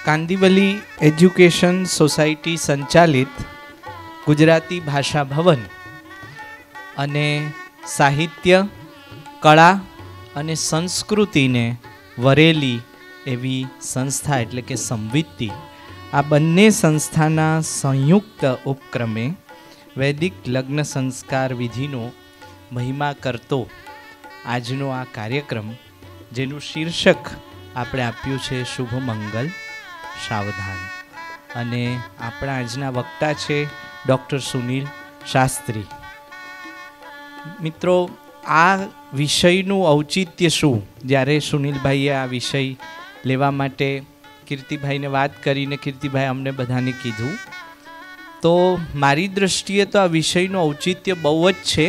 Kandivali education society સંચાલિત ગુજરાતી ભાષા ભવન અને સાહિત્ય, કળા અને સંસ્કૃતિને વરેલી એવી સંસ્થા એટલે કે સંવિત્તિ, આ બંને સંસ્થાના સંયુક્ત ઉપક્રમે વૈદિક લગ્ન સંસ્કાર વિધિનો મહિમા કરતો આજનો આ કાર્યક્રમ, જેનું શીર્ષક આપણે આપ્યું છે શુભ મંગલ સાવધાન, અને આપણા આજના વક્તા છે ડૉક્ટર સુનિલ શાસ્ત્રી. મિત્રો, આ વિષયનું ઔચિત્ય શું? જ્યારે સુનિલભાઈએ આ વિષય લેવા માટે કીર્તિભાઈને વાત કરીને કીર્તિભાઈ અમને બધાને કીધું, તો મારી દૃષ્ટિએ તો આ વિષયનું ઔચિત્ય બહુ જ છે,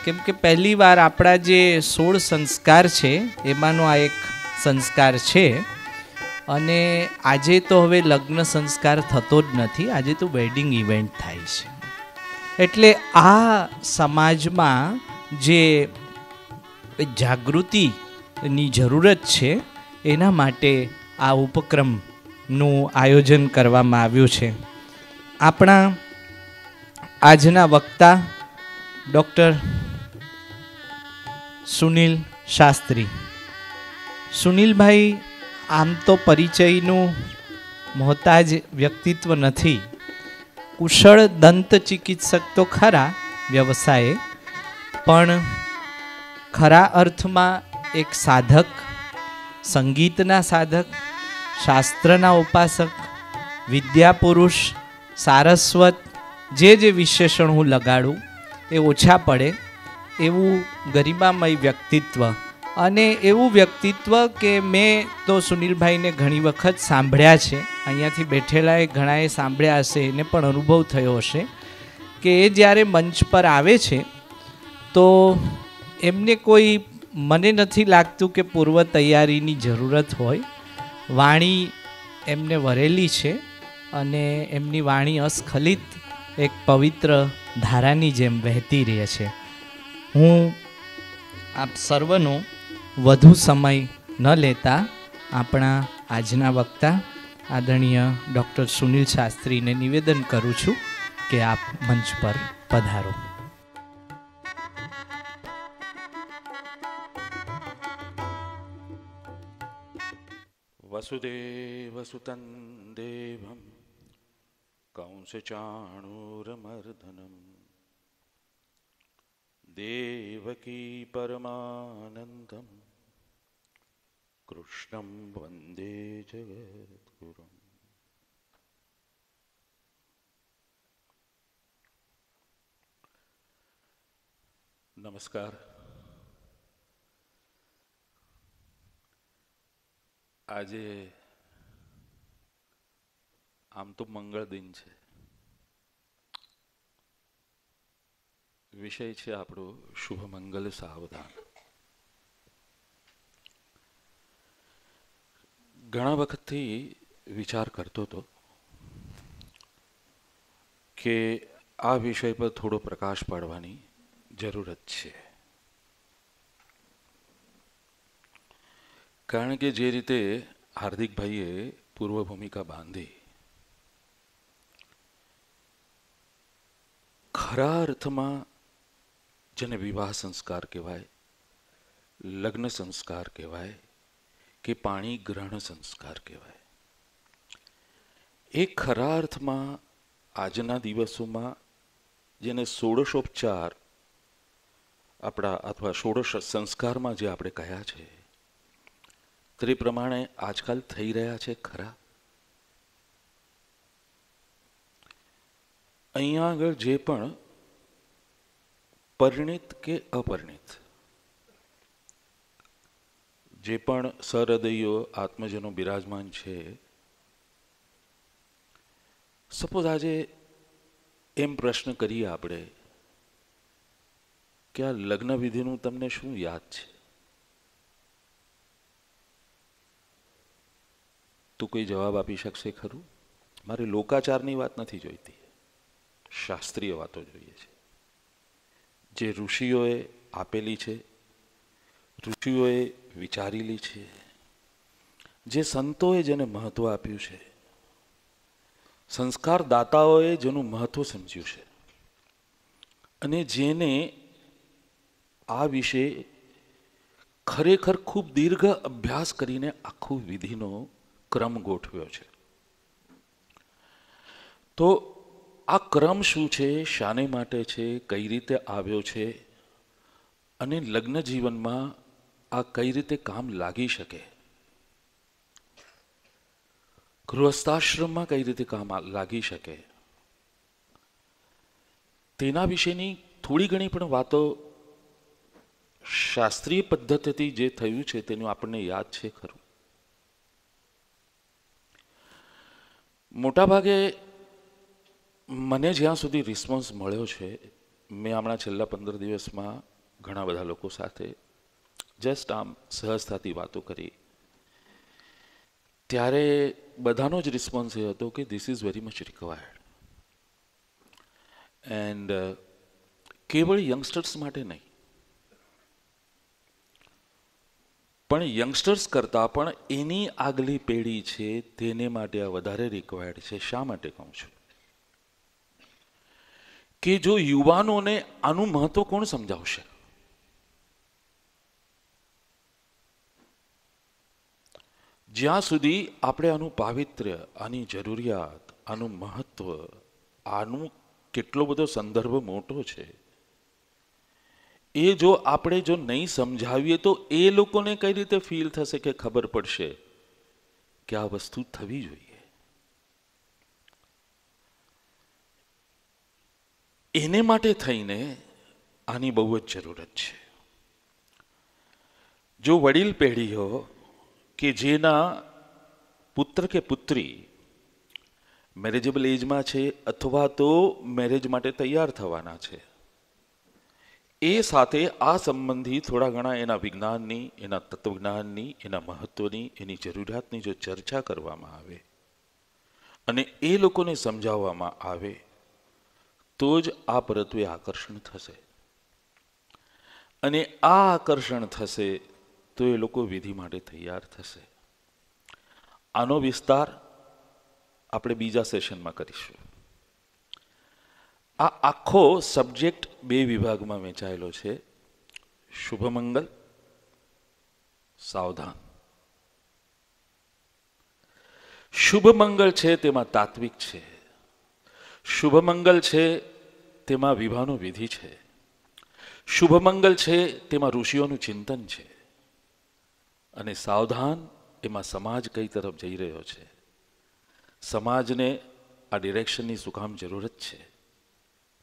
કેમ કે પહેલી વાર આપણા જે 16 સંસ્કાર છે એમાંનો આ એક સંસ્કાર છે. અને આજે તો હવે લગ્ન સંસ્કાર થતો જ નથી, આજે તો વેડિંગ ઇવેન્ટ થાય છે. એટલે આ સમાજમાં જે જાગૃતિની જરૂરત છે એના માટે આ ઉપક્રમનું આયોજન કરવામાં આવ્યું છે. આપણા આજના વક્તા ડૉક્ટર સુનિલ શાસ્ત્રી. સુનિલભાઈ આમ તો પરિચયનું મોહતાજ વ્યક્તિત્વ નથી. કુશળ દંત ચિકિત્સક તો ખરા વ્યવસાયે, પણ ખરા અર્થમાં એક સાધક, સંગીતના સાધક, શાસ્ત્રના ઉપાસક, વિદ્યાપુરુષ, સારસ્વત, જે વિશેષણ હું લગાડું એ ઓછા પડે એવું ગરિમામય વ્યક્તિત્વ. અને એવું વ્યક્તિત્વ કે મેં તો સુનિલભાઈને ઘણી વખત સાંભળ્યા છે, અહીંયાથી બેઠેલાએ ઘણાએ સાંભળ્યા હશે, એને પણ અનુભવ થયો હશે કે એ જ્યારે મંચ પર આવે છે તો એમને કોઈ, મને નથી લાગતું કે પૂર્વ તૈયારીની જરૂરત હોય. વાણી એમને વરેલી છે અને એમની વાણી અસ્ખલિત એક પવિત્ર ધારાની જેમ વહેતી રહે છે. હું આપ સર્વનો વધુ સમય ન લેતા આપણા આજના વક્તા આદરણીય ડૉક્ટર સુનિલ શાસ્ત્રીને નિવેદન કરું છું કે આપ મંચ પર પધારો. વસુદેવ સુતં દેવં કંસચાણૂરમર્દનમ દેવકી પરમાનંદમ કૃષ્ણં વંદે જગદ્ગુરુમ. નમસ્કાર. આજે આમ તો મંગળ દિન છે. વિષય છે આપણો શુભ મંગલ સાવધાન. ઘણા વખતથી વિચાર કરતો હતો કે આ વિષય પર થોડો પ્રકાશ પાડવાની જરૂરત છે, કારણ કે જે રીતે હાર્દિકભાઈએ પૂર્વ ભૂમિકા બાંધી, ખરા અર્થમાં જેને વિવાહ સંસ્કાર કહેવાય, લગ્ન સંસ્કાર કહેવાય, કે પાણી ગ્રહણ સંસ્કાર કહેવાય. એ ખરા અર્થમાં આજના દિવસોમાં જેને ષોડશોપચાર આપણા અથવા ષોડશ સંસ્કારમાં જે આપણે કહ્યા છે તે પ્રમાણે આજકાલ થઈ રહ્યા છે ખરા. અહીંયા આગળ જે પણ પરિણિત કે અપરિણિત જે પણ સહૃદયો આત્મજનો બિરાજમાન છે, સપોઝ આજે એમ પ્રશ્ન કરીએ આપણે કે આ લગ્ન વિધિનું તમને શું યાદ છે, તો કોઈ જવાબ આપી શકશે ખરું? મારે લોકાચારની વાત નથી જોઈતી, શાસ્ત્રીય વાતો જોઈએ છે, જે ઋષિઓએ આપેલી છે, ઋષિઓએ વિચારેલી છે, જે સંતોએ જેને મહત્વ આપ્યું છે, સંસ્કાર દાતાઓએ જેનું મહત્વ સમજ્યું છે, અને જેને આ વિશે ખરેખર ખૂબ દીર્ઘ અભ્યાસ કરીને આખું વિધિનો ક્રમ ગોઠવ્યો છે. તો આ ક્રમ શું છે, શાને માટે છે, કઈ રીતે આવ્યો છે, અને લગ્ન જીવનમાં આ કઈ રીતે કામ લાગી શકે, ગૃહસ્થાશ્રમમાં કઈ રીતે કામ લાગી શકે, તેના વિશેની થોડી ઘણી પણ વાતો શાસ્ત્રીય પદ્ધતિથી જે થયું છે તેનું આપણને યાદ છે ખરું? મોટાભાગે મને જ્યાં સુધી રિસ્પોન્સ મળ્યો છે, મેં હમણાં છેલ્લા 15 દિવસમાં ઘણા બધા લોકો સાથે જસ્ટ આમ સહજતાથી વાતો કરી, ત્યારે બધાનો જ રિસ્પોન્સ એ હતો કે this is very much required. And કેવળ યંગસ્ટર્સ માટે નહીં, પણ યંગસ્ટર્સ કરતાં પણ એની આગલી પેઢી છે તેને માટે આ વધારે રિક્વાયર્ડ છે. શા માટે કહું છું કે જો યુવાનોને આનું મહત્વ કોણ સમજાવશે? જ્યાં સુધી આપણે આનું પાવિત્ર્ય, આની જરૂરિયાત, આનું મહત્વ, આનું કેટલો બધો સંદર્ભ મોટો છે, એ જો આપણે જો નહીં સમજાવીએ તો એ લોકોને કઈ રીતે ફીલ થશે કે ખબર પડશે કે આ વસ્તુ થવી જોઈએ? એને માટે થઈને આની બહુ જ જરૂરત છે. જો વડીલ પેઢીઓ કે જેના પુત્ર કે પુત્રી મેરેજેબલ એજમાં છે અથવા તો મેરેજ માટે તૈયાર થવાના છે, એ સાથે આ સંબંધી થોડા ઘણા એના વિજ્ઞાનની, એના તત્વજ્ઞાનની, એના મહત્વની, એની જરૂરિયાતની જો ચર્ચા કરવામાં આવે અને એ લોકોને સમજાવવામાં આવે તો જ આ પરત્વે આકર્ષણ થશે. અને આ આકર્ષણ થશે તો એ લોકો વિધિ માટે તૈયાર થશે. આનો વિસ્તાર આપણે બીજા સેશનમાં કરીશું. આ આખો સબ્જેક્ટ 2 વિભાગમાં વહેંચાયેલો છે: શુભમંગલ, સાવધાન. શુભમંગલ છે તેમાં તાત્વિક છે, શુભમંગલ છે તેમાં વિવાહનો વિધિ છે, શુભમંગલ છે તેમાં ઋષિઓનું ચિંતન છે, અને સાવધાન એમાં સમાજ કઈ તરફ જઈ રહ્યો છે, સમાજને આ ડિરેક્શનની શું કામ જરૂરત છે,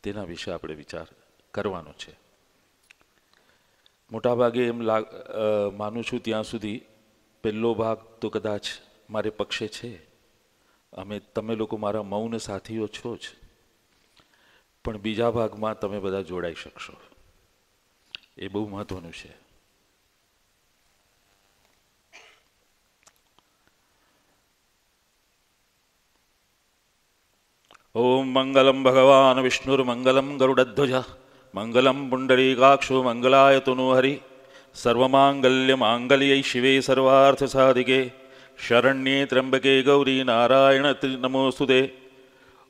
તેના વિશે આપણે વિચાર કરવાનો છે. મોટાભાગે એમ માનું છું ત્યાં સુધી પહેલો ભાગ તો કદાચ મારે પક્ષે છે. તમે લોકો મારા મૌન સાથીઓ છો જ, પણ બીજા ભાગમાં તમે બધા જોડાઈ શકશો, એ બહુ મહત્વનું છે. ઓમ મંગલમ ભગવાન વિષ્ણુર્મંગલમ ગરુડધ્વજ મંગલમ પુંડરીકાક્ષો મંગલાય તનુ હરિ સર્વમાંગલ્ય માંગલ્યૈ શિવે સર્વાર્થ સાધિકે શરણ્યે ત્ર્યંબકે ગૌરી નારાયણ નમોસ્તુતે.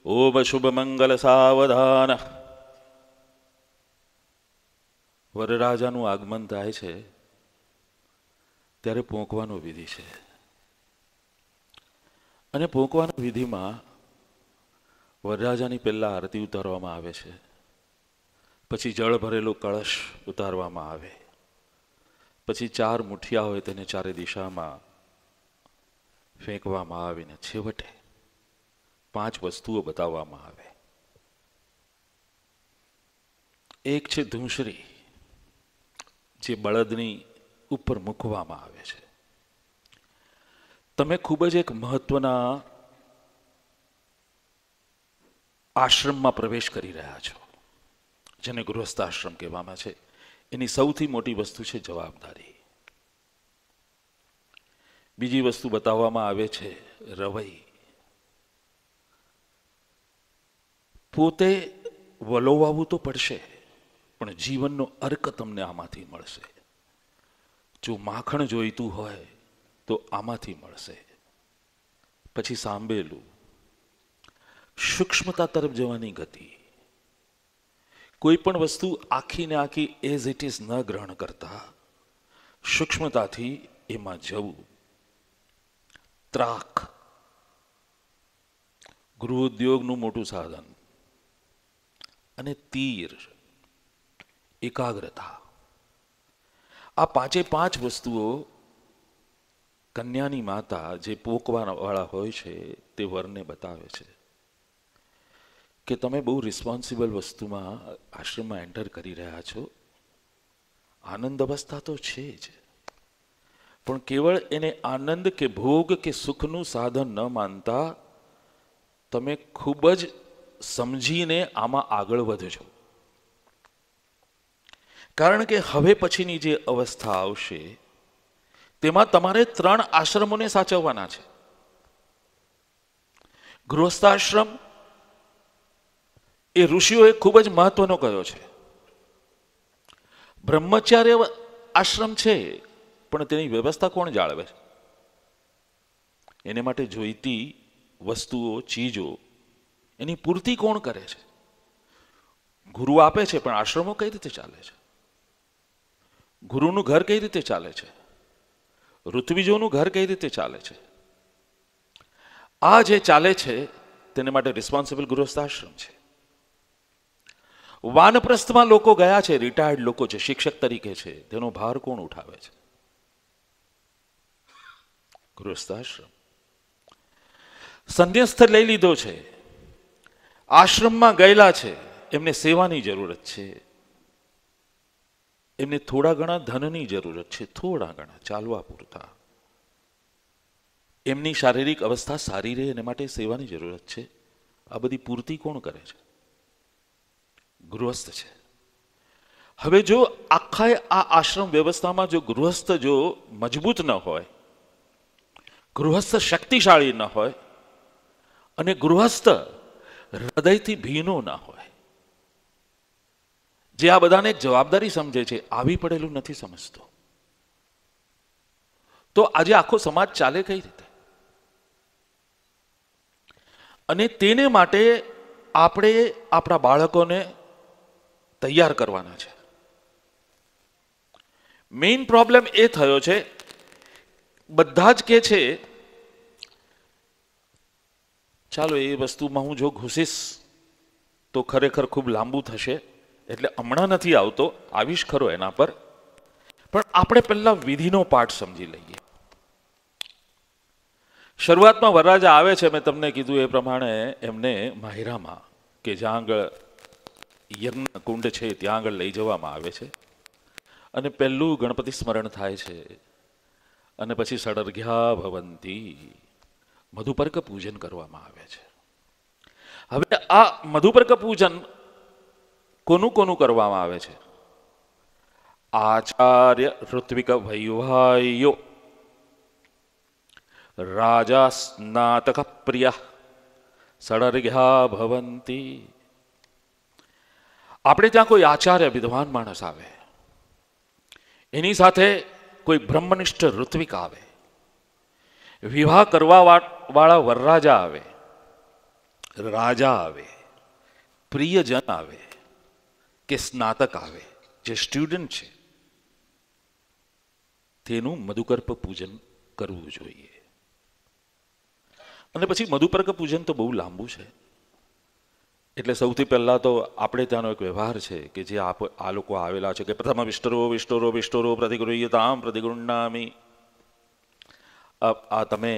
ઓમ શુભ મંગલ સાવધાન. વરરાજાનું આગમન થાય છે ત્યારે પોંકવાનો વિધિ છે. અને પોંકવાના વિધિમાં વરરાજાની પહેલા આરતી ઉતારવામાં આવે છે, પછી જળ ભરેલો કળશ ઉતારવામાં આવે, પછી 4 મુઠિયા હોય તેને ચારે દિશામાં ફેંકવામાં આવે ને છેવટે 5 વસ્તુઓ બતાવવામાં આવે. એક છે ધૂંસરી, જે બળદની ઉપર મૂકવામાં આવે છે. તમે ખૂબ જ એક મહત્વના આશ્રમમાં પ્રવેશ કરી રહ્યા છો, જેને ગૃહસ્થ આશ્રમ કહેવામાં છે. એની સૌથી મોટી વસ્તુ છે જવાબદારી. બીજી વસ્તુ બતાવવામાં આવે છે રવૈ. પોતે વલોવાવું તો પડશે, પણ જીવનનો અર્ક તમને આમાંથી મળશે. જો માખણ જોઈતું હોય તો આમાંથી મળશે. પછી સાંભળેલું, સૂક્ષ્મતા તરફ જવાની ગતિ. કોઈ પણ વસ્તુ આખીને આખી એઝ ઇટ ઇઝ ન ગ્રહણ કરતા સૂક્ષ્મતાથી એમાં જવું. ત્રાક, ગૃહોદ્યોગનું મોટું સાધન. અને તીર, એકાગ્રતા. આ 5 વસ્તુઓ કન્યાની માતા જે પોકવાવાળા હોય છે તે વરને બતાવે છે કે તમે બહુ રિસ્પોન્સિબલ વસ્તુમાં આશ્રમમાં એન્ટર કરી રહ્યા છો. આનંદ અવસ્થા તો છે જ, પણ કેવળ એને આનંદ કે ભોગ કે સુખનું સાધન ન માનતા તમે ખૂબ જ સમજીને આમાં આગળ વધજો. કારણ કે હવે પછીની જે અવસ્થા આવશે તેમાં તમારે 3 આશ્રમોને સાચવવાના છે. ગૃહસ્થાશ્રમ એ ઋષિઓએ ખૂબ જ મહત્વનો કયો છે. બ્રહ્મચાર્ય આશ્રમ છે, પણ તેની વ્યવસ્થા કોણ જાળવે છે? એને માટે જોઈતી વસ્તુઓ, ચીજો, એની પૂર્તિ કોણ કરે છે? ગુરુ આપે છે, પણ આશ્રમો કઈ રીતે ચાલે છે? ગુરુનું ઘર કઈ રીતે ચાલે છે? ઋત્વિજોનું ઘર કઈ રીતે ચાલે છે? આ જે ચાલે છે તેને માટે રિસ્પોન્સિબલ ગૃહસ્થાશ્રમ છે. વાનપ્રસ્થમાં લોકો ગયા છે, રિટાયર્ડ લોકો છે, શિક્ષક તરીકે છે, તેનો ભાર કોણ ઉઠાવે છે? ગૃહસ્થાશ્રમ. સંન્યસ્ત લઈ લીધો છે, આશ્રમમાં ગયેલા છે, એમને સેવાની જરૂરત છે, એમને થોડા ઘણા ધનની જરૂરત છે, થોડા ઘણા ચાલવા પૂરતા. એમની શારીરિક અવસ્થા સારી રહે એને માટે સેવાની જરૂરત છે. આ બધી પૂર્તિ કોણ કરે છે? ગૃહસ્થ છે. હવે જો આખા આ આશ્રમ વ્યવસ્થામાં જો ગૃહસ્થ જો મજબૂત ન હોય, ગૃહસ્થ શક્તિશાળી ન હોય અને ગૃહસ્થ હૃદયથી ભીનો ના હોય, જે આ બધાને એક જવાબદારી સમજે છે, આવી પડેલું નથી સમજતો, તો આજે આખો સમાજ ચાલે કઈ રીતે? અને તેને માટે આપણે આપણા બાળકોને તૈયાર કરવાના છે. મેઇન પ્રોબ્લેમ એ થયો છે, બધા જ કે છે ચાલો એ વસ્તુમાં હું જો ઘૂસીશ તો ખરેખર ખૂબ લાંબુ થશે, એટલે હમણાં નથી આવતો, આવીશ ખરો એના પર, પણ આપણે પહેલા વિધિનો પાઠ સમજી લઈએ. શરૂઆતમાં વરરાજા આવે છે, મેં તમને કીધું એ પ્રમાણે એમને માહિરામાં કે જ્યાં આગળ યજ્ઞ કુંડ છે ત્યાં આગળ લઈ જવામાં આવે છે, અને પહેલું ગણપતિ સ્મરણ થાય છે, અને પછી ષડર્ઘ્યા ભવંતી મધુપર્ક પૂજન કરવામાં આવે છે. હવે આ મધુપર્ક પૂજન કોનું કોનું કરવામાં આવે છે? આચાર્ય ઋત્વિક વૈવાહ્યો, રાજા સ્નાતક પ્રિય ષડર્ઘ્યા ભવંતી. આપણે ત્યાં કોઈ આચાર્ય વિદ્વાન માણસ આવે, એની સાથે કોઈ બ્રહ્મનિષ્ઠ ઋત્વિક આવે, વિવાહ કરવા વાળા વરરાજા આવે, રાજા આવે, પ્રિયજન આવે કે સ્નાતક આવે, જે સ્ટુડન્ટ છે તેનું મધુકર્પ પૂજન કરવું જોઈએ. અને પછી મધુપર્ક પૂજન તો બહુ લાંબુ છે. એટલે સૌથી પહેલા તો આપણે ત્યાંનો એક વ્યવહાર છે કે જે આ લોકો આવેલા છે કે પ્રથમ વિષ્ટરો વિષ્ટરો વિષ્ટરો પ્રતિગૃહ્યતામ પ્રતિગૃહ્ણામિ. આ તમે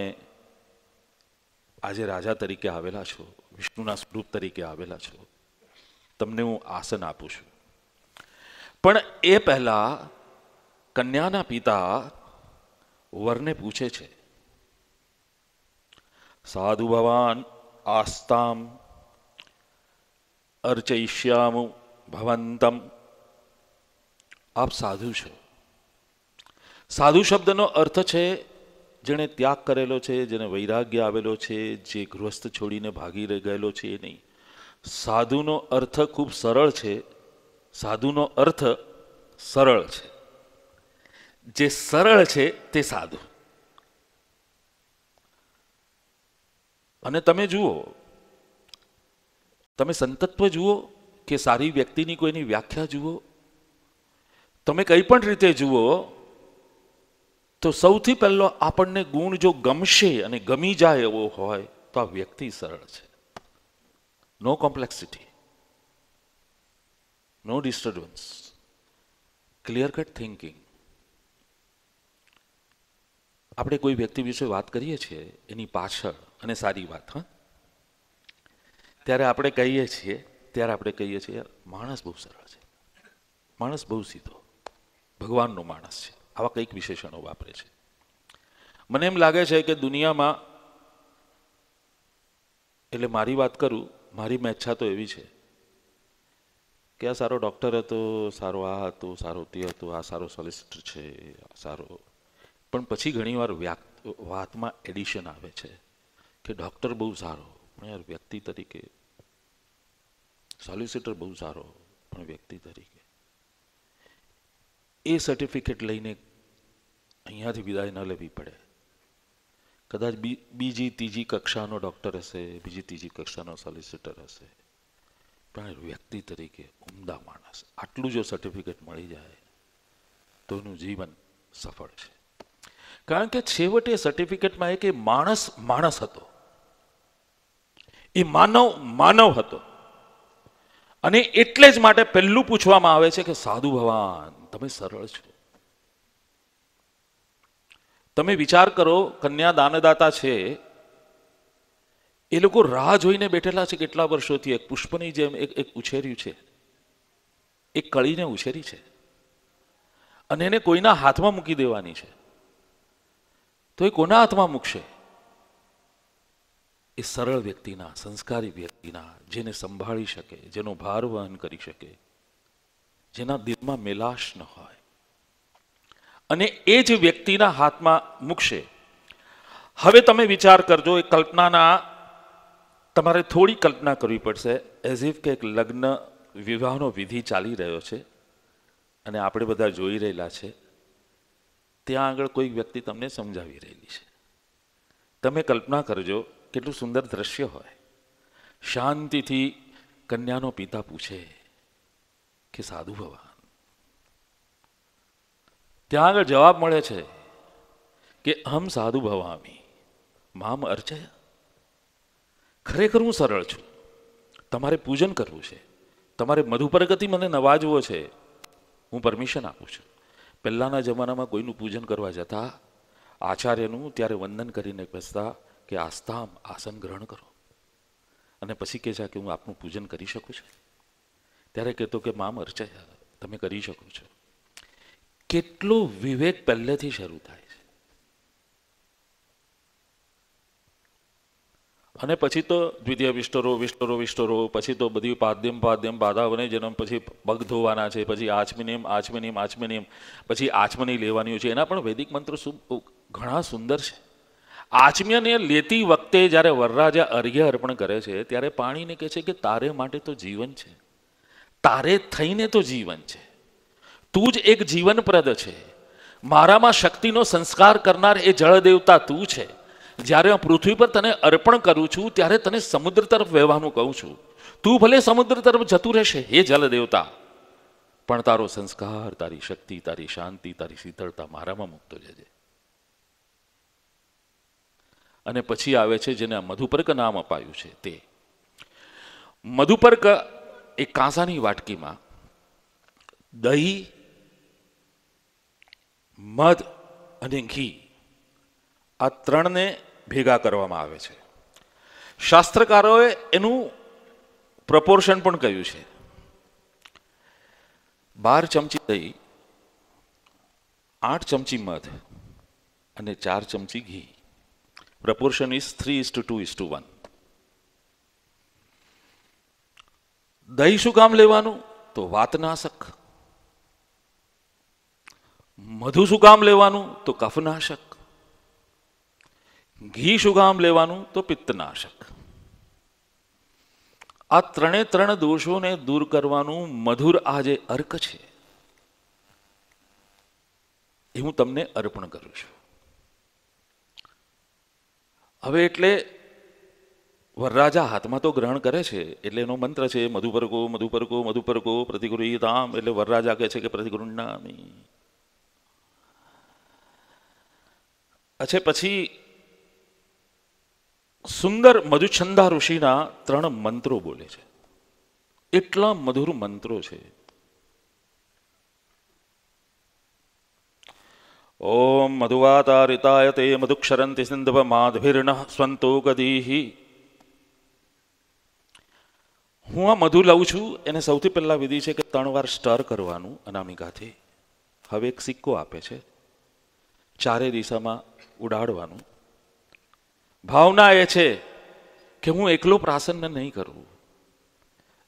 આજે રાજા તરીકે આવેલા છો, વિષ્ણુના સ્વરૂપ તરીકે આવેલા છો, તમને હું આસન આપું છું. પણ એ પહેલા કન્યાના પિતા વરને પૂછે છે, સાધુ ભવાન આસ્તામ અર્ચયિષ્યામુ ભવંતમ. આપ સાધુ છો. સાધુ શબ્દનો અર્થ છે જેણે ત્યાગ કરેલો છે, જેને વૈરાગ્ય આવેલો છે, જે ગૃહસ્થ છોડીને ભાગી ગયેલો છે એ નહીં. સાધુનો અર્થ ખૂબ સરળ છે. સાધુનો અર્થ સરળ છે. જે સરળ છે તે સાધુ. અને તમે જુઓ, તમે સંતત્વ જુઓ કે સારી વ્યક્તિની કોઈની વ્યાખ્યા જુઓ, તમે કંઈ પણ રીતે જુઓ તો સૌથી પહેલો આપણને ગુણ જો ગમશે અને ગમી જાય એવો હોય તો આ વ્યક્તિ સરળ છે. નો કોમ્પ્લેક્સિટી, નો ડિસ્ટર્બન્સ, ક્લિયર કટ થિંકિંગ. આપણે કોઈ વ્યક્તિ વિશે વાત કરીએ છીએ એની પાછળ અને સારી વાત, હા, ત્યારે આપણે કહીએ છીએ માણસ બહુ સરળ છે, માણસ બહુ સીધો, ભગવાનનો માણસ છે. આવા કંઈક વિશેષણો વાપરે છે. મને એમ લાગે છે કે દુનિયામાં, એટલે મારી વાત કરું, મારી મેચ્છા તો એવી છે કે આ સારો ડૉક્ટર હતો, સારો આ હતો, સારો તે હતો, આ સારો સોલિસિટર છે, આ સારો. પણ પછી ઘણીવાર વાતમાં એડિશન આવે છે કે ડૉક્ટર બહુ સારો પણ યાર વ્યક્તિ તરીકે, સોલિસિટર બહુ સારો પણ વ્યક્તિ તરીકે. એ સર્ટિફિકેટ લઈને અહીંયાથી વિદાય ન લેવી પડે. કદાચ બીજી ત્રીજી કક્ષાનો ડૉક્ટર હશે, બીજી ત્રીજી કક્ષાનો સોલિસિટર હશે, પણ વ્યક્તિ તરીકે ઉમદા માણસ. આટલું જો સર્ટિફિકેટ મળી જાય તો એનું જીવન સફળ છે. કારણ કે છેવટે સર્ટિફિકેટમાં એ કે માણસ માણસ હતો, એ માનવ માનવ હતો. અને એટલે જ માટે પહેલું પૂછવામાં આવે છે કે સાધુ ભવાન, તમે સરળ છો. તમે વિચાર કરો, કન્યા દાનદાતા છે, એ લોકો રાહ જોઈને બેઠેલા છે કેટલા વર્ષોથી. એક પુષ્પની જેમ એક ઉછેર્યું છે, એક કળીને ઉછેરી છે, અને એને કોઈના હાથમાં મૂકી દેવાની છે. તો એ કોના હાથમાં મૂકશે? એ સરળ વ્યક્તિના, સંસ્કારી વ્યક્તિના, જેને સંભાળી શકે, જેનો ભાર વહન કરી શકે, જેના દિલમાં મેલાશ ન હોય, અને એ જ વ્યક્તિના હાથમાં મૂકશે. હવે તમે વિચાર કરજો, એ કલ્પનાના, તમારે થોડી કલ્પના કરવી પડશે. એઝ ઇફ કે એક લગ્ન વિવાહનો વિધિ ચાલી રહ્યો છે અને આપણે બધા જોઈ રહેલા છે. ત્યાં આગળ કોઈ વ્યક્તિ તમને સમજાવી રહેલી છે. તમે કલ્પના કરજો કેટલું સુંદર દ્રશ્ય હોય. શાંતિથી કન્યાનો પિતા પૂછે કે સાધુ ભવાન. ત્યાં આગળ જવાબ મળે છે કે હમ સાધુ ભવામી મામ અર્ચય. ખરેખર હું સરળ છું, તમારે પૂજન કરવું છે, તમારે મધુપરગતિ મને નવાજવો છે, હું પરમિશન આપું છું. પહેલાના જમાનામાં કોઈનું પૂજન કરવા જતા આચાર્યનું, ત્યારે વંદન કરીને બેસતા કે આસ્તામ, આસન ગ્રહણ કરો, અને પછી કહે છે કે હું આપનું પૂજન કરી શકું છું. ત્યારે કહેતો કે મામ અર્ચય, તમે કરી શકો છો. કેટલો વિવેક પહેલેથી શરૂ થાય છે. અને પછી તો દ્વિતીય વિષ્ટરો વિષ્ટરો વિષ્ટરો, પછી તો બધી પાદ્યમ પાદ્યમ બાધાવને જન્મ, પછી પગ ધોવાના છે, પછી આચમનીયમ આચમનીયમ આચમનીયમ, પછી આચમની લેવાની છે. એના પણ વૈદિક મંત્રો ઘણા સુંદર છે. આચમ્યને લેતી વખતે જ્યારે વરરાજા અર્ઘ્ય અર્પણ કરે છે ત્યારે પાણીને કહે છે કે તારે માટે તો જીવન છે, તારે થઈને તો જીવન છે, તું જ એક જીવનપ્રદ છે. મારામાં શક્તિનો સંસ્કાર કરનાર એ જળ દેવતા તું છે. જ્યારે હું પૃથ્વી પર તને અર્પણ કરું છું ત્યારે તને સમુદ્ર તરફ વહેવાનું કહું છું. તું ભલે સમુદ્ર તરફ જતું રહેશે હે જલ દેવતા, પણ તારો સંસ્કાર, તારી શક્તિ, તારી શાંતિ, તારી શીતળતા મારામાં મૂકતો જજે. અને પછી આવે છે જેને મધુપર્ક નામ અપાયું છે તે. મધુપર્ક એ કાંસાની વાટકીમાં દહીં, મધ અને ઘી આ ત્રણને ભેગા કરવામાં આવે છે. શાસ્ત્રકારોએ એનું પ્રપોર્શન પણ કહ્યું છે. 12 ચમચી દહીં, 8 ચમચી મધ અને 4 ચમચી ઘી. Proportion is 3:2:1. દહીં શું કામ લેવાનું? તો વાતનાશક. મધુ શું કામ લેવાનું? તો કફનાશક. ઘી શું કામ લેવાનું? તો પિત્તનાશક. આ ત્રણ દોષોને દૂર કરવાનું મધુર આ જે અર્ક છે એ હું તમને અર્પણ કરું છું. હવે એટલે વરરાજા હાથમાં તો ગ્રહણ કરે છે એટલે એનો મંત્ર છે મધુપર્કો મધુપર્કો મધુપર્કો પ્રતિગૃહીતામ. એટલે વરરાજા કહે છે કે પ્રતિગૃહ્ણામિ. અચ્છા, પછી સુંદર મધુછંદા ઋષિના 3 મંત્રો બોલે છે. એટલા મધુર મંત્રો છે. ઓમ મધુવાતારિતાય તે મધુક્ષરંતિ સિંધવ માધવિર્ન સ્વંતો ગદીહી. હું આ મધુ લઉં છું એને સૌથી પહેલા વિધિ છે કે 3 વાર સ્ટર કરવાનું અનામિકાથી. હવે એક સિક્કો આપે છે, 4 દિશામાં ઉડાડવાનું. ભાવના એ છે કે હું એકલો પ્રાસન્ન નહીં કરું.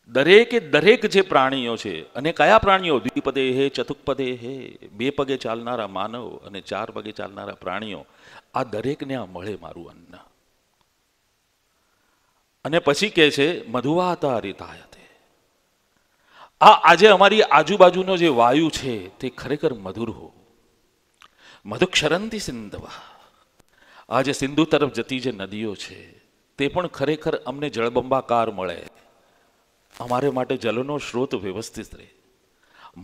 દરેક જે પ્રાણીઓ છે, અને કયા પ્રાણીઓ? દ્વિપદે હે, ચતુપદે હે, 2 પગે ચાલનારા માનવ અને 4 પગે ચાલનારા પ્રાણીઓ, આ દરેકને આ મળે મારું અન્ન. અને પછી કહે છે મધુવાતારિતાયતે. આજે અમારી આજુબાજુનો જે વાયુ છે તે ખરેખર મધુર હો. મધુક્ષરંતિ સિંધવા. આ જે સિંધુ તરફ જતી જે નદીઓ છે તે પણ ખરેખર અમને જળબંબાકાર મળે. અમારે માટે જલનો સ્ત્રોત વ્યવસ્થિત રહે.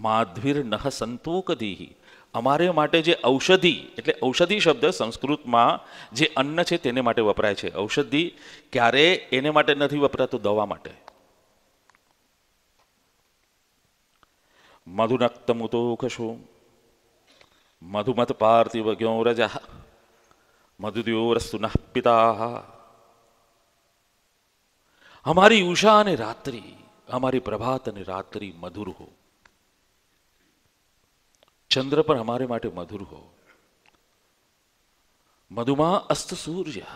માધ્વીર નહ સંતોકદીહી. અમારે માટે જે ઔષધિ, એટલે ઔષધિ શબ્દ સંસ્કૃતમાં જે અન્ન છે તેને માટે વપરાય છે. ઔષધિ ક્યારે એને માટે નથી વપરાતો, દવા માટે. મધુનક્તમુતોકશો મધુમત પાર્થિવ જ્ઞોરજા મધુદ્યોરસ્તુનઃ પિતા. અમારી ઉષા અને રાત્રિ, અમારી પ્રભાત અને રાત્રિ મધુર હો. ચંદ્ર પર અમારે માટે મધુર હો. મધુમાં અસ્ત સૂર્ય.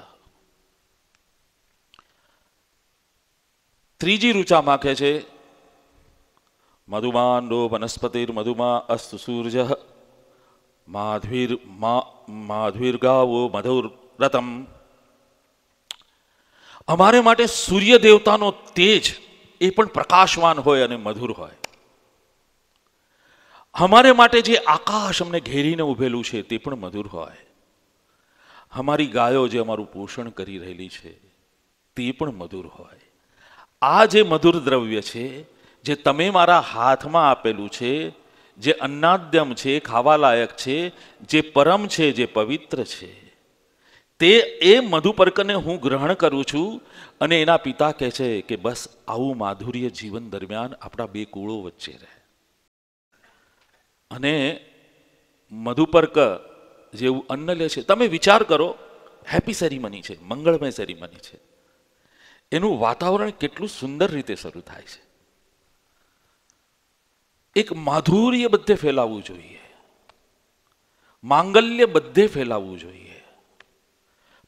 ત્રીજી ઋચા માખે છે મધુમાંડો વનસ્પતિર મધુમાં અસ્ત સૂર્ય માધ્વીર ગાવો મધુર રતમ. અમારે માટે સૂર્ય દેવતાનો તેજ એ પણ પ્રકાશવાન હોય અને મધુર હોય. અમારે માટે જે આકાશ અમને ઘેરીને ઉભેલું છે તે પણ મધુર હોય. અમારી ગાયો જે અમારું પોષણ કરી રહેલી છે તે પણ મધુર હોય. આ જે મધુર દ્રવ્ય છે જે તમે મારા હાથમાં આપેલું છે, જે અન્નાદ્યમ છે, ખાવા લાયક છે, જે પરમ છે, જે પવિત્ર છે, તે એ મધુપર્કને હું ગ્રહણ કરું છું. અને એના પિતા કહે છે કે બસ આવું માધુર્ય જીવન દરમિયાન આપણા 2 કુળો વચ્ચે રહે. અને મધુપર્ક જેવું અન્ન લે છે. તમે વિચાર કરો, હેપી સેરેમની છે, મંગળમય સેરેમની છે. એનું વાતાવરણ કેટલું સુંદર રીતે શરૂ થાય છે. એક માધુર્ય બધે ફેલાવવું જોઈએ, માંગલ્ય બધે ફેલાવવું જોઈએ,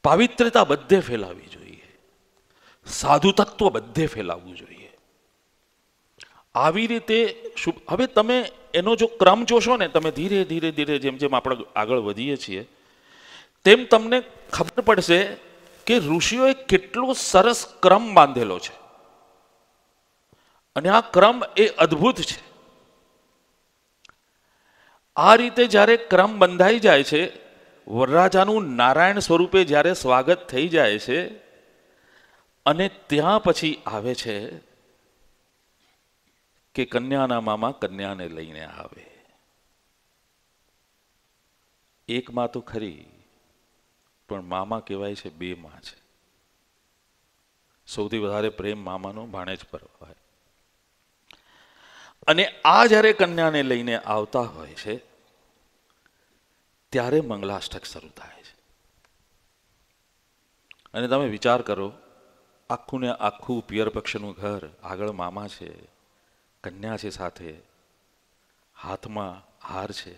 પાવિત્રતા બધે ફેલાવવી જોઈએ, સાધુ તત્વ બધે ફેલાવવું જોઈએ. આવી રીતે હવે તમે એનો જો ક્રમ જોશો ને, તમે ધીરે ધીરે ધીરે જેમ જેમ આપણે આગળ વધીએ છીએ તેમ તમને ખબર પડશે કે ઋષિઓએ કેટલો સરસ ક્રમ બાંધેલો છે. અને આ ક્રમ એ અદ્ભુત છે. આ રીતે જ્યારે ક્રમ બંધાઈ જાય છે, વરરાજાનું નારાયણ સ્વરૂપે જ્યારે સ્વાગત થઈ જાય છે, અને ત્યાં પછી આવે છે કે કન્યાના મામા કન્યાને લઈને આવે. એક માં તો ખરી, પણ મામા કહેવાય છે બે માં છે. સૌથી વધારે પ્રેમ મામાનો ભાણેજ પર હોય. અને આ જ્યારે કન્યાને લઈને આવતા હોય છે ત્યારે મંગલાષ્ટક શરૂ થાય છે. અને તમે વિચાર કરો, આખું ને આખું પિયર પક્ષનું ઘર, આગળ મામા છે, કન્યા છે, સાથે હાથમાં હાર છે,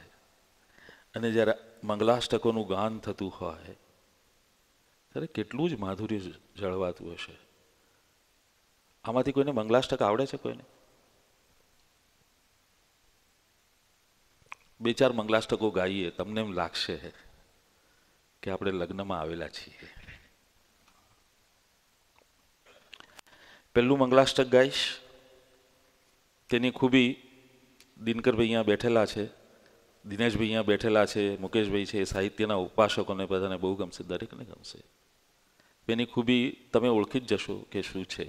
અને જ્યારે મંગલાષ્ટકોનું ગાન થતું હોય ત્યારે કેટલું જ માધુર્ય જળવાતું હશે. આમાંથી કોઈને મંગલાષ્ટક આવડે છે? કોઈને બે ચાર મંગલાષ્ટકો ગાઈએ, તમને એમ લાગશે કે આપણે લગ્નમાં આવેલા છીએ. પહેલું મંગલાષ્ટક ગાઈશ, તેની ખૂબી દિનકરભાઈ અહીંયા બેઠેલા છે, દિનેશભાઈ અહીંયા બેઠેલા છે, મુકેશભાઈ છે, સાહિત્યના ઉપાસકોને બધાને બહુ ગમશે, દરેકને ગમશે. એની ખૂબી તમે ઓળખી જ જશો કે શું છે.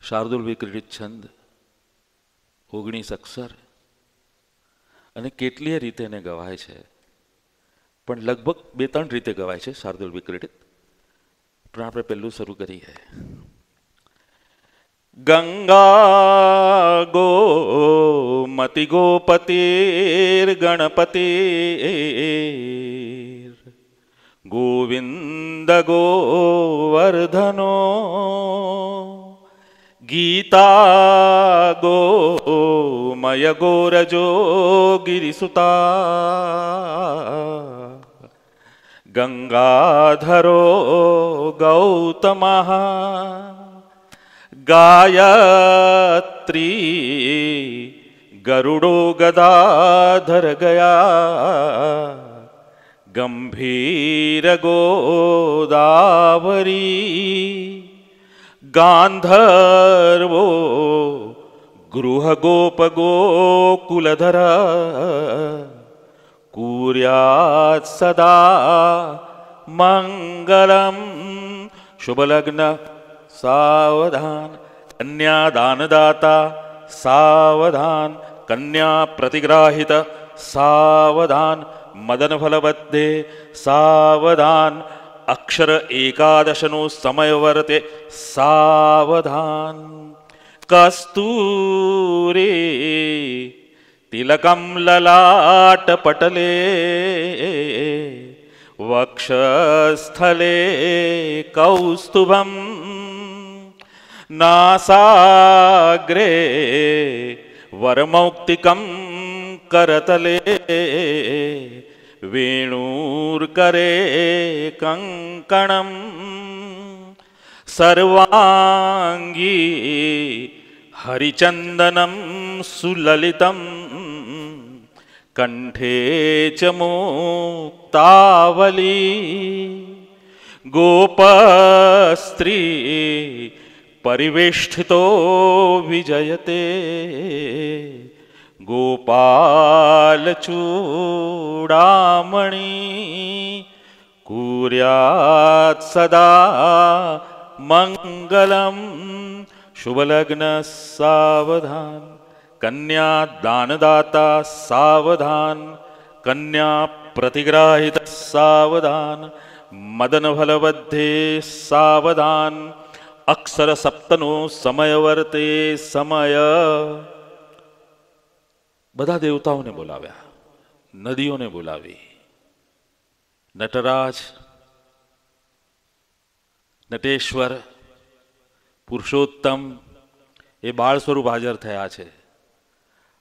શાર્દુલ વિક્રીડિત છંદ, 19 અક્ષર, અને કેટલીય રીતે એને ગવાય છે, પણ લગભગ 2-3 રીતે ગવાય છે શાર્દુલ વિક્રીડિત. પણ આપણે પહેલું શરૂ કરીએ. ગંગા ગોમતિ ગોપતિર ગણપતિર ગોવિંદ ગોવર્ધનો ગીતા ગોમય ગોરજો ગિરિસુતા ગંગાધરો ગૌતમઃ ગાયત્રી ગરુડો ગદાધર ગયા ગંભીર ગોદાવરી ગાંધર્વો ગૃહ ગોપ ગોકુલધર કુર્યાત સદા મંગલમ. શુભ લગ્ન સાવધાન, કન્યા દાનદાતા સાવધાન, કન્યા પ્રતિગ્રાહિત સાવધાન, મદન ફલબદ્ધે સાવધાન, અક્ષર એકાદશનો સમય વર્તે સાવધાન. કસ્તુરે તિલકમ લલાટ પટલે વક્ષસ્થલે કૌસ્તુભમ નાસાગ્રે વરમૌક્તિકમ કરતલે વેણુર્કરે કંકણમ સર્વાંગી હરિચંદનમ સુલલિતમ કંઠે ચ મુક્તાવલી ગોપસ્ત્રી પરિવેષ્ટિતો વિજયતે ગોપાલચૂડામણી કુર્યાત સદા મંગલમ. શુભ લગ્ન સાવધાન, કન્યા દાનદાતા સાવધાન, કન્યા પ્રતિગ્રાહિત સાવધાન, મદન ફલબદ્ધે સાવધાન, અક્ષર સપ્તનો સમય વર્તે સમય. બધા દેવતાઓને બોલાવ્યા, નદીઓને બોલાવી, નટરાજ, નટેશ્વર, પુરુષોત્તમ એ બાળ સ્વરૂપ હાજર થયા છે.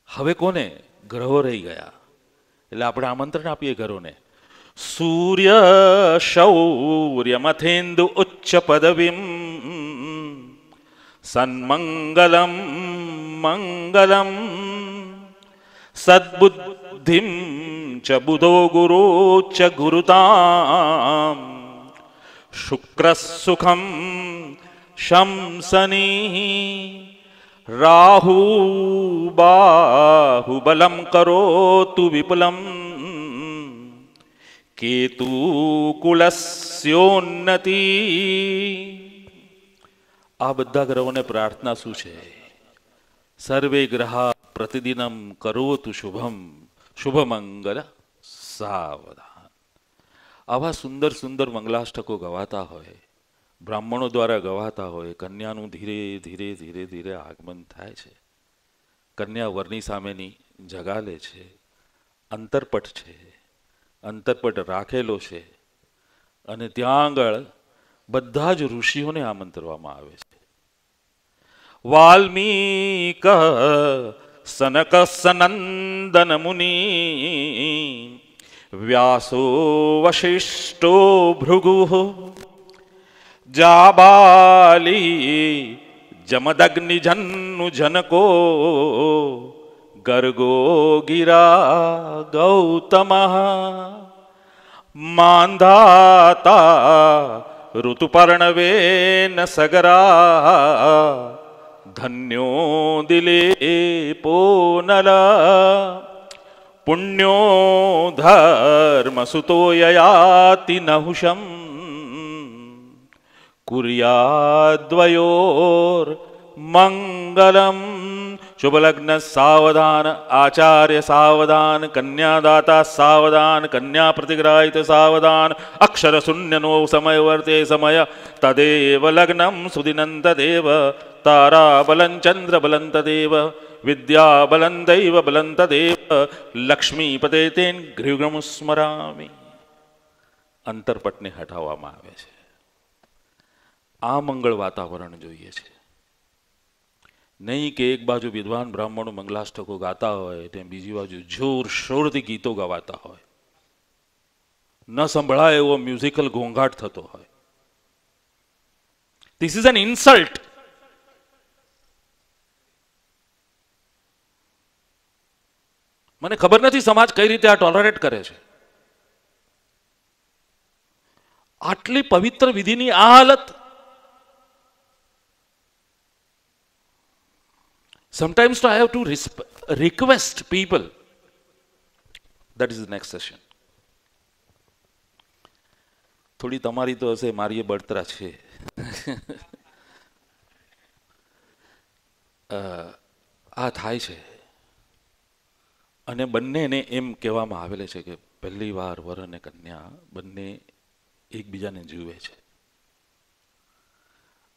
હવે કોને? ગ્રહો રહી ગયા, એટલે આપણે આમંત્રણ આપીએ ગ્રહોને. સૂર્ય શૌર્ય મથેન્દુ ઉચ્ચ પદવીમ સન્મંગલમ મંગલમ સદ્બુદ્ધિમ ચ બુધો ગુરો ચ ગુરુતામ શુક્ર સુખમ શંસની રાહુ બાહુબલમ કરોતુ વિપુલમ કેતુ કુલસ્યોન્નતિ. આ બધા ગ્રહોને પ્રાર્થના શું છે? સર્વે ગ્રહા પ્રતિદિનમ કરોતુ શુભમ શુભમંગલ સાવધાન. આવા સુંદર સુંદર મંગલાષ્ટકો ગવાતા હોય, બ્રાહ્મણો દ્વારા ગવાતા હોય, કન્યાનું ધીરે ધીરે ધીરે ધીરે આગમન થાય છે. કન્યા વરની સામેની જગા લે છે. અંતરપટ છે, અંતરપટ રાખેલો છે, અને ત્યાં આગળ બધા જ ઋષિઓને આમંત્રવામાં આવે છે. વાલ્મીક સનક સનંદન મુનિ વ્યાસો વશિષ્ઠો ભૃગુ જાબાલી જમદગ્નિ જન્નુ જनको ગર્ગો ગિરા ગૌતમ માંધાતા ઋતુપર્ણવેન સગરા ધન્યો દિલેપો નલ પુણ્યો ધર્મસુતો યયાતિ નહુષમ કુર્યાદ્વયોર મંગલમ. શુભલગ્ન સાવધાન, આચાર્ય સાવધાન, કન્યાદાતા સાવધાન, કન્યા પ્રતિગ્રાહિત સાવધાન. અક્ષર શૂન્યનો સમય વર્તે સમય તદેવ લગ્નમ સુદિનં તદેવ તારા બલં ચંદ્ર બલં તદેવ વિદ્યા બલં દૈવ બલં તદેવ લક્ષ્મીપતે તેન ગૃહમ સ્મરામી. અંતરપટને હટાવવામાં આવે છે. આ મંગળ વાતાવરણ જોઈએ છે. નહીં કે એક બાજુ વિદ્વાન બ્રાહ્મણો મંગલાષ્ટકો ગાતા હોય તેમ બીજી બાજુ જોર શોરથી ગીતો ગવાતા હોય, ન સંભળાય એવો મ્યુઝિકલ ઘોંઘાટ થતો હોય. This is an insult. મને ખબર નથી સમાજ કઈ રીતે આ ટોલરેટ કરે છે. આટલી પવિત્ર વિધિની આ હાલત. Sometimes I have to request people. That is the next session. થોડી તમારી તો હશે, મારી બળતરા છે. આ થાય છે અને બંનેને એમ કહેવામાં આવેલે છે કે પહેલી વાર વર અને કન્યા બંને એકબીજાને જુએ છે.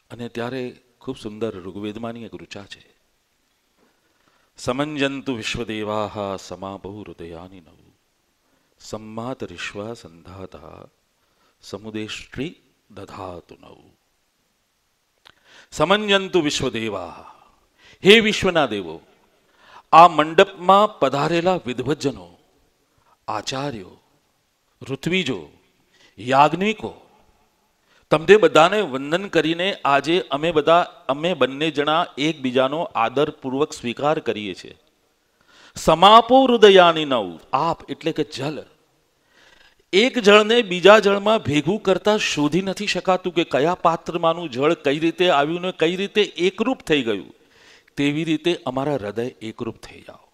અને ત્યારે ખૂબ સુંદર ઋગ્વેદમાંની એક ઋચા છે. સમંજંતુ વિશ્વદેવાહ સમાપૌ હૃદયાની નવ સંમાત રિશ્વા સંધાતા સમુદેષ્ટ્રી દધાતુ નવ. સમંજંતુ વિશ્વદેવાહ, હે વિશ્વના દેવો, આ મંડપમાં પધારેલા વિદ્વજ્જનો, આચાર્યો, ઋત્વિજો, યાજ્ઞિકો, તમને બધાને વંદન કરીને આજે અમે બંને જણા એકબીજાનો આદરપૂર્વક સ્વીકાર કરીએ છીએ. સમાપો હૃદયાની નવ. આપ એટલે કે જલ. એક જળને બીજા જળમાં ભેગું કરતા શોધી નથી શકાતું કે કયા પાત્રમાંનું જળ કઈ રીતે આવ્યું ને કઈ રીતે એકરૂપ થઈ ગયું. તેવી રીતે અમારા હૃદય એકરૂપ થઈ જાઓ.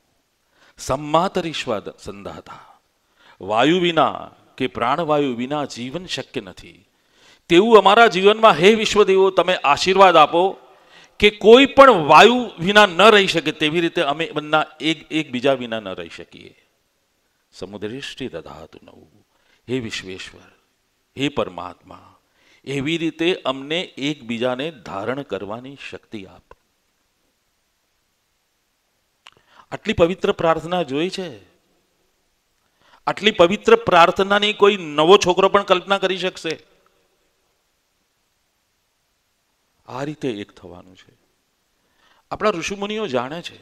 સંમાતરીશ્વાદ સંધાતા. વાયુ વિના કે પ્રાણવાયુ વિના જીવન શક્ય નથી. તેવું અમારા જીવનમાં હે વિશ્વદેવો તમે આશીર્વાદ આપો કે કોઈ પણ વાયુ વિના ન રહી શકે તેવી રીતે અમે બંને એકબીજા વિના ન રહી શકીએ. સમુદ્રેષ્ટિ દધાતુ નવું. હે વિશ્વેશ્વર, હે પરમાત્મા, એવી રીતે અમને એકબીજાને ધારણ કરવાની શક્તિ આપ. આટલી પવિત્ર પ્રાર્થના જોઈ છે. આટલી પવિત્ર પ્રાર્થનાની કોઈ નવો છોકરો પણ કલ્પના કરી શકશે? આ રીતે એક થવાનું છે. આપણા ઋષિમુનિઓ જાણે છે.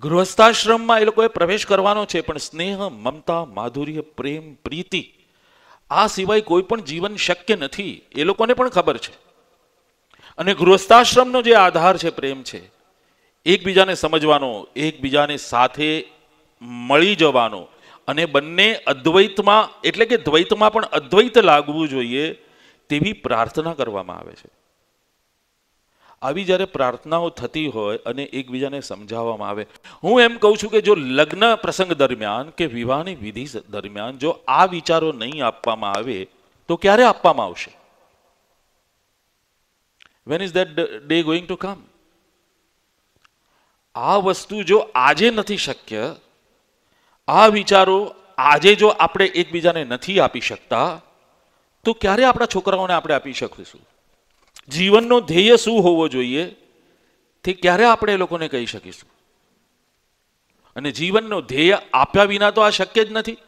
ગૃહસ્થાશ્રમમાં એ લોકોએ પ્રવેશ કરવાનો છે, પણ સ્નેહ, મમતા, માધુર્ય, પ્રેમ, પ્રીતિ આ સિવાય કોઈ પણ જીવન શક્ય નથી. એ લોકોને પણ ખબર છે. અને ગૃહસ્થાશ્રમનો જે આધાર છે પ્રેમ છે. એકબીજાને સમજવાનો, એકબીજાને સાથે મળી જવાનો, અને બંને અદ્વૈતમાં એટલે કે દ્વૈતમાં પણ અદ્વૈત લાગવું જોઈએ તેવી પ્રાર્થના કરવામાં આવે છે. આવી જ્યારે પ્રાર્થનાઓ થતી હોય અને એકબીજાને સમજાવવામાં આવે, હું એમ કહું છું કે જો લગ્ન પ્રસંગ દરમિયાન કે વિવાહની વિધિ દરમિયાન જો આ વિચારો નહીં આપવામાં આવે તો ક્યારે આપવામાં આવશે? When is that day going to come? આ વસ્તુ જો આજે નથી શક્ય, આ વિચારો આજે જો આપણે એકબીજાને નથી આપી શકતા, તો ક્યારે આપણા છોકરાઓને આપણે આપી શકીશું? જીવનનો ધ્યેય શું હોવો જોઈએ તે ક્યારે આપણે એ લોકોને કહી શકીશું? અને જીવનનો ધ્યેય આપ્યા વિના તો આ શક્ય જ નથી.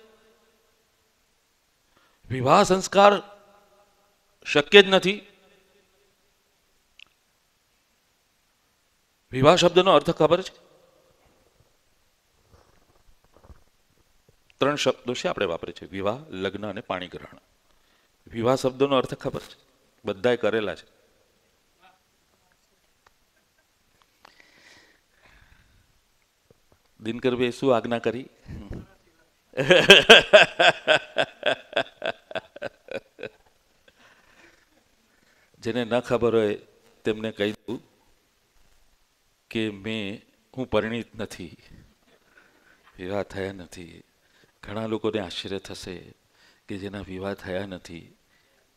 વિવાહ સંસ્કાર શક્ય જ નથી. વિવાહ શબ્દનો અર્થ ખબર છે? 3 શબ્દો છે આપણે વાપરે છે: વિવાહ, લગ્ન અને પાણી ગ્રહણ. વિવાહ શબ્દનો અર્થ ખબર છે? બધાએ કરેલા છે. દિનકરભાઈ શું આજ્ઞા કરી? જેને ન ખબર હોય તેમને કહી દઉં કે હું પરિણીત નથી, વિવાહ થયા નથી. ઘણા લોકોને આશ્ચર્ય થશે કે જેના વિવાહ થયા નથી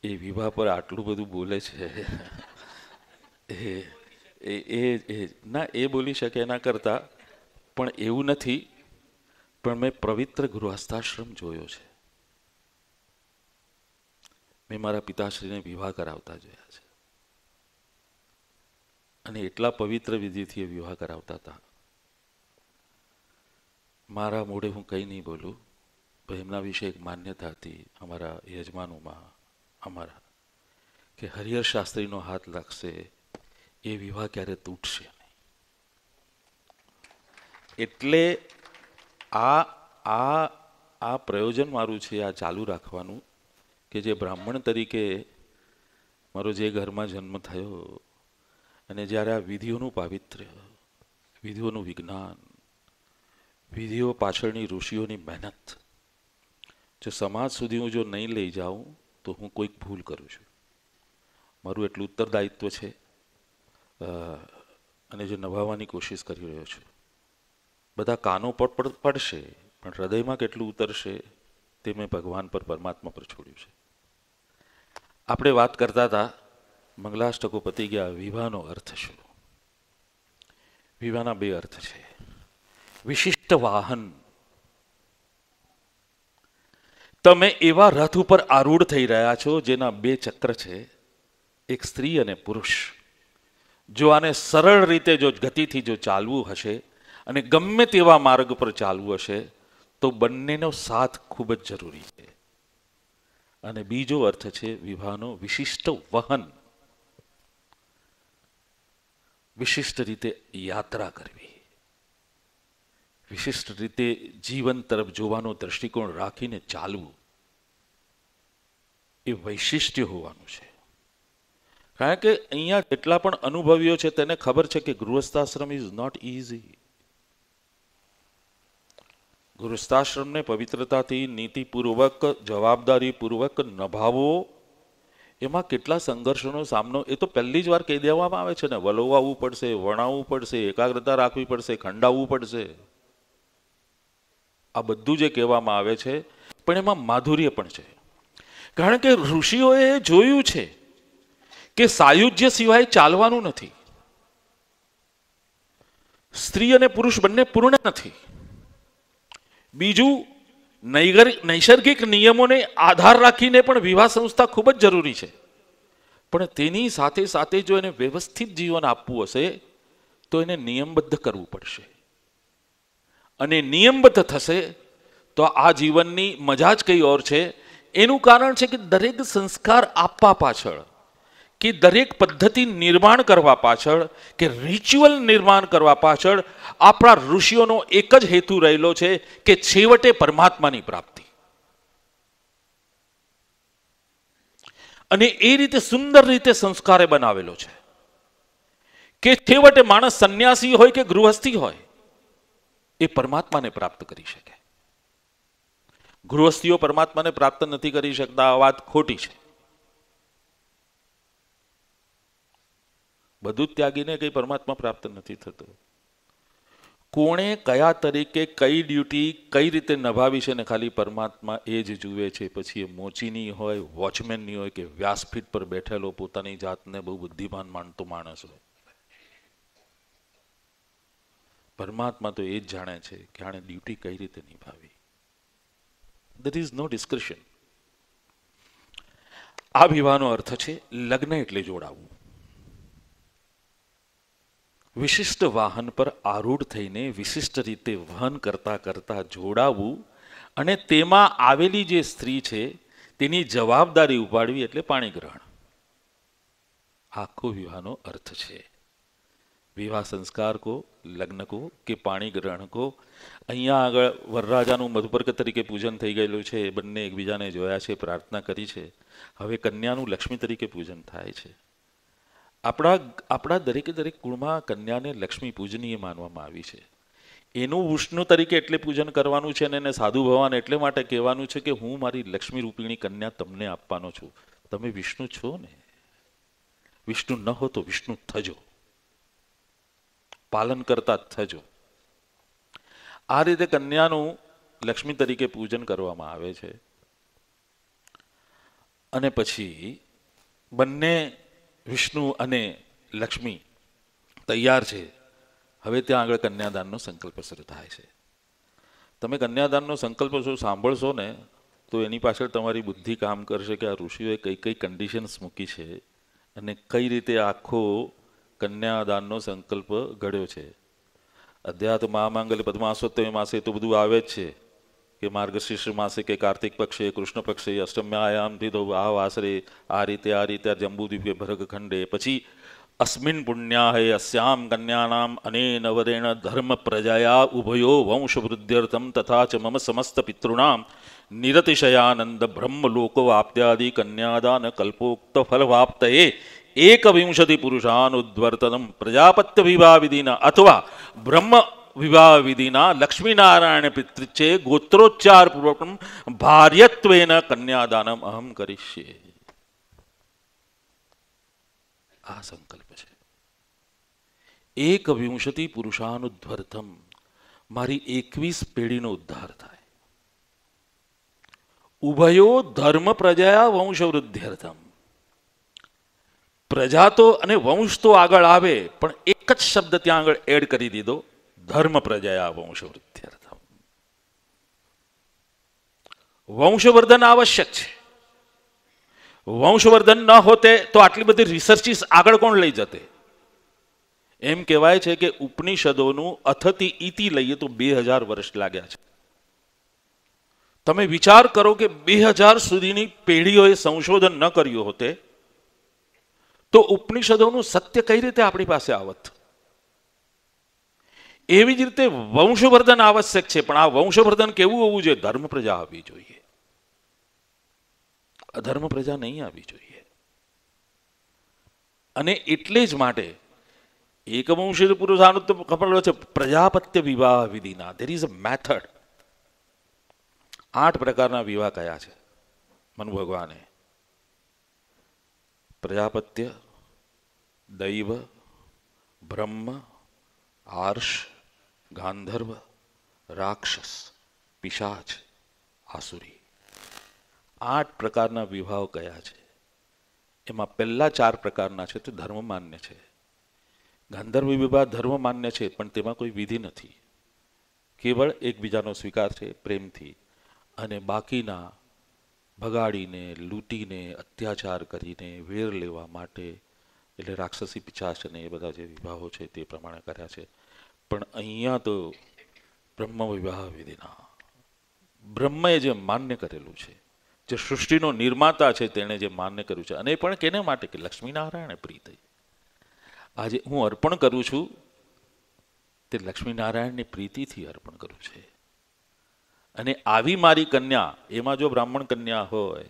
એ વિવાહ પર આટલું બધું બોલે છે. ના, એ બોલી શકે એના કરતા, પણ એવું નથી. પણ મેં પવિત્ર ગૃહસ્થાશ્રમ જોયો છે. મેં મારા પિતાશ્રીને વિવાહ કરાવતા જોયા છે, અને એટલા પવિત્ર વિધિથી એ વિવાહ કરાવતા હતા. મારા મોઢે હું કંઈ નહીં બોલું, પણ એમના વિશે એક માન્યતા હતી અમારા યજમાનોમાં, અમારા, કે હરિહર શાસ્ત્રીનો હાથ લાગશે એ વિવાહ ક્યારે તૂટશે નહીં. એટલે આ પ્રયોજન મારું છે આ ચાલુ રાખવાનું, કે જે બ્રાહ્મણ તરીકે મારો જે ઘરમાં જન્મ થયો, અને જ્યારે આ વિધિઓનું પાવિત્ર્ય, વિધિઓનું વિજ્ઞાન, વિધિઓ પાછળની ઋષિઓની મહેનત જો સમાજ સુધી હું જો નહીં લઈ જાઉં તો હું કોઈક ભૂલ કરું છું. મારું એટલું ઉત્તરદાયિત્વ છે, અને જે નભાવવાની કોશિશ કરી રહ્યો છું. બધા કાનો પર પડશે, પણ હૃદયમાં કેટલું ઉતરશે તે મેં ભગવાન પર, પરમાત્મા પર છોડ્યું છે. આપણે વાત કરતા હતા, મંગલાષ્ટકો પતી ગયા, વિવાહનો અર્થ શું? વિવાહના 2 અર્થ છે. વિશિષ્ટ વાહન. તમે એવા રથ ઉપર આરૂઢ થઈ રહ્યા છો જેના 2 ચક્ર છે, એક સ્ત્રી અને પુરુષ. જો આને સરળ રીતે જો ગતિથી જો ચાલવું હશે અને ગમે તેવા માર્ગ પર ચાલવું હશે તો બંનેનો સાથ ખૂબ જ જરૂરી છે. અને બીજો અર્થ છે વિવાહનો વિશિષ્ટ વહન. વિશિષ્ટ રીતે યાત્રા કરવી, વિશિષ્ટ રીતે જીવન તરફ જોવાનો દ્રષ્ટિકોણ રાખીને ચાલવું, એ વૈશિષ્ટ્ય હોવાનું છે. કારણ કે અહીંયા જેટલા પણ અનુભવીઓ છે તેને ખબર છે કે ગૃહસ્થાશ્રમ ઇઝ નોટ ઇઝી. ગૃહસ્થાશ્રમને પવિત્રતાથી, નીતિપૂર્વક, જવાબદારીપૂર્વક નભાવો, એમાં કેટલા સંઘર્ષોનો સામનો, એ તો પહેલી જ વાર કહી દેવામાં આવે છે ને. વલોવાવું પડશે, વણાવવું પડશે, એકાગ્રતા રાખવી પડશે, ખંડાવવું પડશે. આ બધું જે કહેવામાં આવે છે, પણ એમાં માધુર્ય પણ છે. કારણ કે ઋષિઓએ જોયું છે કે સાયુજ્ય સિવાય ચાલવાનું નથી. સ્ત્રી અને પુરુષ બંને પૂર્ણ નથી. બીજું, નૈસર્ગિક નિયમોને આધાર રાખીને પણ વિવાહ સંસ્થા ખૂબ જ જરૂરી છે. પણ તેની સાથે સાથે જો એને વ્યવસ્થિત જીવન આપવું હશે તો એને નિયમબદ્ધ કરવું પડશે. અને નિયમબદ્ધ થશે તો આ જીવનની મજા જ કંઈ ઓર છે. એનું કારણ છે કે દરેક સંસ્કાર આપવા પાછળ, કે દરેક પદ્ધતિ નિર્માણ કરવા પાછળ, કે રિચ્યુઅલ નિર્માણ કરવા પાછળ આપણા ઋષિઓનો એક જ હેતુ રહેલો છે કે છેવટે પરમાત્માની પ્રાપ્તિ. અને એ રીતે સુંદર રીતે સંસ્કારે બનાવેલો છે કે છેવટે માણસ સંન્યાસી હોય કે ગૃહસ્થી હોય એ પરમાત્માને પ્રાપ્ત કરી શકે. ગૃહસ્થીઓ પરમાત્માને પ્રાપ્ત નથી કરી શકતા, આ વાત ખોટી છે. બધું જ ત્યાગીને કઈ પરમાત્મા પ્રાપ્ત નથી થતો. કોણે કયા તરીકે કઈ ડ્યુટી કઈ રીતે નભાવી છે ને ખાલી પરમાત્મા એ જ જુએ છે. પછી એ મોચીની હોય, વોચમેનની હોય, કે વ્યાસપીઠ પર બેઠેલો પોતાની જાતને બહુ બુદ્ધિમાન માનતો માણસ હોય. પરમાત્મા તો એ જ જાણે છે કે આણે ડ્યુટી કઈ રીતે નિભાવી. there is no discretion. આ વિવાહનો અર્થ છે લગ્ન એટલે જોડાવું. વિશિષ્ટ વાહન પર આરૂઢ થઈને વિશિષ્ટ રીતે વહન કરતા કરતા જોડાવું અને તેમાં આવેલી જે સ્ત્રી છે તેની જવાબદારી ઉપાડવી એટલે પાણી ગ્રહણ. આખો વિવાહનો અર્થ છે. વિવાહ સંસ્કાર કો, લગ્ન કો કે પાણી ગ્રહણ કો. અહીંયા આગળ વરરાજાનું મધુપર્ક તરીકે પૂજન થઈ ગયેલું છે. બંને એકબીજાને જોયા છે, પ્રાર્થના કરી છે. હવે કન્યાનું લક્ષ્મી તરીકે પૂજન થાય છે. આપણા દરેકે દરેક કુળમાં કન્યાને લક્ષ્મી પૂજનીય માનવામાં આવી છે. એનું વિષ્ણુ તરીકે એટલે પૂજન કરવાનું છે અને એને સાધુ ભગવાન એટલે માટે કહેવાનું છે કે હું મારી લક્ષ્મી રૂપિણી કન્યા તમને આપવાનો છું. તમે વિષ્ણુ છો ને? વિષ્ણુ ન હો તો વિષ્ણુ થજો, પાલન કરતા થજો. આ રીતે કન્યાનું લક્ષ્મી તરીકે પૂજન કરવામાં આવે છે. અને પછી બંને વિષ્ણુ અને લક્ષ્મી તૈયાર છે. હવે ત્યાં આગળ કન્યાદાનનો સંકલ્પ શરૂ થાય છે. તમે કન્યાદાનનો સંકલ્પ જો સાંભળશો ને તો એની પાછળ તમારી બુદ્ધિ કામ કરશે કે આ ઋષિઓએ કઈ કઈ કન્ડિશન્સ મૂકી છે અને કઈ રીતે આખો કન્યાદાનનો સંકલ્પ ઘડ્યો છે. અધ્યાત્મ મહામાંગલ્ય પદ્માસોત્તમ માસે તો બધું આવે જ છે કે માર્ગશીર્ષ માસે કે કાર્તિક પક્ષે, કૃષ્ણ પક્ષે, અષ્ટમ્યાયામથી તો આ વાસરે આ રીતે જંબુદ્વીપે ભરગખંડે. પછી અસ્મિન પુણ્યાહે અસ્યામ કન્યાનામ અનેન વરેણ ધર્મ પ્રજાયા ઉભયો વંશવૃદ્ધ્યર્થમ તથા ચ મમ સમસ્ત પિતॄણામ નિરતિશયાનંદ બ્રહ્મલોકવાપ્ત્યાદિ કન્યાદાન કલ્પોક્ત ફલવાપ્તયે એકવિંશતિ પુરુષાનુદ્વર્તનમ પ્રજાપત્ય વિવાહ વિધિના અથવા બ્રહ્મ વિવાહ વિધિના લક્ષ્મીનારાયણ પિતૃચ્છે ગોત્રોચ્ચાર પૂર્વક ભાર્યત્વેન કન્યાદાનમ અહમ કરીશ્યે. આ સંકલ્પ છે. એકવિંશતિ પુરુષાનુદ્વર્તમ, મારી 21 પેઢીનો ઉદ્ધાર થાય. ઉભયો ધર્મ પ્રજયા વંશવૃદ્ધ્યર્થમ. પ્રજા તો અને વંશ તો આગળ આવે પણ એક જ શબ્દ ત્યાં આગળ એડ કરી દીધો, ધર્મ પ્રજયા વંશવૃદ્ધ્યર્થમ. વંશવર્ધન આવશ્યક છે. વંશવર્ધન ન હોતે તો આટલી બધી રિસર્ચિસ આગળ કોણ લઈ જતે? એમ કહેવાય છે કે ઉપનિષદોનું અથથી ઈતિ લઈએ તો 2000 વર્ષ લાગ્યા છે. તમે વિચાર કરો કે 2000 સુધીની પેઢીઓએ સંશોધન ન કર્યું હોતે તો ઉપનિષદોનું સત્ય કઈ રીતે આપણી પાસે આવત? એવી જ રીતે વંશવર્ધન આવશ્યક છે. પણ આ વંશવર્ધન કેવું હોવું જોઈએ? ધર્મ પ્રજા આવવી જોઈએ, અધર્મ પ્રજા નહીં આવી જોઈએ. અને એટલે જ માટે એકવંશી પુરુષાનું તો ખબર છે પ્રજાપત્ય વિવાહ વિધિના. There is a method. 8 પ્રકારના વિવાહ કયા છે મનુ ભગવાને? પ્રજાપત્ય, દૈવ, બ્રહ્મ, આર્ષ, ગાંધર્વ, રાક્ષસ, પિશાચ, આસુરી. 8 પ્રકારના વિવાહો કયા છે? એમાં પહેલા 4 પ્રકારના છે તે ધર્મ માન્ય છે. ગાંધર્વ વિવાહ ધર્મ માન્ય છે પણ તેમાં કોઈ વિધિ નથી, કેવળ એકબીજાનો સ્વીકાર છે પ્રેમથી. અને બાકીના ભગાડીને, લૂંટીને, અત્યાચાર કરીને, વેર લેવા માટે એટલે રાક્ષસી પિશાચ અને એ બધા જે વિવાહો છે તે પ્રમાણે કર્યા છે. પણ અહીંયા તો બ્રહ્મ વિવાહ વિધિના, બ્રહ્મએ જે માન્ય કરેલું છે, જે સૃષ્ટિનો નિર્માતા છે તેણે જે માન્ય કર્યું છે. અને પણ કેને માટે? કે લક્ષ્મીનારાયણ પ્રીત. આજે હું અર્પણ કરું છું તે લક્ષ્મીનારાયણની પ્રીતિથી અર્પણ કરું છે. અને આવી મારી કન્યા, એમાં જો બ્રાહ્મણ કન્યા હોય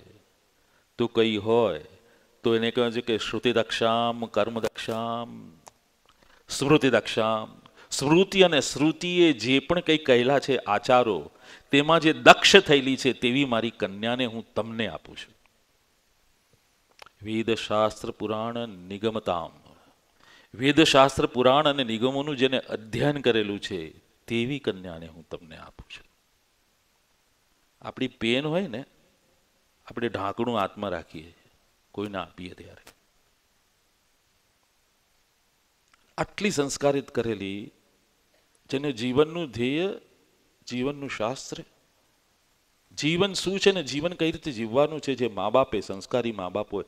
તો કઈ હોય તો એને કહે છે કે શ્રુતિ દક્ષામ, કર્મ દક્ષામ, સ્મૃતિ દક્ષામ. સ્મૃતિ અને શ્રુતિએ જે પણ કંઈ કહેલા છે આચારો, તેમાં જે દક્ષ થયેલી છે તેવી મારી કન્યાને હું તમને આપું છું. વેદ શાસ્ત્ર પુરાણ નિગમતામ. વેદશાસ્ત્ર પુરાણ અને નિગમોનું જેને અધ્યયન કરેલું છે તેવી કન્યાને હું તમને આપું છું. આપણી પેન હોય ને, આપણે ઢાંકણું હાથમાં રાખીએ કોઈને આપીએ ત્યારે. આટલી સંસ્કારિત કરેલી જેને જીવનનું ધ્યેય, જીવનનું શાસ્ત્ર, જીવન શું છે ને જીવન કઈ રીતે જીવવાનું છે, જે મા બાપે, સંસ્કારી મા બાપ હોય.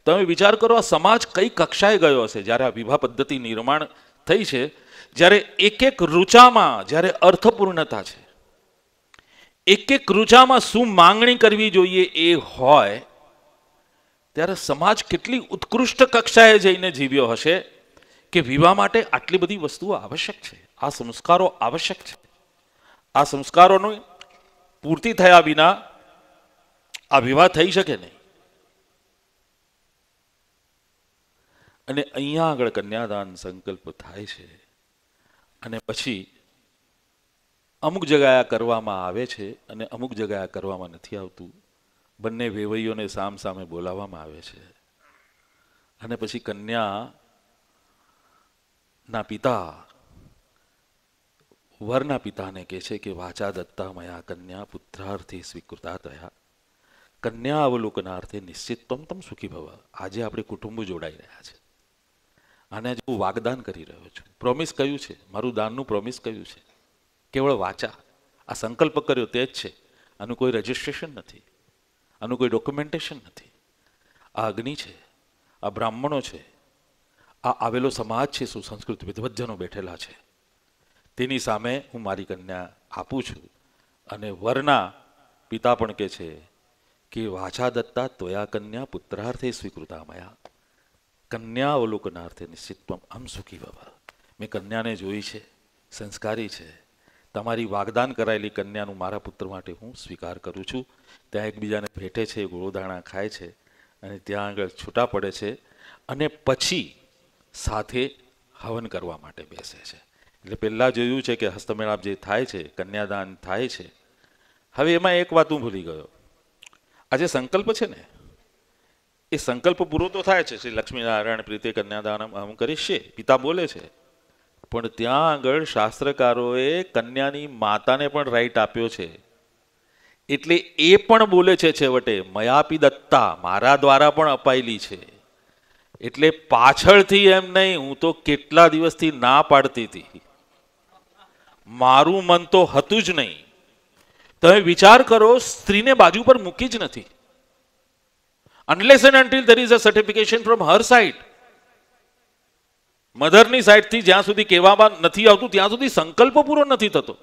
તમે વિચાર કરો આ સમાજ કઈ કક્ષાએ ગયો હશે જ્યારે આ વિવાહ પદ્ધતિ નિર્માણ થઈ છે, જ્યારે એક એક ઋચામાં જ્યારે અર્થપૂર્ણતા છે, એક એક ઋચામાં શું માંગણી કરવી જોઈએ એ હોય, ત્યારે સમાજ કેટલી ઉત્કૃષ્ટ કક્ષાએ જઈને જીવ્યો હશે કે વિવાહ માટે આટલી બધી વસ્તુઓ આવશ્યક છે, આ સંસ્કારો આવશ્યક છે. આ સંસ્કારોની પૂર્તિ થયા વિના આ વિવાહ થઈ શકે નહીં. અને અહીંયા આગળ કન્યાદાન સંકલ્પ થાય છે અને પછી અમુક જગ્યાએ કરવામાં આવે છે અને અમુક જગ્યાએ કરવામાં નથી આવતું. બંને વેવઈઓને સામ સામે બોલાવવામાં આવે છે અને પછી કન્યાના પિતા વરના પિતાને કહે છે કે વાચા દત્તા મયા કન્યા પુત્રાર્થે સ્વીકૃતા તયા કન્યા અવલોકનાર્થે નિશ્ચિતમ તમ સુખી ભવ. આજે આપણે કુટુંબો જોડાઈ રહ્યા છે. આને આજે હું વાગદાન કરી રહ્યો છું. પ્રોમિસ કયું છે? મારું દાનનું પ્રોમિસ કયું છે? કેવળ વાચા, આ સંકલ્પ કર્યો તે જ છે. આનું કોઈ રજિસ્ટ્રેશન નથી, આનું કોઈ ડોક્યુમેન્ટેશન નથી. આ અગ્નિ છે, આ બ્રાહ્મણો છે, આ આવેલો સમાજ છે, સુસંસ્કૃત વિદ્વજ્જનો બેઠેલા છે, તેની સામે હું મારી કન્યા આપું છું. અને વરના પિતા પણ કહે છે કે વાચા દત્તા ત્વયા કન્યા પુત્રાર્થે સ્વીકૃતા મયા કન્યા અવલોકનાર્થે નિશ્ચિતમ અહમ સુખી ભવ. મેં કન્યાને જોઈ છે, સંસ્કારી છે. તમારી વાગદાન કરાયેલી કન્યાનું મારા પુત્ર માટે હું સ્વીકાર કરું છું. ત્યાં એકબીજાને ભેટે છે, ગોળોદાણા ખાય છે અને ત્યાં આગળ છૂટા પડે છે અને પછી સાથે હવન કરવા માટે બેસે છે. એટલે પહેલાં જોયું છે કે હસ્તમેળાપ જે થાય છે, કન્યાદાન થાય છે. હવે એમાં એક વાત હું ભૂલી ગયો. આ જે સંકલ્પ છે ને, એ સંકલ્પ પૂરો તો થાય છે, શ્રી લક્ષ્મીનારાયણ પ્રીતે કન્યાદાન હમ કરીશે, પિતા બોલે છે. પણ ત્યાં આગળ શાસ્ત્રકારોએ કન્યાની માતાને પણ રાઈટ આપ્યો છે. એટલે એ પણ બોલે છે છેવટે મયાપી દત્તા, મારા દ્વારા પણ અપાયેલી છે. એટલે પાછળથી એમ નહીં, હું તો કેટલા દિવસથી ના પાડતી હતી, મારું મન તો હતું જ નહીં. તમે વિચાર કરો, સ્ત્રીને બાજુ પર મૂકી જ નથી. unless and until there is a certification from her side, મધરની સાઈડથી જ્યાં સુધી કહેવામાં નથી આવતું ત્યાં સુધી સંકલ્પ પૂરો નથી થતો.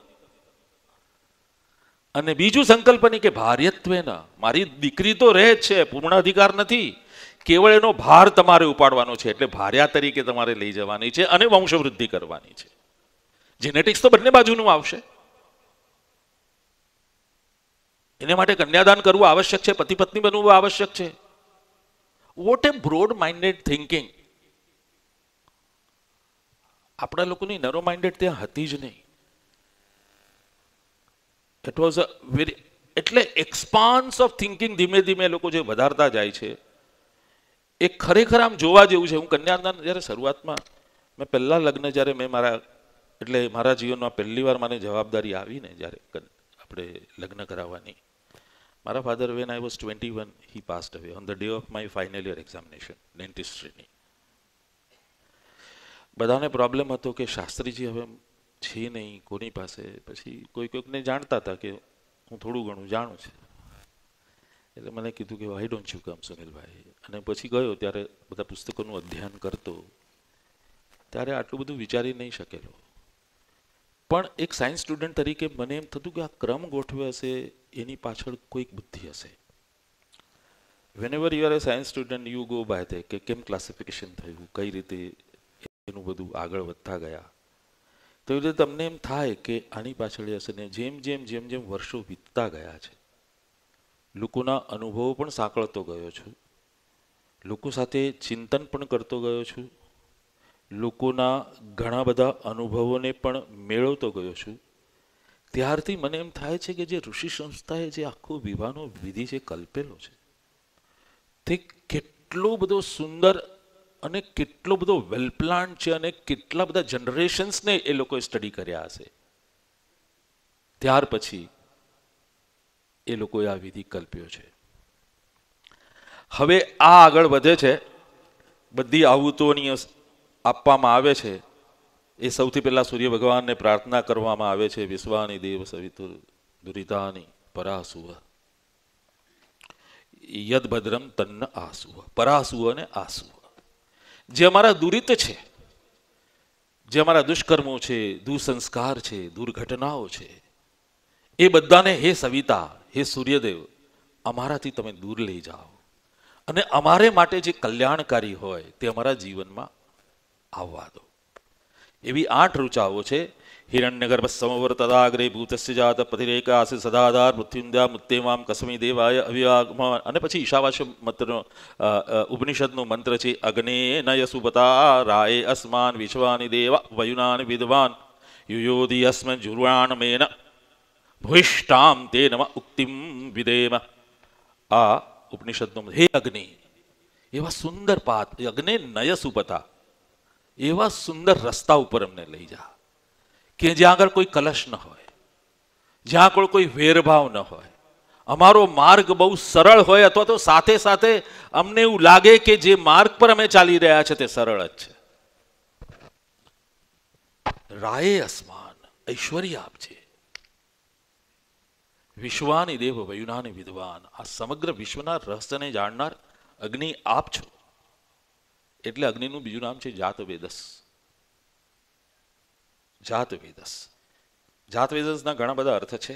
અને બીજું સંકલ્પની કે ભાર્યત્વેના, મારી દીકરી તો રહે જ છે, પૂર્ણ અધિકાર નથી, કેવળ એનો ભાર તમારે ઉપાડવાનો છે. એટલે ભાર્યા તરીકે તમારે લઈ જવાની છે અને વંશવૃદ્ધિ કરવાની છે. જેનેટિક્સ તો બંને બાજુનું આવશે. એને માટે કન્યાદાન કરવું આવશ્યક છે, પતિ પત્ની બનવું આવશ્યક છે. વોટ એ બ્રોડ માઇન્ડેડ થિંકિંગ. આપણા લોકોની નેરો માઇન્ડેડ ત્યાં હતી જ નહીં. ઇટ વોઝ અ વેરી, એટલે એક્સપાન્સ ઓફ થિંકિંગ ધીમે ધીમે લોકો જે વધારતા જાય છે એ ખરેખર આમ જોવા જેવું છે. હું કન્યાદાન જ્યારે શરૂઆતમાં, મેં પહેલા લગ્ન જ્યારે મેં મારા જીવનમાં પહેલી વાર મને જવાબદારી આવી ને, જ્યારે આપણે લગ્ન કરાવવાની, મારા father, when I was 21, he passed away on the day of my final year examination ડેન્ટિસ્ટ્રીની. બધાને પ્રોબ્લેમ હતો કે શાસ્ત્રીજી હવે છે નહીં કોની પાસે. પછી કોઈકને જાણતા હતા કે હું થોડું ઘણું જાણું છું, એટલે મને કીધું કે વાય ડોન્ટ યુ કમ સુનિલભાઈ. અને પછી ગયો ત્યારે બધા પુસ્તકોનું અધ્યયન કરતો, ત્યારે આટલું બધું વિચારી નહીં શકેલો. પણ એક સાયન્સ સ્ટુડન્ટ તરીકે મને એમ થતું કે આ ક્રમ ગોઠવ્યો હશે, એની પાછળ કોઈક બુદ્ધિ હશે. Whenever you are a science student, you go by the કે કેમ ક્લાસિફિકેશન થયું, કઈ રીતે એનું બધું આગળ વધતા ગયા. તો એ રીતે તમને એમ થાય કે આની પાછળ હશે. ને જેમ જેમ જેમ જેમ વર્ષો વીતતા ગયા છે, લોકોના અનુભવો પણ સાંકળતો ગયો છું, લોકો સાથે ચિંતન પણ કરતો ગયો છું, લોકોના ઘણા બધા અનુભવોને પણ મેળવતો ગયો છું. ત્યારથી મને એમ થાય છે કે જે ઋષિ સંસ્થાએ જે આખો વિવાહનો વિધિ જે કલ્પેલો છે, તે કેટલો બધો સુંદર અને કેટલો બધો વેલ પ્લાન છે અને કેટલા બધા જનરેશન્સને એ લોકોએ સ્ટડી કર્યા હશે. ત્યાર પછી એ લોકોએ આ વિધિ કલ્પ્યો છે. હવે આ આગળ વધે છે, બધી આહુતોની આપવામાં આવે છે. એ સૌથી પહેલા સૂર્ય ભગવાનને પ્રાર્થના કરવામાં આવે છે, વિશ્વાની દેવ સવિતુર દુરિતાની પરાસુવ યદ ભદ્રમ તન્ન આસુવ. પરાસુવ અને આસુવ જે અમારા દુરિત છે, જે અમારા દુષ્કર્મો છે, દુસંસ્કાર છે, દુર્ઘટનાઓ છે, એ બધાને હે સવિતા, હે સૂર્યદેવ, અમારાથી તમે દૂર લઈ જાઓ અને અમારે માટે જે કલ્યાણકારી હોય તે અમારા જીવનમાં આવવા દો. એવી 8 ઋચાઓ છે. હિરણ્યગર્ભ સમવર તદાગ્રે ભૂતસ્ય જાત પતિરેકાસે સદાધાર મૃત્યુંદ્યા મુત્તેમામ કસમી દેવાય અવ્યાગમ. અને પછી ઈશાવાસ્ય મંત્રનો ઉપનિષદનો મંત્ર છે, અગ્ને નય સુપતા રાય અસ્માન વિશ્વાની દેવ વયુનાન વિદ્વાન યુયોધિ અસ્મન જુર્વાણમેન ભૂષ્ટામ તે નમ ઉક્તિમ વિદેમ. આ ઉપનિષદનો હે અગ્નિ, એવા સુંદર પાત, અગ્ને નય સુપતા, એવા સુંદર રસ્તા ઉપર અમને લઈ જા કે જ્યાં આગળ કોઈ કલશ ન હોય, જ્યાં આગળ કોઈ વેરભાવ ન હોય, અમારો માર્ગ બહુ સરળ હોય, અથવા તો સાથે સાથે અમને એવું લાગે કે જે માર્ગ પર અમે ચાલી રહ્યા છે તે સરળ જ છે. રાયે અસ્માન, ઐશ્વર્ય આપજે. વિશ્વાની દેવ વયુનાની વિદ્વાન, આ સમગ્ર વિશ્વના રહસ્યને જાણનાર અગ્નિ આપ છો. એટલે અગ્નિનું બીજું નામ છે જાતવેદસ. જાતવેદસ, જાતવેદસના ઘણા બધા અર્થ છે.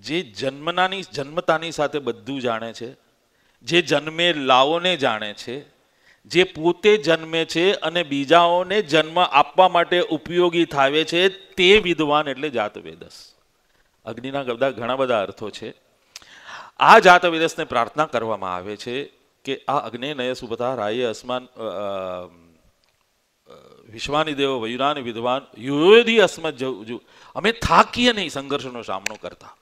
જે જન્મતાની સાથે બધું જાણે છે, જે જન્મે લાઓને જાણે છે, જે પોતે જન્મે છે અને બીજાઓને જન્મ આપવા માટે ઉપયોગી થાય છે, તે વિદ્વાન એટલે જાતવેદસ. અગ્નિના ઘણા બધા અર્થો છે. આ જાતવેદસને પ્રાર્થના કરવામાં આવે છે કે આ અગ્નિ નય સુપતા રાયે અસ્માન વિશ્વાની દેવ વયુનાની વિદ્વાન યુયોધિ અસ્મત જુ, અમે થાકીએ નહીં સંઘર્ષનો સામનો કરતા.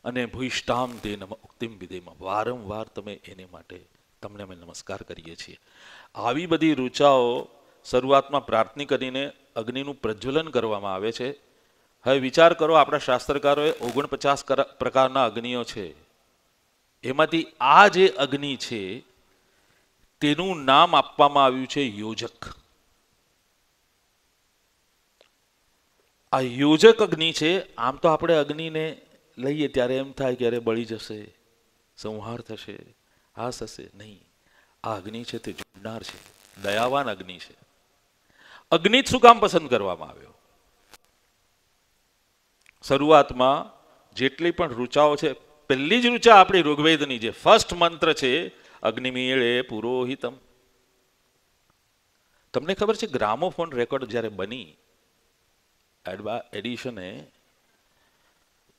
અને ભૂષ્ટામ તે નમ ઉક્તિમ વિદેમાં, વારંવાર તમે એને માટે તમને અમે નમસ્કાર કરીએ છીએ. આવી બધી ઋચાઓ શરૂઆતમાં પ્રાર્થના કરીને અગ્નિનું પ્રજ્વલન કરવામાં આવે છે. હવે વિચાર કરો, આપણા શાસ્ત્રકારોએ 49 પ્રકારના અગ્નિઓ છે, એમાંથી આ જે અગ્નિ છે તેનું નામ આપવામાં આવ્યું છે યોજક. આ યોજક અગ્નિ છે. આમ તો આપણે અગ્નિને લઈએ ત્યારે એમ થાય કે અરે બળી જશે, સંહાર થશે, આ થશે. નહીં, આ અગ્નિ છે તે જોડનાર છે, દયાવાન અગ્નિ છે. અગ્નિ શું કામ પસંદ કરવામાં આવ્યો? શરૂઆતમાં જેટલી પણ ઋચાઓ છે, પહેલી જ ઋચા આપણી ઋગ્વેદની જે ફર્સ્ટ મંત્ર છે, અગ્નિમીળે પુરોહિતમ. તમને ખબર છે ગ્રામોફોન રેકોર્ડ જ્યારે બની, એડિશને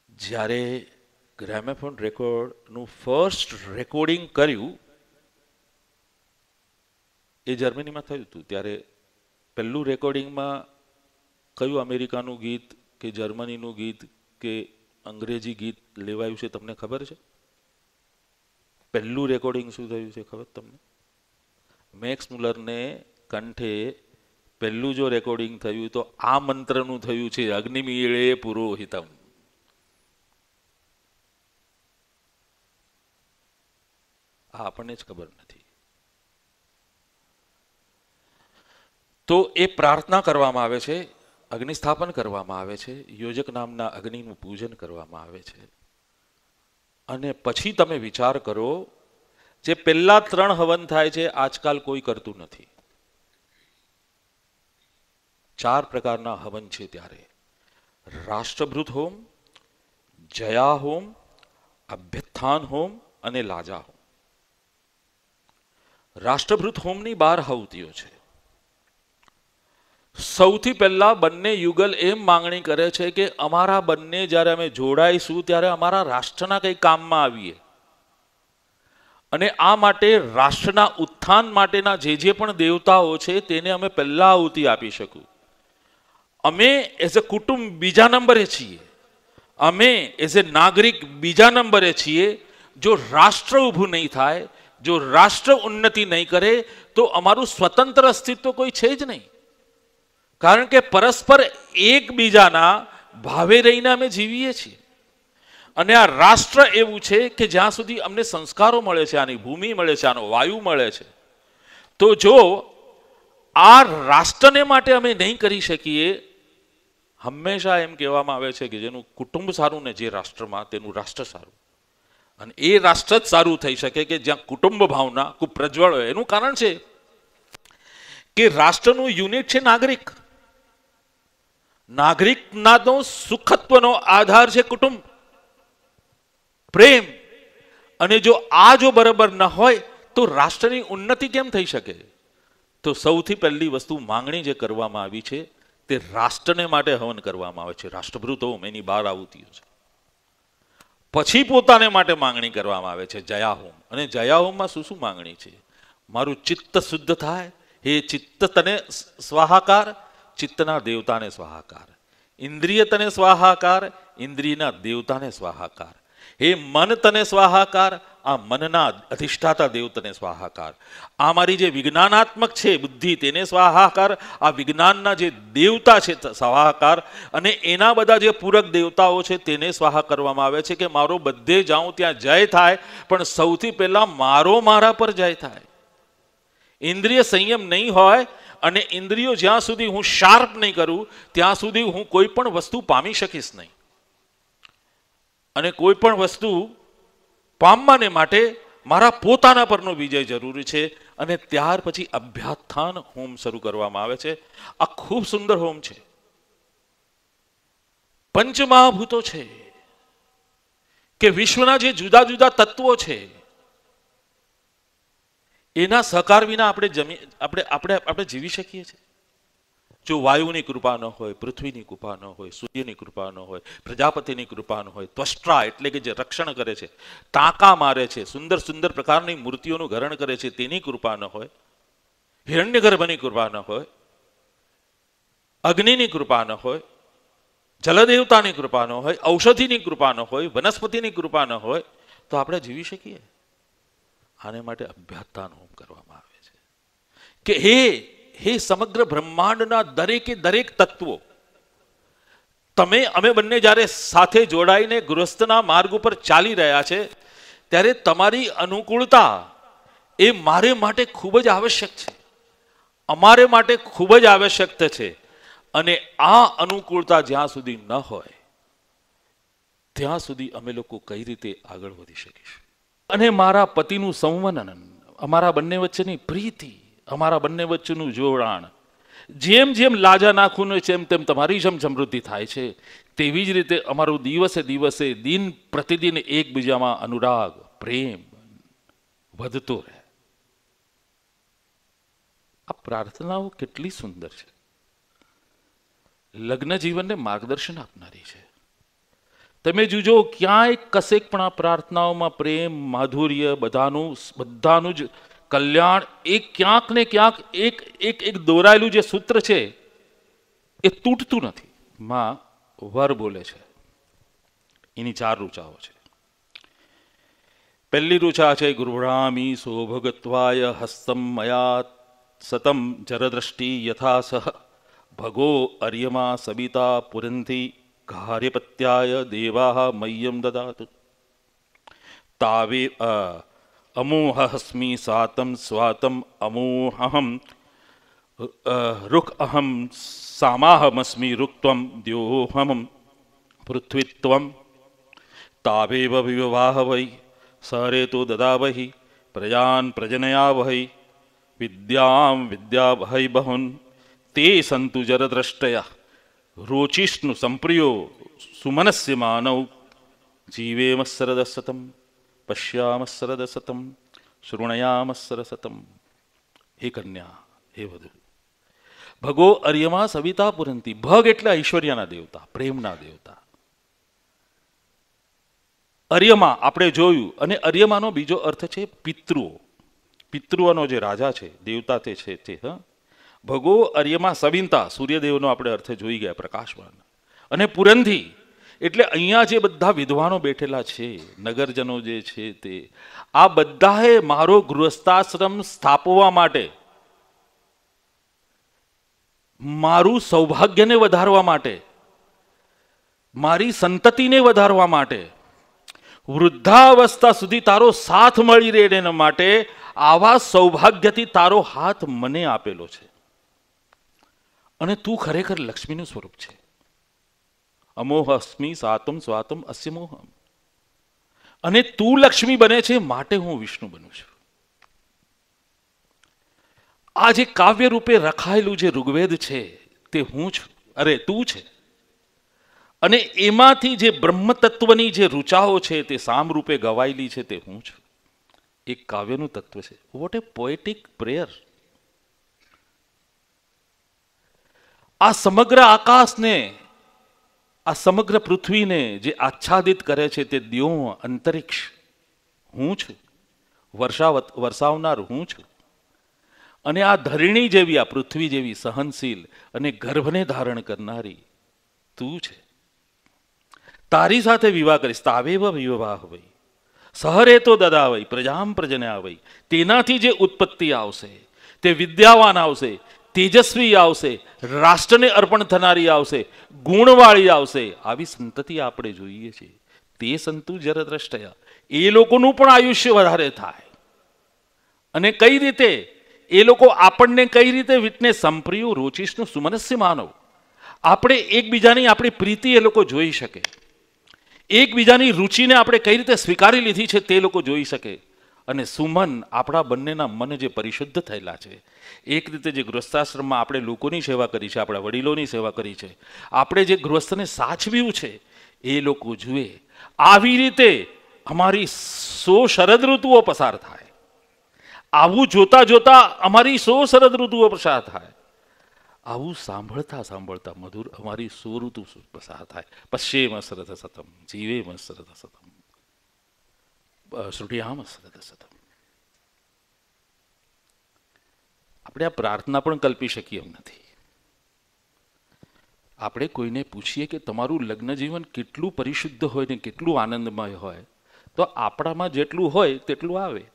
જ્યારે ગ્રામોફોન રેકોર્ડનું ફર્સ્ટ રેકોર્ડિંગ કર્યું, એ જર્મનીમાં થયું હતું. ત્યારે પહેલું રેકોર્ડિંગમાં કયું અમેરિકાનું ગીત કે જર્મનીનું ગીત કે અંગ્રેજી ગીત લેવાયું છે તમને ખબર છે? પહેલું રેકોર્ડિંગ શું થયું છે ખબર તમને? મેક્સ મુલરને કંઠે પહેલું જો રેકોર્ડિંગ થયું તો આ મંત્રનું થયું છે, અગ્નિમીળે પુરોહિતમ. આ આપણને જ ખબર નથી. તો એ પ્રાર્થના કરવામાં આવે છે, અગ્નિસ્થાપન કરવામાં આવે છે, યોજક નામના અગ્નિનું પૂજન કરવામાં આવે છે. અને પછી તમે વિચાર કરો, જે પહેલા 3 હવન થાય છે આજકાલ કોઈ કરતું નથી. 4 પ્રકારના હવન છે ત્યારે: રાષ્ટ્રભૃત હોમ, જયા હોમ, અભ્યથાન હોમ અને લાજા હોમ. રાષ્ટ્રભૃત હોમની 12 આહુતિઓ છે. સૌથી પહેલા બંને યુગલ એમ માંગણી કરે છે કે અમારા બંને જ્યારે અમે જોડાઈશું ત્યારે અમારા રાષ્ટ્રના કંઈ કામમાં આવીએ, અને આ માટે રાષ્ટ્રના ઉત્થાન માટેના જે પણ દેવતાઓ છે તેને અમે પહેલા આહુતિ આપી શકું. અમે એઝ અ કુટુંબ બીજા નંબરે છીએ, અમે એઝ એ નાગરિક બીજા નંબરે છીએ. જો રાષ્ટ્ર ઊભું નહીં થાય, જો રાષ્ટ્ર ઉન્નતિ નહીં કરે તો અમારું સ્વતંત્ર અસ્તિત્વ કોઈ છે જ નહીં. કારણ કે પરસ્પર એકબીજાના ભાવે રહીને અમે જીવીએ છીએ. અને આ રાષ્ટ્ર એવું છે કે જ્યાં સુધી અમને સંસ્કારો મળે છે, આની ભૂમિ મળે છે, આનો વાયુ મળે છે, તો જો આ રાષ્ટ્રને માટે અમે નહીં કરી શકીએ. હંમેશા એમ કહેવામાં આવે છે કે જેનું કુટુંબ સારું ને જે રાષ્ટ્રમાં તેનું રાષ્ટ્ર સારું. અને એ રાષ્ટ્ર જ સારું થઈ શકે કે જ્યાં કુટુંબ ભાવના ખૂબ પ્રજ્વળ હોય. એનું કારણ છે કે રાષ્ટ્રનું યુનિટ છે નાગરિક. નાગરિકના સુખત્વનો આધાર છે કુટુંબ, પ્રેમ. અને જો બરાબર ન હોય તો રાષ્ટ્રની ઉન્નતિ કેમ થઈ શકે? તો સૌથી પહેલી વસ્તુ માંગણી જે કરવામાં આવી છે તે રાષ્ટ્રને માટે હવન કરવામાં આવે છે. રાષ્ટ્રભૃત હોમ એની 12 આવૃત્તિઓ છે. પછી પોતાને માટે માંગણી કરવામાં આવે છે જયા હોમ. અને જયા હોમમાં શું શું માંગણી છે? મારું ચિત્ત શુદ્ધ થાય, હે ચિત્ત તને સ્વાહાકાર, ચિત્તના દેવતાને સ્વાહાકાર. ઇન્દ્રિય તને સ્વાહાકાર, ઇન્દ્રિયના દેવતાને સ્વાહાકાર. હે મન તને સ્વાહાકાર, આ મનના અધિષ્ઠાતા દેવ તને સ્વાહાકાર. આ મારી જે વિજ્ઞાનાત્મક છે બુદ્ધિ તેને સ્વાહાકાર, આ વિજ્ઞાનના જે દેવતા છે સ્વાહાકાર. અને એના બધા જે પૂરક દેવતાઓ છે તેને સ્વાહા કરવામાં આવે છે કે મારો બધે જાઉં ત્યાં જય થાય, પણ સૌથી પહેલા મારા પર જય થાય. ઇન્દ્રિય સંયમ નહીં હોય અને ઇન્દ્રિયો જ્યાં સુધી હું શાર્પ નહીં કરું ત્યાં સુધી હું કોઈ પણ વસ્તુ પામી શકીશ નહીં. અને કોઈ પણ વસ્તુ પામવાને માટે મારા પોતાના પરનો વિજય જરૂરી છે. અને ત્યાર પછી અભ્યાથાન હોમ શરૂ કરવામાં આવે છે. આ ખૂબ સુંદર હોમ છે. પંચમહાભૂતો છે કે વિશ્વના જે જુદા જુદા તત્વો છે એના સહકાર વિના આપણે જીવી શકીએ છીએ. જો વાયુની કૃપા ન હોય, પૃથ્વીની કૃપા ન હોય, સૂર્યની કૃપા ન હોય, પ્રજાપતિની કૃપા ન હોય, ત્વષ્ટ્રા એટલે કે જે રક્ષણ કરે છે, ટાંકા મારે છે, સુંદર સુંદર પ્રકારની મૂર્તિઓનું ઘરણ કરે છે તેની કૃપા ન હોય, હિરણ્યગર્ભની કૃપા ન હોય, અગ્નિની કૃપા ન હોય, જલદેવતાની કૃપા ન હોય, ઔષધિની કૃપા ન હોય, વનસ્પતિની કૃપા ન હોય તો આપણે જીવી શકીએ? આને માટે અભ્યાથાન હોમ કરવામાં આવે છે કે હે સમગ્ર બ્રહ્માંડના દરેકે દરેક તત્વો, અમે બંને જ્યારે સાથે જોડાઈને ગૃહસ્થના માર્ગ ઉપર ચાલી રહ્યા છે ત્યારે તમારી અનુકૂળતા એ મારે માટે ખૂબ જ આવશ્યક છે, અમારે માટે ખૂબ જ આવશ્યક છે. અને આ અનુકૂળતા જ્યાં સુધી ન હોય ત્યાં સુધી અમે લોકો કઈ રીતે આગળ વધી શકીશું? અને મારા પતિનું સંવનન, અમારા બંને વચ્ચેની પ્રીતિ, અમારા બંને વચ્ચેનું જોડાણ, જેમ જેમ લાજા નાખવું તેમ તેમ તમારી જેમ સમૃદ્ધિ થાય છે, તેવી જ રીતે અમારું દિવસે દિવસે દિન પ્રતિદિન એકબીજામાં અનુરાગ, પ્રેમ વધતો રહે. આ પ્રાર્થનાઓ કેટલી સુંદર છે, લગ્ન જીવનને માર્ગદર્શન આપનારી છે. તમે જોજો ક્યાંય કશેક પણ આ પ્રાર્થનાઓમાં પ્રેમ, માધુર્ય, બધાનું જ કલ્યાણ એક ક્યાંક ને ક્યાંક એક દોરાયેલું જે સૂત્ર છે એ તૂટતું નથી. માં વર બોલે છે, એની 4 રૂચાઓ છે. પહેલી રૂચા છે ગૃહણામી સૌભગત્વાય હસ્તમ મયા સતમ જરદ્રષ્ટિ યથા સહ ભગો અર્યમા સબિતા પુરંથી કાર્યપત્યાય દેવા મય્યમ દદાતુ તાવે અમોહસ્મી સાતમ સ્વાતમ અમોહમ રુક અહમ સામાહમસ્મી રુક્ત્વમ દ્યોહમ પૃથ્વીત્વમ તાવેવ વિવાહ વૈ સરેતો દદાવહિ પ્રજાન પ્રજનયાવહૈ વિદ્યામ વિદ્યાવહૈ બહુન તે સંતુ જરદ્રષ્ટયા રોચિષ્ણુ સંપ્રિયો સુમનસ્ય માનવ જીવેમ સરદસતમ પશ્યામ સરદસતમ શૃણયામ સરસતમ. હે કન્યા, હે વધુ, ભગો અર્યમા સવિતા પુરંતી. ભગ એટલે ઐશ્વર્યના દેવતા, પ્રેમના દેવતા. અર્યમા આપણે જોયું, અને અર્યમાનો બીજો અર્થ છે પિતૃઓ. પિતૃઓનો જે રાજા છે, દેવતા તે છે તે. ભગો અર્યમા સવિતા, સૂર્યદેવનો આપણે અર્થ જોઈ ગયા, પ્રકાશવાન. અને પુરંધી એટલે અહીંયા જે બધા વિદ્વાનો બેઠેલા છે, નગરજનો જે છે તે, આ બધાએ મારો ગૃહસ્થાશ્રમ સ્થાપવા માટે, મારું સૌભાગ્યને વધારવા માટે, મારી સંતતિને વધારવા માટે, વૃદ્ધાવસ્થા સુધી તારો સાથ મળી રહે એના માટે આવા સૌભાગ્યથી તારો હાથ મને આપેલો છે. અને તું ખરેખર લક્ષ્મીનું સ્વરૂપ છે. અમોહ અસ્મિ સાતમ સ્વાતમ અસ્ય મોહમ. અને તું લક્ષ્મી બને છે માટે હું વિષ્ણુ બનું છું. આ જે કાવ્ય રૂપે રખાયેલું જે ઋગ્વેદ છે તે હું છું, અરે તું છે. અને એમાંથી જે બ્રહ્મ તત્વની જે ઋચાઓ છે તે સામ રૂપે ગવાયેલી છે તે હું છું. એક કાવ્યનું તત્વ છે. વોટ એ પોએટિક પ્રેયર. આ સમગ્ર આકાશને, આ સમગ્ર પૃથ્વીને જે આચ્છાદિત કરે છે તે દ્યો અંતરિક્ષ હું છું. વરસાવનાર હું છું. અને આ ધરણી જેવી, આ પૃથ્વી જેવી સહનશીલ અને ગર્ભને ધારણ કરનારી તું છે. તારી સાથે વિવાહ કરીશ. તાવેવ વિવાહ વೈ સહરે તો દદા વૈ પ્રજામ પ્રજન્યા વૈ. તેનાથી જે ઉત્પત્તિ આવશે તે વિદ્યાવાન આવશે, તેજસ્વી આવશે, રાષ્ટ્રને અર્પણ થનારી આવશે, ગુણવાળી આવશે. આવી સંતતિ આપણે જોઈએ છીએ. તે સંતુ જરદ્રષ્ટયા. એ લોકોનું પણ આયુષ્ય વધારે થાય. અને કઈ રીતે એ લોકો આપણને કઈ રીતે વિટને સંપ્રિયુ રોચિષ્ણુ સુમનસ્ય માનવ. આપણે એકબીજાની આપણી પ્રીતિ એ લોકો જોઈ શકે. એકબીજાની રુચિને આપણે કઈ રીતે સ્વીકારી લીધી છે તે લોકો જોઈ શકે. અને સુમન, આપણા બંનેના મન જે પરિશુદ્ધ થયેલા છે. એક રીતે જે ગૃહસ્થાશ્રમમાં આપણે લોકોની સેવા કરી છે, આપણા વડીલોની સેવા કરી છે, આપણે જે ગૃહસ્થને સાચવ્યું છે એ લોકો જુએ. આવી રીતે અમારી 100 શરદ ઋતુઓ પસાર થાય. આવું જોતા જોતા અમારી 100 શરદ ઋતુઓ પસાર થાય. આવું સાંભળતા સાંભળતા મધુર અમારી 100 ઋતુ પસાર થાય. પશ્યેમ શરદ સતમ જીવેમ શરદ સતમ શ્રુતિયામ શરદ સતમ. આપણે આ પ્રાર્થના પણ કલ્પી શકીએ એમ નથી. આપણે કોઈને પૂછીએ કે તમારું લગ્ન જીવન કેટલું પરિશુદ્ધ હોય ને કેટલું આનંદમય હોય, તો આપણામાં જેટલું હોય તેટલું આવે.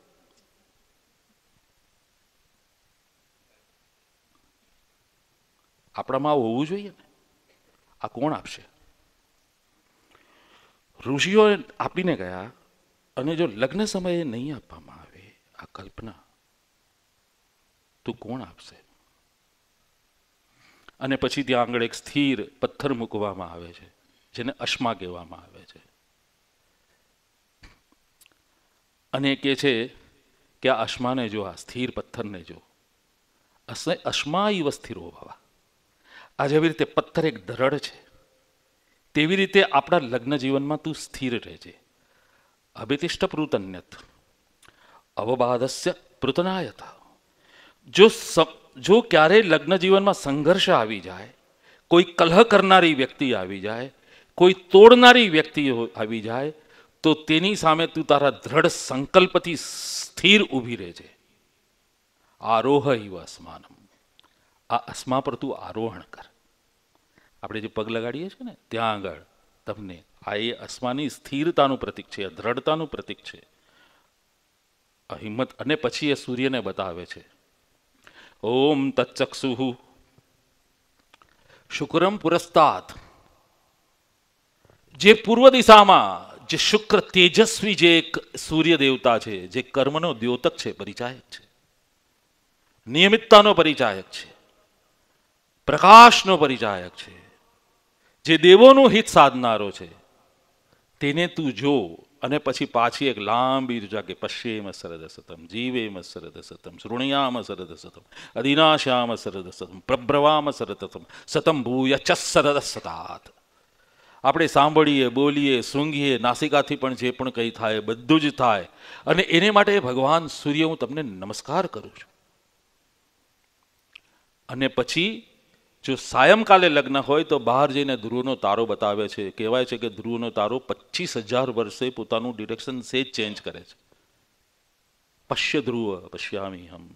આપણામાં હોવું જોઈએ ને. આ કોણ આપશે? ઋષિઓ આપીને ગયા. અને જો લગ્ન સમયે નહીં આપવામાં આવે આ કલ્પના, તો કોણ આપશે? અને પછી ત્યાં આગળ એક સ્થિર પથ્થર મૂકવામાં આવે છે, જેને અશ્મા કહેવામાં આવે છે. અને કહે છે કે આ અશ્માને જો, આ સ્થિર પથ્થરને જો, અશ્મા ઇવ સ્થિરો ભવ. આ જેવી રીતે પથ્થર એક દરડ છે, તેવી રીતે આપણા લગ્ન જીવનમાં તું સ્થિર રહેજે. અભિતિષ્ઠ પૃતન્યત અવબાધસ્ય પૃતનાયત. જો ક્યારે લગ્ન જીવનમાં સંઘર્ષ આવી જાય, કોઈ કલહ કરનારી વ્યક્તિ આવી જાય, કોઈ તોડનારી વ્યક્તિ આવી જાય, તો તેની સામે તું તારા દ્રઢ સંકલ્પથી સ્થિર ઊભી રહેજે. આરોહ ઇવ અસ્માનમ. આ અસ્મા પર તું આરોહણ કર. આપણે જે પગ લગાડીએ છીએ ને ત્યાં આગળ તમને આ એ અસ્માની સ્થિરતાનું પ્રતીક છે, દ્રઢતાનું પ્રતીક છે, આ હિંમત. અને પછી એ સૂર્યને બતાવે છે. ઓમ તચ્ચક્ષુ શુક્રમ પુરસ્તાત. જે પૂર્વ દિશામાં જે શુક્ર તેજસ્વી જે એક સૂર્ય દેવતા છે, જે કર્મનો દ્યોતક છે, પરિચાયક છે, નિયમિતતાનો પરિચાયક છે, પ્રકાશનો પરિચાયક છે, જે દેવોનું હિત સાધનારો છે, તેને તું જો. અને પછી પાછી એક લાંબી ઋજા કે પશ્યેમ શરદ સતમ જીવેમ શરદ સતમ શૃણ્યામ શરદ સતમ અધિનાશ્યામ શરદ સતમ પ્રભ્રવામ શરદ સતમ સતમ ભૂય ચ શરદ સતાત. આપણે સાંભળીએ, બોલીએ, સૂંઘીએ, નાસિકાથી પણ જે પણ કંઈ થાય બધું જ થાય. અને એને માટે ભગવાન સૂર્ય હું તમને નમસ્કાર કરું છું. અને પછી જો સાયંકાલે લગ્ન હોય તો બહાર જઈને ધ્રુવનો તારો બતાવે છે. કહેવાય છે કે ધ્રુવનો તારો 25,000 વર્ષે પોતાનું ડિરેક્શન સેજ ચેન્જ કરે છે. પશ્ય ધ્રુવ પશ્યામી હમ.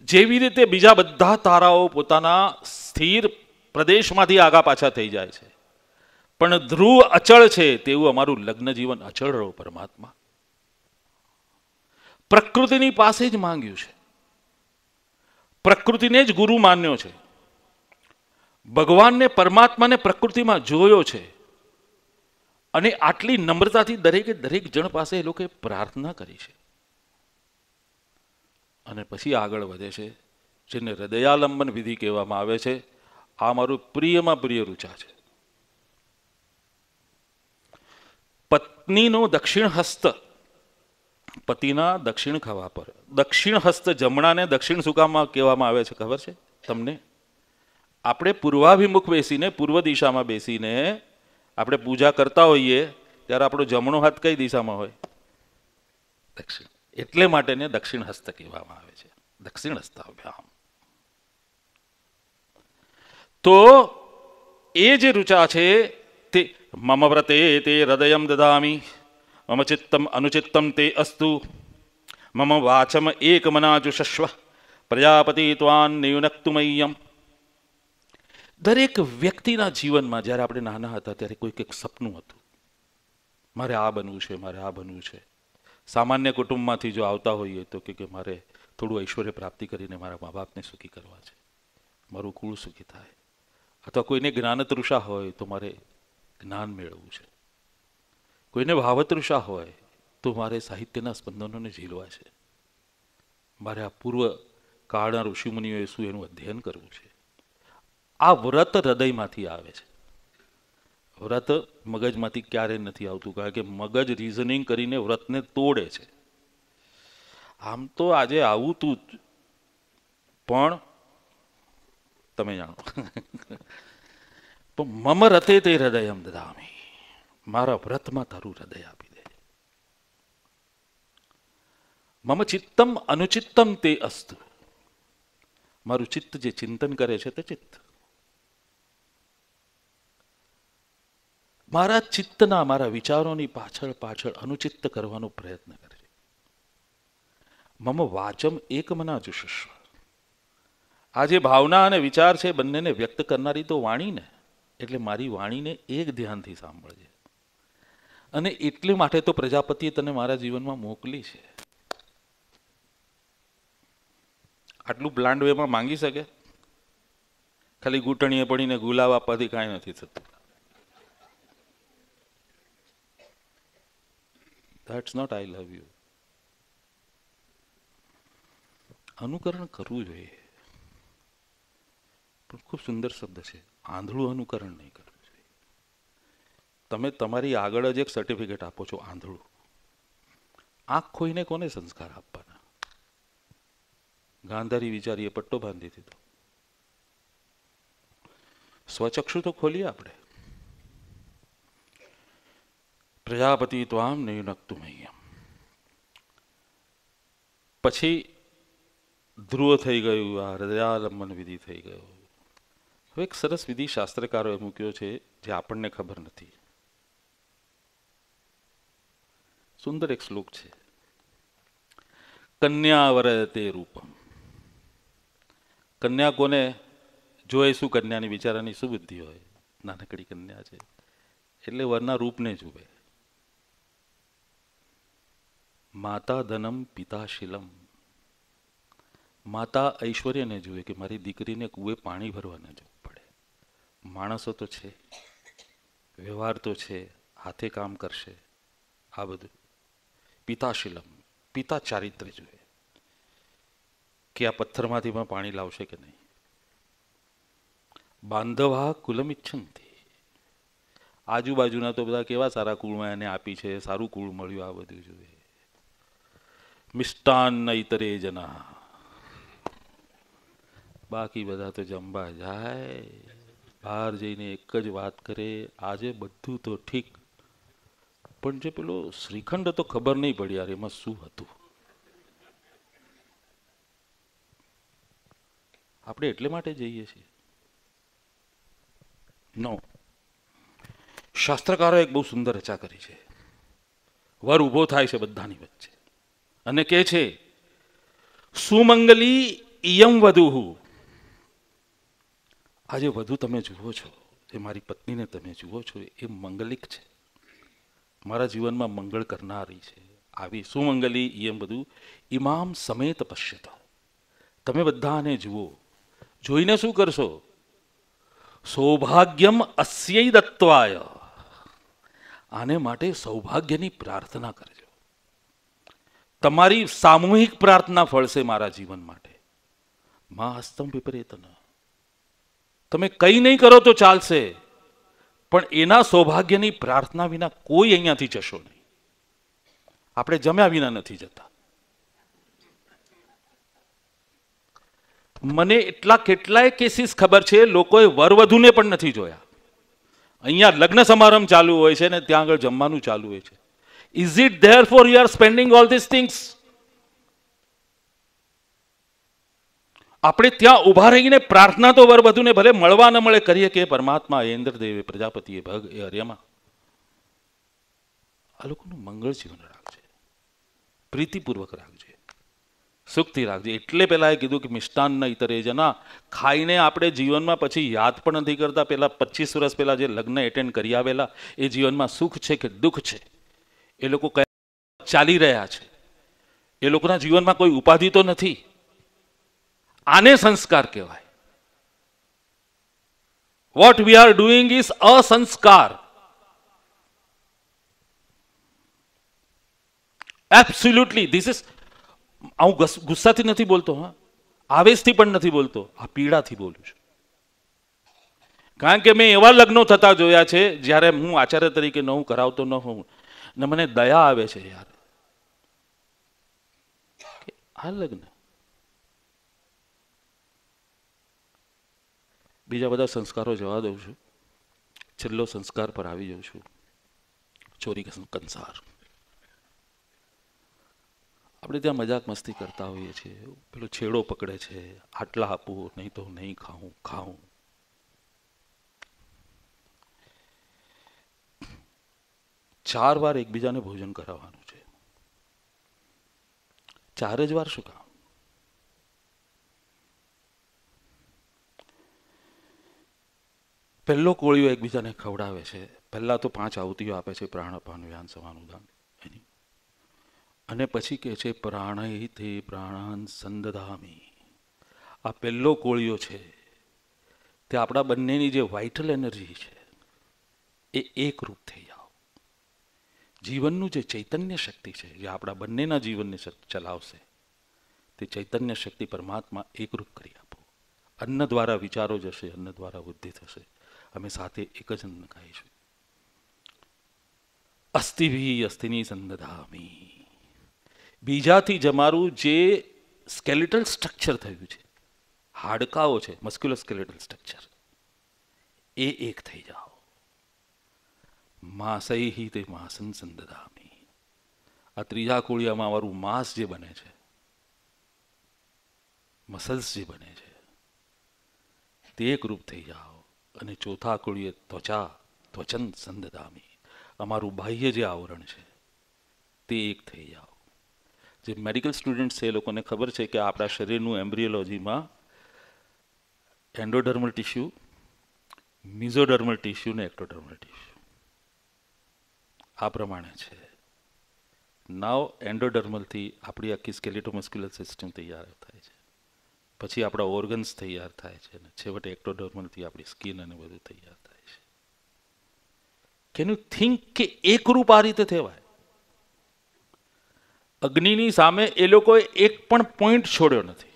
જેવી રીતે બીજા બધા તારાઓ પોતાના સ્થિર પ્રદેશમાંથી આગા પાછા થઈ જાય છે, પણ ધ્રુવ અચળ છે, તેવું અમારું લગ્ન જીવન અચળ રહો પરમાત્મા. પ્રકૃતિની પાસે જ માંગ્યું છે, પ્રકૃતિને જ ગુરુ માન્યો છે, ભગવાનને પરમાત્માને પ્રકૃતિમાં જોયો છે. અને આટલી નમ્રતાથી દરેકે દરેક જણ પાસે એ લોકોએ પ્રાર્થના કરી છે. અને પછી આગળ વધે છે, જેને હૃદયાલંબન વિધિ કહેવામાં આવે છે. આ મારું પ્રિયમાં પ્રિય રુચા છે. પત્નીનો દક્ષિણ હસ્ત પતિના દક્ષિણ ખભા પર. દક્ષિણ હસ્ત જમણાને દક્ષિણ શું કામ કહેવામાં આવે છે ખબર છે તમને? આપણે પૂર્વાભિમુખ બેસીને, પૂર્વ દિશામાં બેસીને આપણે પૂજા કરતા હોઈએ ત્યારે આપણો જમણો હાથ કઈ દિશામાં હોય? દક્ષિણ. એટલે માટે ને દક્ષિણ હસ્ત કહેવામાં આવે છે. દક્ષિણ હસ્તાભ્યામ. તો એ જે રુચા છે તે મમ વ્રતે તે હૃદયમ દદામી મમ ચિત્તમ અનુચિત્તમ તે અસ્તુ મમ વાચમ એક મનાજુષસ્વ પ્રજાપતિ ત્વાન નિયુનક્તુમય્યમ. દરેક વ્યક્તિના જીવનમાં જ્યારે આપણે નાના હતા ત્યારે કોઈક એક સપનું હતું, મારે આ બનવું છે, મારે આ બનવું છે. સામાન્ય કુટુંબમાંથી જો આવતા હોઈએ તો કે મારે થોડું ઐશ્વર્ય પ્રાપ્તિ કરીને મારા મા બાપને સુખી કરવા છે, મારું કુળ સુખી થાય. અથવા કોઈને જ્ઞાનતૃષા હોય તો મારે જ્ઞાન મેળવવું છે. કોઈને ભાવતૃષા હોય તો મારે સાહિત્યના સ્પંદનોને ઝીલવા છે. મારે આ પૂર્વ કાળના ઋષિમુનિઓએ શું એનું અધ્યયન કરવું છે. આ વ્રત હૃદયમાંથી આવે છે. વ્રત મગજમાંથી ક્યારેય નથી આવતું, કારણ કે મગજ રીઝનિંગ કરીને વ્રતને તોડે છે. આમ તો આજે આવું તું પણ તમે જાણો. પણ મમ રતે તે હૃદયમ દદામી, મારા વ્રતમાં તારું હૃદય આપી દે. મમ ચિત્તમ અનુચિત્તમ તે અસ્તુ, મારું ચિત્ત જે ચિંતન કરે છે તે ચિત્ત. મારા ચિત્તના, મારા વિચારોની પાછળ પાછળ અનુચિત્ત કરવાનો પ્રયત્ન કરજે. મમ વાચમ એક મનાજુષસ્વ, આ જે ભાવના અને વિચાર છે બંનેને વ્યક્ત કરનારી તો વાણી ને, એટલે મારી વાણીને એક ધ્યાનથી સાંભળજે. અને એટલે માટે તો પ્રજાપતિએ તને મારા જીવનમાં મોકલી છે. આટલું પ્લાન્ટ વેમાં માંગી શકે? ખાલી ઘૂંટણીએ પડીને ગુલાબ આપવાથી કાંઈ નથી થતું. That's not I love you. અનુકરણ કરવું જોઈએ, પણ ખૂબ સુંદર શબ્દ છે, આંધળું અનુકરણ નહીં કરવું જોઈએ. તમે તમારી આગળ જ એક સર્ટિફિકેટ આપો છો આંધળું. આંખ ખોઈને કોને સંસ્કાર આપવાના? ગાંધારી વિચારીએ પટ્ટો બાંધી દીધો. સ્વચક્ષુ તો ખોલીએ આપણે. પ્રજાપતિ ત્વામ નિયુનક્તુમય્યમ. પછી ધ્રુવ થઈ ગયું, આ હૃદયાલંબન વિધિ થઈ ગયો. હવે એક સરસ વિધિ શાસ્ત્રકારોએ મૂક્યો છે જે આપણને ખબર નથી. સુંદર એક શ્લોક છે, કન્યા વરતે રૂપમ. કન્યા કોને જોઈ? શું કન્યાની બિચારાની શું બુદ્ધિ હોય? નાનકડી કન્યા છે એટલે વરના રૂપને જુએ. માતા ધનમ પિતા શીલમ, માતા ઐશ્વર્યને જુએ કે મારી દીકરીને કુએ પાણી ભરવા ન જવું પડે. માણસો તો છે, વ્યવહાર તો છે, હાથે કામ કરશે, આ બધું. પિતા શીલમ, પિતા ચારિત્ર્ય જુએ કે આ પથ્થરમાંથી પણ પાણી લાવશે કે નહીં. બાંધવા કુલમ ઇચ્છંતી, આજુબાજુના તો બધા કેવા સારા કુળમાં એને આપી છે, સારું કુળ મળ્યું, આ બધું જુએ. મિષ્ટાન ઇતરે જના, બાકી બધા તો જમવા જાય, બહાર જઈને એક જ વાત કરે, આજે બધું તો ઠીક, પણ જે પેલો શ્રીખંડ તો ખબર નહીં પડી યાર એમાં શું હતું. આપણે એટલે માટે જઈએ છીએ. નો, શાસ્ત્રકારો એક બહુ સુંદર રચા કરી છે. વર ઉભો થાય છે બધાની વચ્ચે અને કહે છે, સુમંગલી ઇયમ વધુ. આજે વધુ તમે જુઓ છો, એ મારી પત્નીને તમે જુઓ છો, એ મંગલિક છે, મારા જીવનમાં મંગળ કરનારી છે. આવી સુમંગલી ઇયમ વધુ ઇમામ સમેત પશ્યત. તમે બધાને જુઓ, જોઈને શું કરશો? સૌભાગ્યમ અસ્યૈ દત્વાય, આને માટે સૌભાગ્યની પ્રાર્થના કરજો. તમારી સામૂહિક પ્રાર્થના ફળશે મારા જીવન માટે. મા હસ્તમ વિપરીતન, તમે કંઈ નહીં કરો તો ચાલશે, પણ એના સૌભાગ્યની પ્રાર્થના વિના કોઈ અહીંયાથી જશો નહીં. આપણે જમ્યા વિના નથી જતા. મને એટલા કેટલાય કેસીસ ખબર છે, લોકોએ વરવધુને પણ નથી જોયા. અહીંયા લગ્ન સમારંભ ચાલુ હોય છે ને ત્યાં આગળ જમવાનું ચાલુ હોય છે. Is it there for you are spending all this things? આપણે ત્યાં ઉભા રહીને પ્રાર્થના તો વરવધુને ભલે મળવા ન મળે કરીએ કે પરમાત્મા, એ ઇન્દ્રદેવે, પ્રજાપતિએ, ભગ, એ હર્યમાં, આ લોકોનું મંગળ જીવન રાખજે, પ્રીતિપૂર્વક રાખજે, સુખથી રાખજે. એટલે પેલા એ કીધું કે મિષ્ટાન ઇતરે જના, ખાઈને આપણે જીવનમાં પછી યાદ પણ નથી કરતા પેલા 25 વર્ષ પહેલા જે લગ્ન એટેન્ડ કરી આવેલા, એ જીવનમાં સુખ છે કે દુઃખ છે, એ લોકો કયા ચાલી રહ્યા છે, એ લોકોના જીવનમાં કોઈ ઉપાધિ તો નથી. આને સંસ્કાર કહેવાય. What we are doing is અસંસ્કાર. એબ્સોલ્યુટલી ધીસ ઇઝ, હું ગુસ્સાથી નથી બોલતો, હા, આવેશથી પણ નથી બોલતો, આ પીડાથી બોલું છું. કારણ કે મેં એવા લગ્નો થતા જોયા છે જ્યારે હું આચાર્ય તરીકે ન હું કરાવતો ન હોઉં ને મને દયા આવે છે યાર, આ લગ્ન. બીજા બધા સંસ્કારો જવા દઉં છું, છેલ્લો સંસ્કાર પર આવી જાઉં છું, ચોરી કંસાર. આપણે ત્યાં મજાક મસ્તી કરતા હોઈએ છીએ, પેલો છેડો પકડે છે, આટલા આપવું નહીં તો નહીં ખાઉં ખાઉં. 4 વાર એકબીજાને ભોજન કરાવવાનું છે. 4 જ વાર શું કામ? પહેલો કોળીઓ એકબીજાને ખવડાવે છે, પહેલા તો 5 આહુતિઓ આપે છે, પ્રાણ અપાન વ્યાન સમાન ઉદાન એની, અને પછી કહે છે પ્રાણૈ તે પ્રાણાન સંદધામી. આ પહેલો કોળીઓ છે તે આપણા બંનેની જે વાઇટલ એનર્જી છે એ એકરૂપ થઈ જાઓ. જીવનનું જે ચૈતન્ય શક્તિ છે જે આપણા બંનેના જીવનને ચલાવશે, તે ચૈતન્ય શક્તિ પરમાત્મા એકરૂપ કરી આપો. અન્ન દ્વારા વિચારો જશે, અન્ન દ્વારા બુદ્ધિ થશે, અમે સાથે એક જ અન્ન ખાઈશું. અસ્થિભી અસ્થિની સંદધામી. બીજાથી જમારું જે સ્કેલેટલ સ્ટ્રક્ચર થયું છે, હાડકાઓ છે, મસ્ક્યુલર સ્કેલેટલ સ્ટ્રક્ચર, એ એક થઈ જાઓ. માંસૈ તે માંસન સંદધામી. આ ત્રીજા કોળિયામાં અમારું માંસ જે બને છે, મસલ્સ જે બને છે, તે એક રૂપ થઈ જાઓ. અને ચોથા કોળીએ ત્વચા ત્વચન સંદધામી. અમારું બાહ્ય જે આવરણ છે તે એક થઈ જાઓ. જે મેડિકલ સ્ટુડન્ટ છે એ લોકોને ખબર છે કે આપણા શરીરનું એમ્બ્રિયોલોજીમાં એન્ડોડર્મલ ટિશ્યુ, મિઝોડર્મલ ટિશ્યુ ને એક્ટોડર્મલ ટિશ્યુ આ પ્રમાણે છે. નાવ એન્ડોડર્મલથી આપણી આખી સ્કેલેટોમસ્ક્યુલર સિસ્ટમ તૈયાર થાય છે, પછી આપણા ઓર્ગન્સ તૈયાર થાય છે, અને છેવટે એક્ટોડર્મલથી આપણી સ્કિન અને બધું તૈયાર થાય છે. કેન યુ થિંક કે એકરૂપ આ રીતે થવાય? અગ્નિની સામે એ લોકોએ એક પણ પોઈન્ટ છોડ્યો નથી.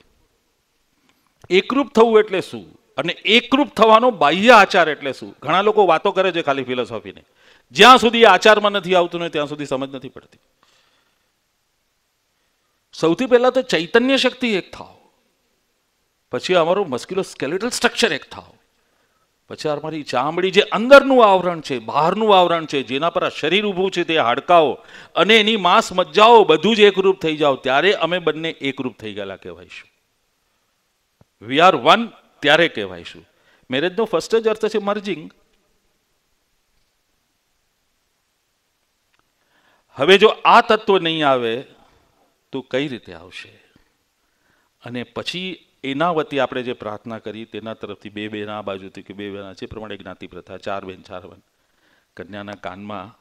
એકરૂપ થવું એટલે શું, અને એકરૂપ થવાનો બાહ્ય આચાર એટલે શું? ઘણા લોકો વાતો કરે છે ખાલી ફિલોસોફીને, જ્યાં સુધી આચારમાં નથી આવતું ને ત્યાં સુધી સમજ નથી પડતી. સૌથી પહેલા તો ચૈતન્ય શક્તિ એક થાઓ, પછી અમારું મસ્ક્યુલર સ્કેલેટલ સ્ટ્રક્ચર એક થાઓ, પછી અમારી ચામડી જે અંદરનું આવરણ છે, બહારનું આવરણ છે, જેના પર આ શરીર ઊભું છે, તે હાડકાઓ અને એની માંસ મજ્જાઓ બધું જ એકરૂપ થઈ જાઓ, ત્યારે અમે બંને એકરૂપ થઈ ગયેલા કહેવાઈશું. વી આર વન ત્યારે કહેવાઈશું. મેરેજનો ફર્સ્ટ જ અર્થ છે મર્જિંગ. હવે જો આ તત્વ નહીં આવે તો કઈ રીતે આવશે? અને પછી એના વતી આપણે જે પ્રાર્થના કરી તેના તરફથી 2 બેન આ બાજુથી કે 2 બેન છે પ્રમાણે જ્ઞાતિ પ્રથા, 4 બેન 4 વન. કન્યાના કાનમાં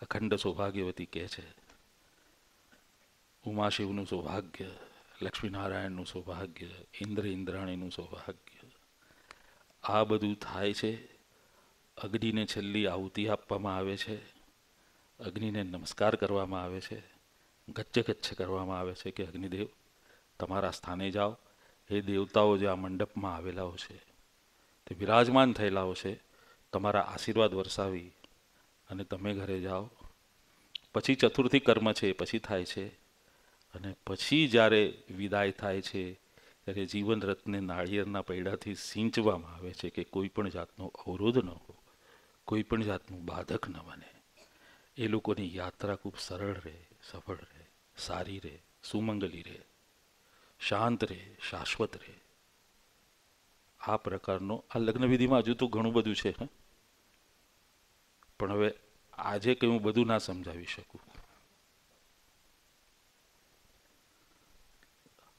અખંડ સૌભાગ્યવતી કહે છે, ઉમાશિવનું સૌભાગ્ય, લક્ષ્મીનારાયણનું સૌભાગ્ય, ઇન્દ્ર ઇન્દ્રાણીનું સૌભાગ્ય, આ બધું થાય છે. અગ્નિને છેલ્લી આહુતિ આપવામાં આવે છે, અગ્નિને નમસ્કાર કરવામાં આવે છે, ગચ્છ ગચ્છ કરવામાં આવે છે કે અગ્નિદેવ તમારા સ્થાને જાઓ. એ દેવતાઓ જે આ મંડપમાં આવેલાઓ છે તે વિરાજમાન થયેલાઓ છે, તમારા આશીર્વાદ વરસાવી અને તમે ઘરે જાઓ. પછી ચતુર્થી કર્મ છે, પછી થાય છે. અને પછી જ્યારે વિદાય થાય છે ત્યારે જીવન રથને નાળિયેરના પૈડાથી સિંચવામાં આવે છે કે કોઈ પણ જાતનો અવરોધ ન હો, કોઈ પણ જાતનું બાધક ન બને. એ લોકોની યાત્રા ખૂબ સરળ રહે, સફળ રહે, સારી રહે, સુમંગલી રહે, શાંત રહે, શાશ્વત રહે. આ પ્રકારનો આ લગ્ન વિધિમાં હજુ તો ઘણું બધું છે, પણ હવે આજે કંઈ હું બધું ના સમજાવી શકું.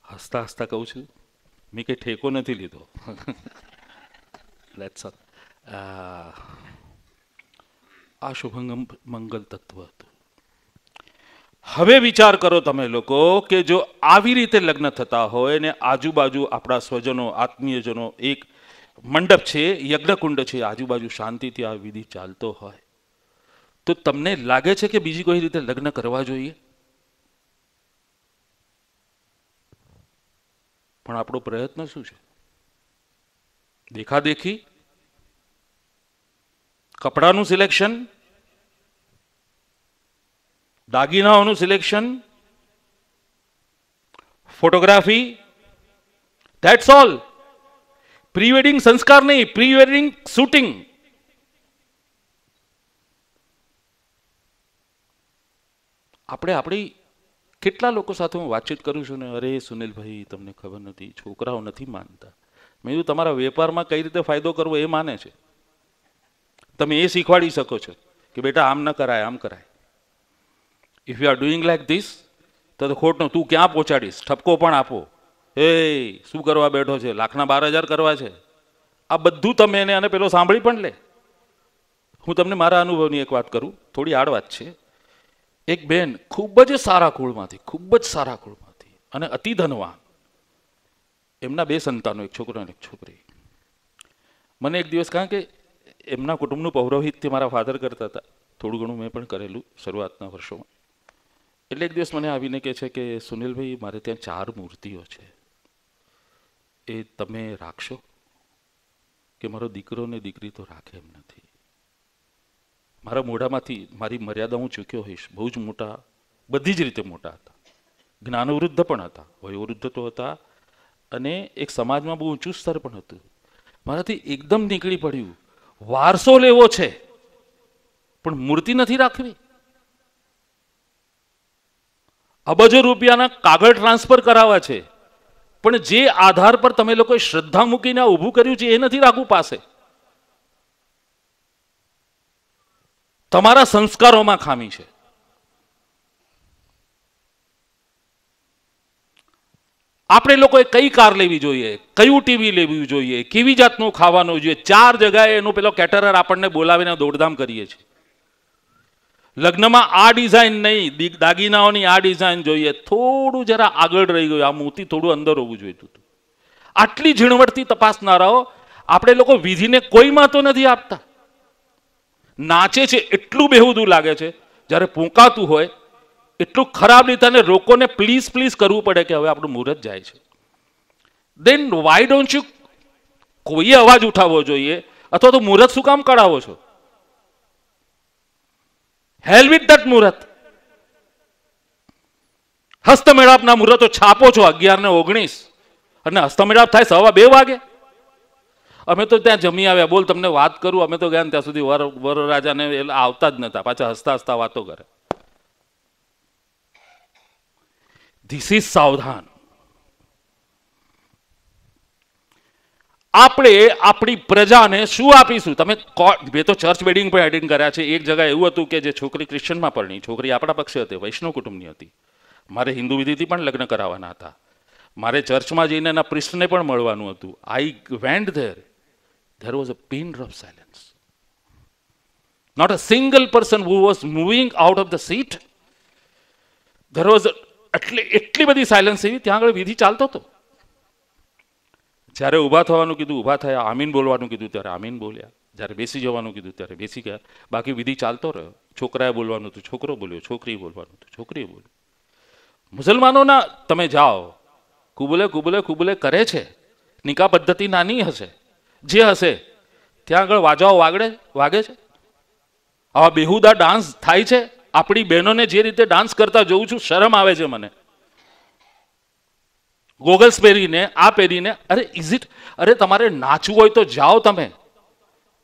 હસતા હસતા કહું છું, મેં કંઈ ઠેકો નથી લીધો. આ શુભંગમ મંગલ તત્વ હતું. હવે વિચાર કરો તમે લોકો કે જો આવી રીતે લગ્ન થતા હોય ને આજુબાજુ આપણા સ્વજનો, આત્મીયજનો, એક મંડપ છે, યજ્ઞકુંડ છે, આજુબાજુ શાંતિથી આ વિધિ ચાલતો હોય, તો તમને લાગે છે કે બીજી કોઈ રીતે લગ્ન કરવા જોઈએ? પણ આપણો પ્રયત્ન શું છે? દેખાદેખી, કપડાનું સિલેક્શન, દાગીનાઓનું selection, photography, that's all. Pre wedding સંસ્કાર નહીં, પ્રી વેડિંગ શૂટિંગ. આપણે આપણી કેટલા લોકો સાથે હું વાતચીત કરું છું ને, અરે સુનિલભાઈ તમને ખબર નથી, છોકરાઓ નથી માનતા. મેં કીધું તમારા વેપારમાં કઈ રીતે ફાયદો કરવો એ માને છે. તમે એ શીખવાડી શકો છો કે બેટા આમ ન કરાય, આમ કરાય. If you are doing like this તો ખોટનું તું ક્યાં પહોંચાડીશ? ઠપકો પણ આપો. એ શું કરવા બેઠો છે? લાખના 12,000 કરવા છે? આ બધું તમે એને અને પેલો સાંભળી પણ લે. હું તમને મારા અનુભવની એક વાત કરું, થોડી આડ વાત છે. એક બેન ખૂબ જ સારા કુળમાંથી, ખૂબ જ સારા કુળમાંથી અને અતિ ધનવાન, એમના 2 સંતાનો, એક છોકરો અને એક છોકરી. મને એક દિવસ, કારણ કે એમના કુટુંબનું પૌરોહિત્ય મારા ફાધર કરતા હતા, થોડું ઘણું મેં પણ કરેલું શરૂઆતના વર્ષોમાં. એટલે એક દિવસ મને આવીને કહે છે કે સુનિલભાઈ મારે ત્યાં 4 મૂર્તિઓ છે, એ તમે રાખશો? કે મારો દીકરો ને દીકરી તો રાખે એમ નથી. મારા મોઢામાંથી મારી મર્યાદા હું ચૂક્યો હોઈશ. બહુ જ મોટા, બધી જ રીતે મોટા હતા, જ્ઞાનવૃદ્ધ પણ હતા, વયોવૃદ્ધ તો હતા, અને એક સમાજમાં બહુ ઊંચું સ્તર પણ હતું. મારાથી એકદમ નીકળી પડ્યું, વારસો લેવો છે પણ મૂર્તિ નથી રાખવી. અબજો રૂપિયાના કાગળ ટ્રાન્સફર કરાવવા છે, પણ જે આધાર પર તમે લોકોએ શ્રદ્ધા મૂકીને ઊભું કર્યું છે એ નથી રાખવું પાસે. તમારા સંસ્કારોમાં ખામી છે. આપણે લોકોએ કઈ કાર લેવી જોઈએ, કયું ટીવી લેવું જોઈએ, કેવી જાતનું ખાવાનું જોઈએ, 4 જગાએ એનું પેલો કેટરર આપણને બોલાવીને દોડધામ કરીએ છીએ. લગ્નમાં આ ડિઝાઇન નહીં, દાગીનાઓની આ ડિઝાઇન જોઈએ, થોડું જરા આગળ રહી ગયું, આ મોતી થોડું અંદર હોવું જોઈતું હતું. આટલી ઝીણવટથી તપાસનારાઓ આપણે લોકો વિધિને કોઈ મહત્વ નથી આપતા. નાચે છે એટલું બેહુદું લાગે છે, જ્યારે પૂંકાતું હોય એટલું ખરાબ રીતે અને લોકોને પ્લીઝ પ્લીઝ કરવું પડે કે હવે આપણું મુહૂર્ત જાય છે. દેન વાય ડોન્ટ યુ કોઈએ અવાજ ઉઠાવવો જોઈએ, અથવા તો મુહૂર્ત શું કામ કઢાવો છો? હેલ વિથ ધેટ મુહૂર્ત. હસ્તમેળાપના મુહૂર્તો છાપો છો 11 ને 19, અને હસ્તમેળાપ થાય 2:15 વાગે. અમે તો ત્યાં જમી આવ્યા, બોલ તમને વાત કરું, અમે તો ગયા ત્યાં સુધી વરરાજાને આવતા જ નતા, પાછા હસતા હસતા વાતો કરે. ધીસ ઇઝ સાવધાન. આપણે આપણી પ્રજાને શું આપીશું? તમે બે તો ચર્ચ વેડિંગ પણ એટેન્ડ કર્યા છે. એક જગ્યાએ એવું હતું કે જે છોકરી ક્રિશ્ચનમાં પરણી, છોકરી આપણા પક્ષે હતી, વૈષ્ણવ કુટુંબની હતી. મારે હિન્દુ વિધિથી પણ લગ્ન કરાવવાના હતા. મારે ચર્ચમાં જઈને એના પ્રિસ્ટને પણ મળવાનું હતું. I went there. There was a pin drop silence. Not a single person who was moving out of the seat. There was એટલી બધી સાયલન્સ એવી, ત્યાં આગળ વિધિ ચાલતો હતો. જ્યારે ઊભા થવાનું કીધું ઊભા થયા, આમીન બોલવાનું કીધું ત્યારે આમીન બોલ્યા, જ્યારે બેસી જવાનું કીધું ત્યારે બેસી ગયા. બાકી વિધિ ચાલતો રહ્યો. છોકરાએ બોલવાનું હતું, છોકરો બોલ્યો, છોકરીએ બોલવાનું હતું, છોકરીએ બોલ્યું. મુસલમાનોના તમે જાઓ, કુબલે કુબલે કુબલે કરે છે, નિકાહ પદ્ધતિ નાની હશે, જે હશે ત્યાં આગળ વાજાઓ વાગે છે? આવા બેહુદા ડાન્સ થાય છે? આપણી બહેનોને જે રીતે ડાન્સ કરતા જોઉં છું, શરમ આવે છે મને. ગોગલ્સ પહેરીને, આ પહેરીને, અરે ઇઝ ઇટ? અરે તમારે નાચવું હોય તો જાઓ તમે,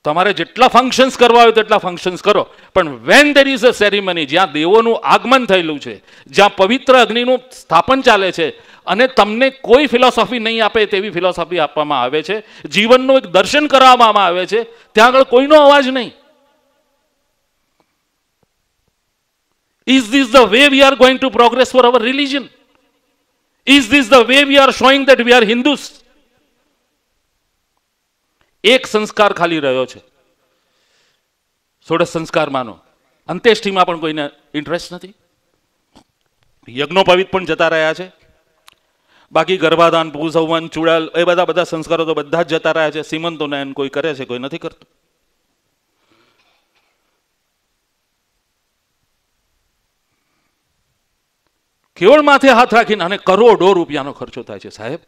તમારે જેટલા ફંક્શન્સ કરવા હોય તેટલા ફંક્શન્સ કરો, પણ van there is a ceremony, જ્યાં દેવોનું આગમન થયેલું છે, જ્યાં પવિત્ર અગ્નિનું સ્થાપન ચાલે છે, અને તમને કોઈ ફિલોસોફી નહીં આપે તેવી ફિલોસોફી આપવામાં આવે છે, જીવનનું એક દર્શન કરાવવામાં આવે છે, ત્યાં આગળ કોઈનો અવાજ નહીં. Is this the way we are going to progress for our religion? Is this the way we are showing that we are Hindus? એક સંસ્કાર ખાલી રહ્યો છે, ષોડશ સંસ્કારમાંનો. અંત્યેષ્ટિમાં પણ કોઈને ઇન્ટરેસ્ટ નથી. યજ્ઞોપવિત પણ જતા રહ્યા છે. બાકી ગર્ભાધાન, ભૂસંવન, ચૂડાલ, એ બધા સંસ્કારો તો બધા જ જતા રહ્યા છે. સીમંતોને કોઈ કરે છે, કોઈ નથી કરતું. કેવળ માથે હાથ રાખીને અને કરોડો રૂપિયાનો ખર્ચો થાય છે સાહેબ.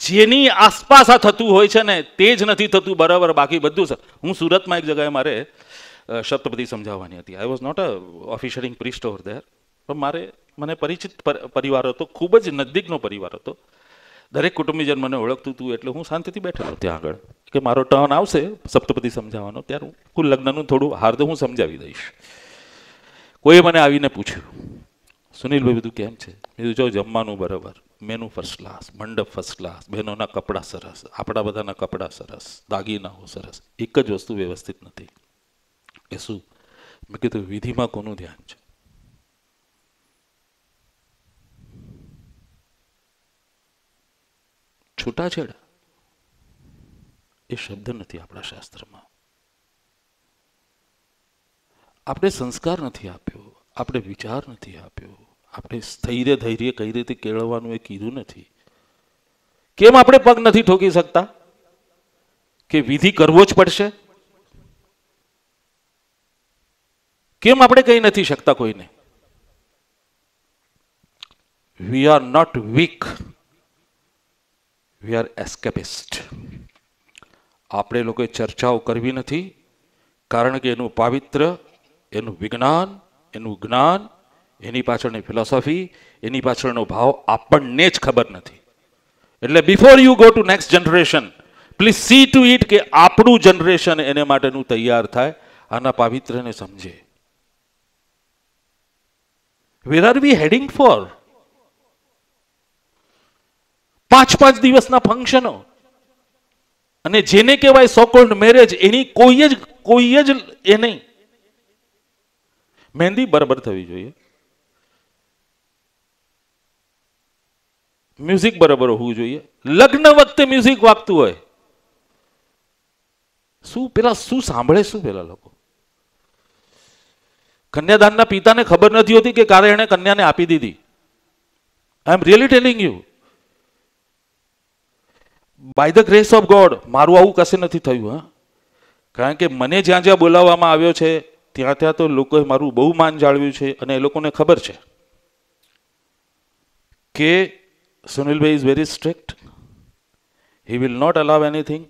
જેની આસપાસ આ થતું હોય છે ને તે જ નથી થતું બરાબર, બાકી બધું. હું સુરતમાં એક જગ્યાએ મારે સપ્તપદી સમજાવવાની હતી. I was not a officiating priest over there, પણ મને પરિચિત પરિવાર હતો, ખૂબ જ નજદીકનો પરિવાર હતો. દરેક કુટુંબીજન મને ઓળખતું હતું, એટલે હું શાંતિથી બેઠેલો ત્યાં આગળ કે મારો ટર્ન આવશે સપ્તપદી સમજાવવાનો, ત્યારે હું લગ્નનું થોડું હાર્દ હું સમજાવી દઈશ. કોઈએ મને આવીને પૂછ્યું, સુનિલભાઈ બધું કેમ છે? મેં જો જમવાનું બરાબર, મેનુ ફર્સ્ટ ક્લાસ, મંડપ ફર્સ્ટ ક્લાસ, બહેનોના કપડાં સરસ, આપણા બધાના કપડાં સરસ, દાગીનાઓ સરસ, એક જ વસ્તુ વ્યવસ્થિત નથી. એ શું? મેં કીધું વિધિમાં કોનું ધ્યાન છે? છૂટાછેડા એ શબ્દ નથી આપણા શાસ્ત્રમાં. આપણે સંસ્કાર નથી આપ્યો, આપણે વિચાર નથી આપ્યો, આપણે સ્થૈર્ય ધૈર્ય કઈ રીતે કેળવવાનું એ કીધું નથી. કેમ આપણે પગ નથી ઠોકી શકતા કે વિધિ કરવો જ પડશે? કેમ આપણે કહી નથી શકતા કોઈને? We are not weak, we are escapist. આપણે લોકોએ ચર્ચાઓ કરવી નથી, કારણ કે એનું પાવિત્ર, એનું વિજ્ઞાન, એનું જ્ઞાન, એની પાછળની ફિલોસોફી, એની પાછળનો ભાવ આપણને જ ખબર નથી. એટલે before you go to next generation, please see to it કે આપણું જનરેશન એને માટેનું તૈયાર થાય, આના પાવિત્રને સમજે. Where are we heading for? 5 દિવસના ફંક્શનો, અને જેને કહેવાય સો કોલ્ડ મેરેજ, એની કોઈ જ એ નહીં. મહેંદી બરાબર થવી જોઈએ, મ્યુઝિક બરાબર હોવું જોઈએ. લગ્ન વખતે મ્યુઝિક વાગતું હોય, શું સાંભળે શું પેલા લોકો? કન્યાદાનના પિતાને ખબર નથી હોતી કે કારે એને કન્યાને આપી દીધી. I am really telling you, by the grace of God મારું આવું કશે નથી થયું. હા, કારણ કે મને જ્યાં જ્યાં બોલાવવામાં આવ્યો છે ત્યાં તો લોકોએ મારું બહુ માન જાળવ્યું છે, અને એ લોકોને ખબર છે કે Sunilbhai is very strict, he will not allow anything.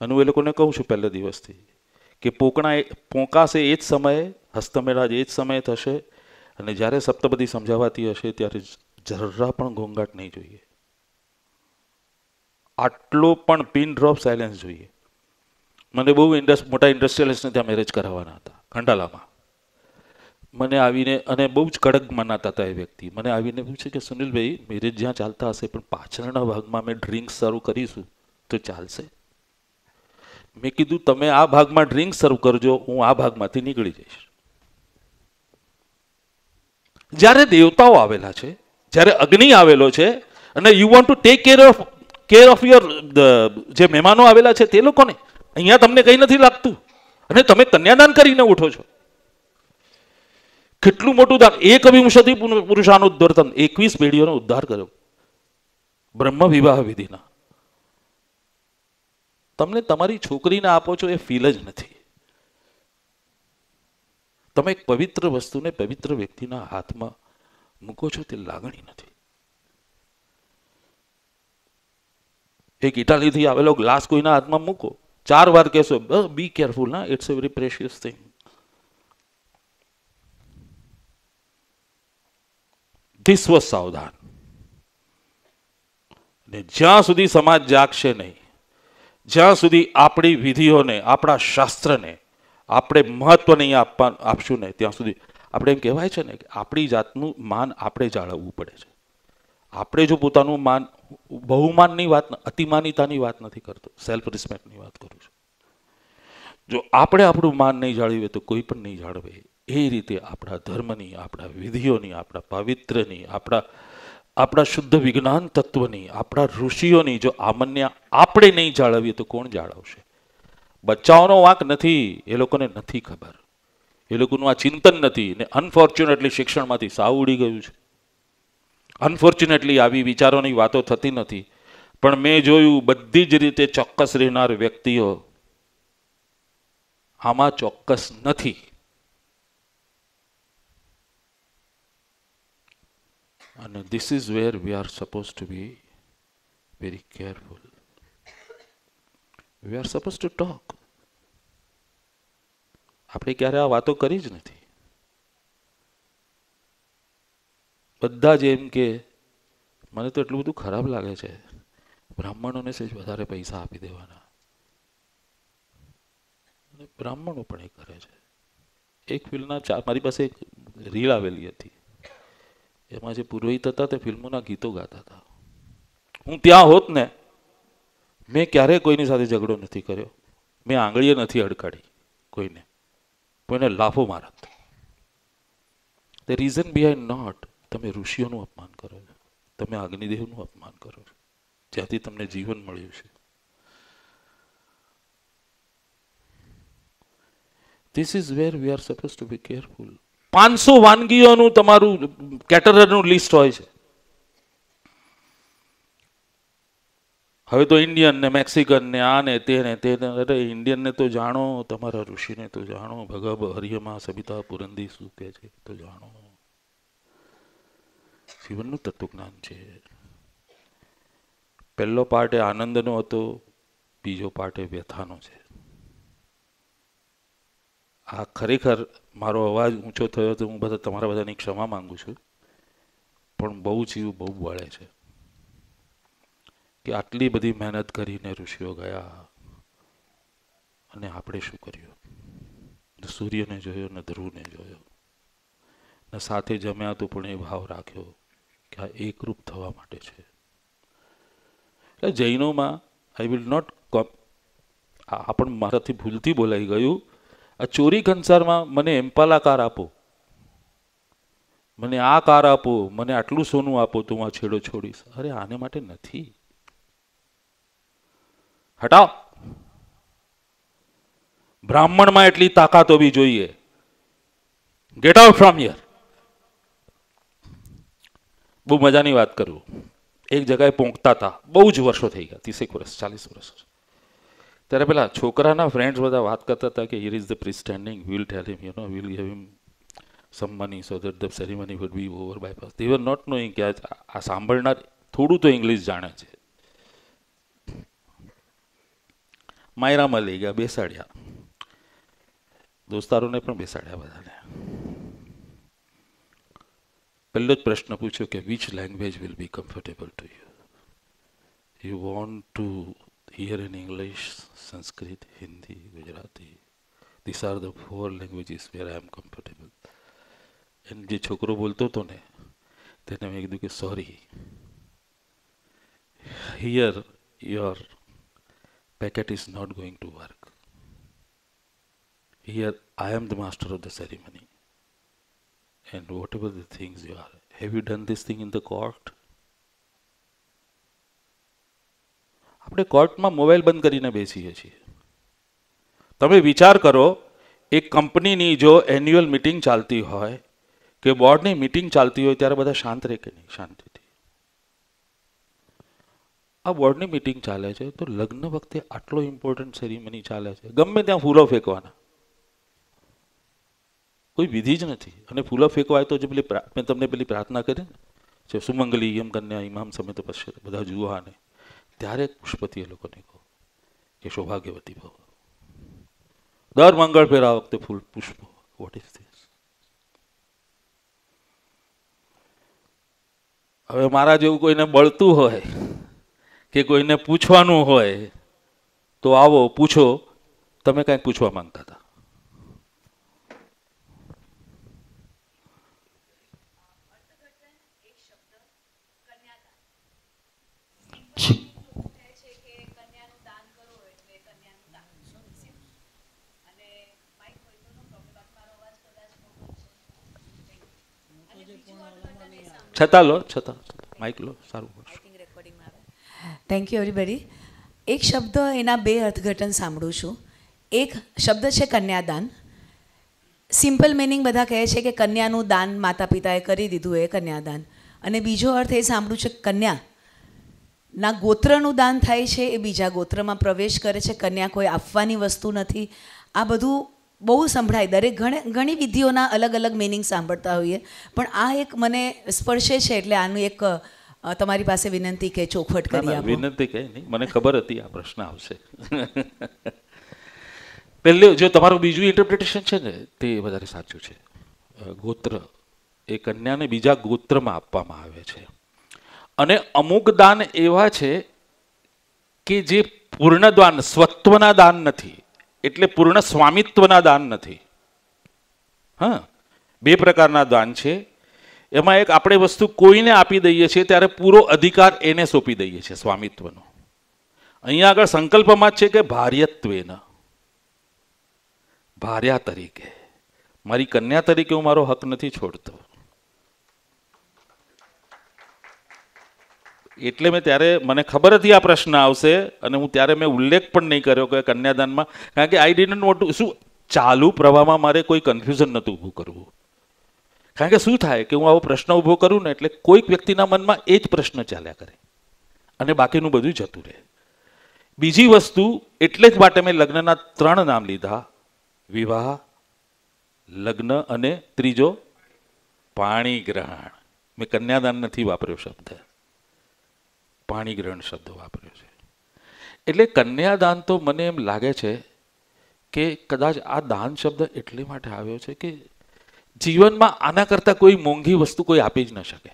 અને હું એ લોકોને કહું છું પહેલા દિવસથી કે પોંકાશે એ જ સમયે, હસ્તમેળાજ એ જ સમયે થશે, અને જ્યારે સપ્તપદી સમજાવાતી હશે ત્યારે જરા પણ ઘોંઘાટ નહીં જોઈએ, આટલો પણ પિન ડ્રોપ સાયલેન્સ જોઈએ. મને બહુ મોટા ઇન્ડસ્ટ્રીયલિસ્ટને ત્યાં મેરેજ કરાવવાના હતા ખંડાલામાં. મને આવીને, અને બહુ જ કડક મનાતા હતા એ વ્યક્તિ, મને આવીને પૂછે કે સુનિલભાઈ મેરેજ જ્યાં ચાલતા હશે પણ પાછળના ભાગમાં અમે ડ્રિંક્સ શરૂ કરીશું તો ચાલશે? મેં કીધું તમે આ ભાગમાં ડ્રિંક્સ શરૂ કરજો, હું આ ભાગમાંથી નીકળી જઈશ. જ્યારે દેવતાઓ આવેલા છે, જ્યારે અગ્નિ આવેલો છે, અને you want to take care of your જે મહેમાનો આવેલા છે તે લોકોને, અહીંયા તમને કંઈ નથી લાગતું, અને તમે કન્યાદાન કરીને ઉઠો છો. કેટલું મોટું દાન! એક વિંશતિ પુરુષાનો ઉદ્ધાર, 21 પેઢીઓનો ઉદ્ધાર કર્યો બ્રહ્મ વિવાહ વિધિના. તમને તમારી છોકરીને આપો છો એ ફીલ જ નથી. તમે એક પવિત્ર વસ્તુને પવિત્ર વ્યક્તિના હાથમાં મૂકો છો તે લાગણી નથી. એક ઇટાલીથી આવેલો ગ્લાસ કોઈના હાથમાં મૂકો, 4 વાર કહેશો બી કેરફુલ, ના, it's a very precious thing. This was સાવધાન. ને જ્યાં સુધી સમાજ જાગશે નહીં, જ્યાં સુધી આપણી વિધિઓને, આપણા શાસ્ત્રને આપણે મહત્વ નહીં આપશું ને, ત્યાં સુધી આપણે એમ કહેવાય છે ને કે આપણી જાતનું માન આપણે જાળવવું પડે છે. આપણે જો પોતાનું માન, બહુમાનની વાત, અતિમાનિતાની વાત નથી કરતો, સેલ્ફ રિસ્પેક્ટની વાત કરું છું. જો આપણે આપણું માન નહીં જાળવીએ તો કોઈ પણ નહીં જાળવે. એ રીતે આપણા ધર્મની, આપણા વિધિઓની, આપણા પાવિત્ર્યની, આપણા શુદ્ધ વિજ્ઞાન તત્વની, આપણા ઋષિઓની જો આમન્ય આપણે નહીં જાળવીએ તો કોણ જાળવશે? બચ્ચાઓનો વાંક નથી, એ લોકોને નથી ખબર, એ લોકોનું આ ચિંતન નથી, ને અનફોર્ચ્યુનેટલી શિક્ષણમાંથી સાવ ઉડી ગયું છે. અનફોર્ચ્યુનેટલી આવી વિચારોની વાતો થતી નથી. પણ મેં જોયું બધી જ રીતે ચોક્કસ રહેનાર વ્યક્તિઓ આમાં ચોક્કસ નથી. અને this is where we are supposed to be very careful. We are supposed to talk. આપણે ક્યારે આ વાતો કરી જ નથી. બધા જ એમ કે મને તો એટલું બધું ખરાબ લાગે છે, બ્રાહ્મણોને સેજ વધારે પૈસા આપી દેવાના. બ્રાહ્મણો પણ એ કરે છે. એક ફિલ્મના મારી પાસે એક રીલ આવેલી હતી, એમાં જે પુરોહિત હતા તે ફિલ્મોના ગીતો ગાતા હતા. હું ત્યાં હોત ને, મેં ક્યારેય કોઈની સાથે ઝઘડો નથી કર્યો, મેં આંગળીએ નથી અડકાડી કોઈને લાફો મારત. ધ રીઝન બિહાઇન્ડ નોટ, તમે ઋષિઓનું અપમાન કરો છો, તમે અગ્નિદેવનું અપમાન કરો છો, જ્યાંથી તમને જીવન મળ્યું છે. This is where we are supposed to be careful. 500 વાનગીઓનું તમારું કેટરરનું લિસ્ટ હોય છે. હવે તો ઇન્ડિયન ને મેક્સિકન ને આ ને તે ને તે. અરે ઇન્ડિયનને તો જાણો, તમારા ઋષિને તો જાણો, ભગવ હરિયમાં સબિતા પુરંદી શું કહે છે તો જાણો. જીવનનું તત્વજ્ઞાન છે. પહેલો પાર્ટ એ આનંદનો હતો, બીજો પાર્ટ એ વ્યથાનો છે. આ ખરેખર મારો અવાજ ઊંચો થયો તો હું તમારા બધાની ક્ષમા માંગુ છું, પણ બહુ જીવ બહુ બળે છે કે આટલી બધી મહેનત કરીને ઋષિઓ ગયા અને આપણે શું કર્યું? સૂર્યને જોયો ને ધ્રુવને જોયો ને સાથે જમ્યા તો પણ એ ભાવ રાખ્યો કે આ એકરૂપ થવા માટે છે. એટલે જૈનોમાં આઈ વિલ નોટ, આ પણ મારાથી ભૂલથી બોલાઈ ગયું. આ ચોરી કંસારમાં મને એમ્પાલા કાર આપો, મને આ કાર આપો, મને આટલું સોનું આપો તો હું આ છેડો છોડીશ. અરે આને માટે નથી, હટાવ. બ્રાહ્મણમાં એટલી તાકાત હોવી જોઈએ. Get out from here. બહુ મજાની વાત કરું. એક જગ્યાએ પહોંચતા હતા, બહુ જ વર્ષો થઈ ગયા, 30 વર્ષ 40 વર્ષ. ત્યારે પેલા છોકરાના ફ્રેન્ડ્સ બધા વાત કરતા હતા કે here is the priest standing, we'll tell him, you know, we'll give him some money so that the ceremony would be over bypass. They were not knowing કે આ સાંભળનાર થોડું તો ઇંગ્લિશ જાણે છે. માયરામાં લઈ ગયા, બેસાડ્યા, દોસ્તારોને પણ બેસાડ્યા બધાને. પહેલો જ પ્રશ્ન પૂછ્યો કે which language will be comfortable to you? You want to hear in English, Sanskrit, Hindi, Gujarati. These are the 4 languages where I am comfortable. And જે છોકરો બોલતો હતો ને તેને મેં કીધું કે sorry, here your packet is not going to work. Here I am the master of the ceremony. And whatever the things you are, have you done this thing in the court? આપણે કોર્ટમાં mobile બંધ કરીને બેસીએ છીએ. તમે વિચાર કરો, એક કંપનીની જો એન્યુઅલ મિટિંગ ચાલતી હોય કે બોર્ડની મિટિંગ ચાલતી હોય ત્યારે બધા શાંત રહે કે નહીં? શાંતિથી. આ બોર્ડની મિટિંગ ચાલે છે તો લગ્ન વખતે આટલો ઇમ્પોર્ટન્ટ સેરેમની ચાલે છે, ગમે ત્યાં ફૂલો ફેંકવાના, કોઈ વિધિ જ નથી. અને ફૂલો ફેંકવાય તો જે મેં તમને પેલી પ્રાર્થના કરી ને, સુમંગલી યમ કન્યા ઇમામ સમેત પશ્ય, બધા જુઓ આને, ત્યારે પુષ્પતિ એ લોકોને કહો કે સૌભાગ્યવતી ભવ. દર મંગળ ફેરા વખતે ફૂલ પુષ્પો. What is this? હવે મારા જેવું કોઈને બળતું હોય કે કોઈને પૂછવાનું હોય તો આવો પૂછો. તમે કંઈક પૂછવા માંગતા હતા? છતાં લો, છતાં માઇક લો, સારું. Thank you everybody. એક શબ્દ એના બે અર્થઘટન સાંભળું છું. એક શબ્દ છે કન્યાદાન. સિમ્પલ મિનિંગ બધા કહે છે કે કન્યાનું દાન માતા પિતાએ કરી દીધું એ કન્યાદાન. અને બીજો અર્થ એ સાંભળ્યું છે કન્યાના ગોત્રનું દાન થાય છે, એ બીજા ગોત્રમાં પ્રવેશ કરે છે. કન્યા કોઈ આપવાની વસ્તુ નથી. આ બધું બહુ સંભળાય, દરેક ઘણી વિધિઓના અલગ અલગ મિનિંગ સાંભળતા હોઈએ, પણ આ એક મને સ્પર્શે છે એટલે આનું એક તમારી પાસે વિનંતી કે ચોખવટ કરી આપો. વિનંતી કઈ નહીં, મને ખબર હતી આ પ્રશ્ન આવશે. પહેલું જો તમારું બીજું ઇન્ટરપ્રિટેશન છે ને તે વધારે સાચું છે. ગોત્ર એ કન્યાને બીજા ગોત્રમાં આપવામાં આવે છે. અને અમુક દાન એવા છે કે જે પૂર્ણ દાન, સ્વત્વના દાન નથી, એટલે પૂર્ણ સ્વામિત્વના દાન નથી. હા, બે પ્રકારના દાન છે. એમાં એક આપણે વસ્તુ કોઈને આપી દઈએ છીએ ત્યારે પૂરો અધિકાર એને સોંપી દઈએ છીએ સ્વામિત્વનો. અહીંયા આગળ સંકલ્પમાં જ છે કે ભાર્યત્વેન, ભાર્યા તરીકે, મારી કન્યા તરીકે હું મારો હક નથી છોડતો. એટલે મેં ત્યારે મને ખબર હતી આ પ્રશ્ન આવશે અને હું ત્યારે મેં ઉલ્લેખ પણ નહીં કર્યો કે કન્યાદાનમાં, કારણ કે આઈ ડિડન્ટ વોન્ટ ટુ, શું ચાલુ પ્રવાહમાં મારે કોઈ કન્ફ્યુઝન નહોતું ઊભું કરવું. કારણ કે શું થાય કે હું આવો પ્રશ્ન ઊભો કરું ને એટલે કોઈક વ્યક્તિના મનમાં એ જ પ્રશ્ન ચાલ્યા કરે અને બાકીનું બધું જતું રહે. બીજી વસ્તુ, એટલે જ માટે મેં લગ્નના 3 નામ લીધા: વિવાહ, લગ્ન અને ત્રીજો પાણી ગ્રહણ. મેં કન્યાદાન નથી વાપર્યો શબ્દ, પાણી ગ્રહણ શબ્દ વાપર્યો છે. એટલે કન્યાદાન તો મને એમ લાગે છે કે કદાચ આ દાન શબ્દ એટલે માટે આવ્યો છે કે જીવનમાં આના કરતા કોઈ મોંઘી વસ્તુ કોઈ આપી જ ન શકે.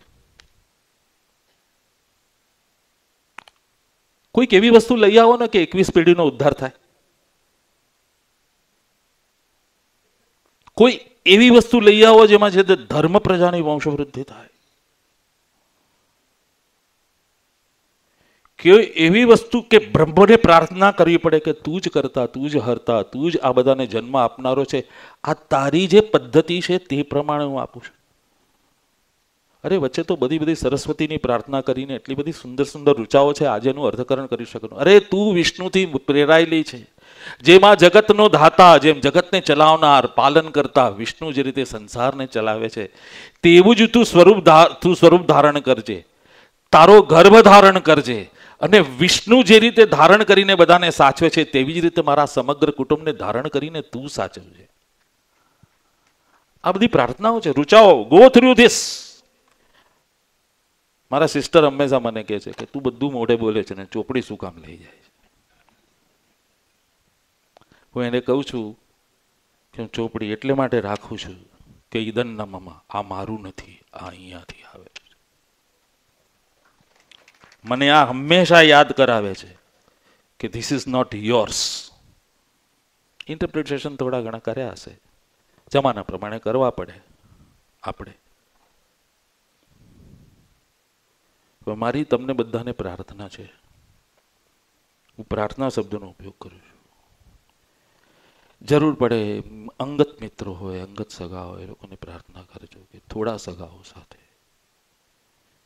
કોઈક એવી વસ્તુ લઈ આવો ને કે 21 પેઢીનો ઉદ્ધાર થાય. કોઈ એવી વસ્તુ લઈ આવો જેમાં છે ધર્મ પ્રજાની વંશવૃદ્ધિ થાય. કે એવી વસ્તુ કે બ્રહ્મને પ્રાર્થના કરવી પડે કે તું જ કરતા, તું જ હરતા, તું જ આ બધાને જન્મ આપનારો છે, આ તારી જે પદ્ધતિ છે તે પ્રમાણે હું આપું છું. અરે વચ્ચે તો બધી સરસ્વતીની પ્રાર્થના કરીને એટલી બધી સુંદર સુંદર ઋચાઓ છે, આજેનું અર્થકરણ કરી શકું. અરે તું વિષ્ણુથી પ્રેરાયેલી છે. જેમાં જગતનો ધાતા, જેમ જગતને ચલાવનાર, પાલન કરતા વિષ્ણુ જે રીતે સંસારને ચલાવે છે, તેવું જ તું સ્વરૂપ ધારણ કરજે, તારો ગર્ભ ધારણ કરજે. અને વિષ્ણુ જે રીતે ધારણ કરીને બધાને સાચવે છે તેવી જ રીતે મારા સમગ્ર કુટુંબને ધારણ કરીને તું સાચવજે. આ બધી પ્રાર્થનાઓ છે, ઋચાઓ. Go through this. મારા સિસ્ટર હંમેશા મને કહે છે કે તું બધું મોઢે બોલે છે ને ચોપડી શું કામ લઈ જાય છે. હું એને કહું છું કે હું ચોપડી એટલે માટે રાખું છું કે ઈદન ના મમા, આ મારું નથી, આ અહીંયાથી આવે. મને આ હંમેશા યાદ કરાવે છે કે this is not yours. Interpretation થોડા ઘણા કર્યા હશે, જમાના પ્રમાણે કરવા પડે આપણે. મારી તમને બધાને પ્રાર્થના છે, હું પ્રાર્થના શબ્દનો ઉપયોગ કરું છું. જરૂર પડે અંગત મિત્રો હોય, અંગત સગા હોય, એ લોકોને પ્રાર્થના કરજો કે થોડા સગાઓ સાથે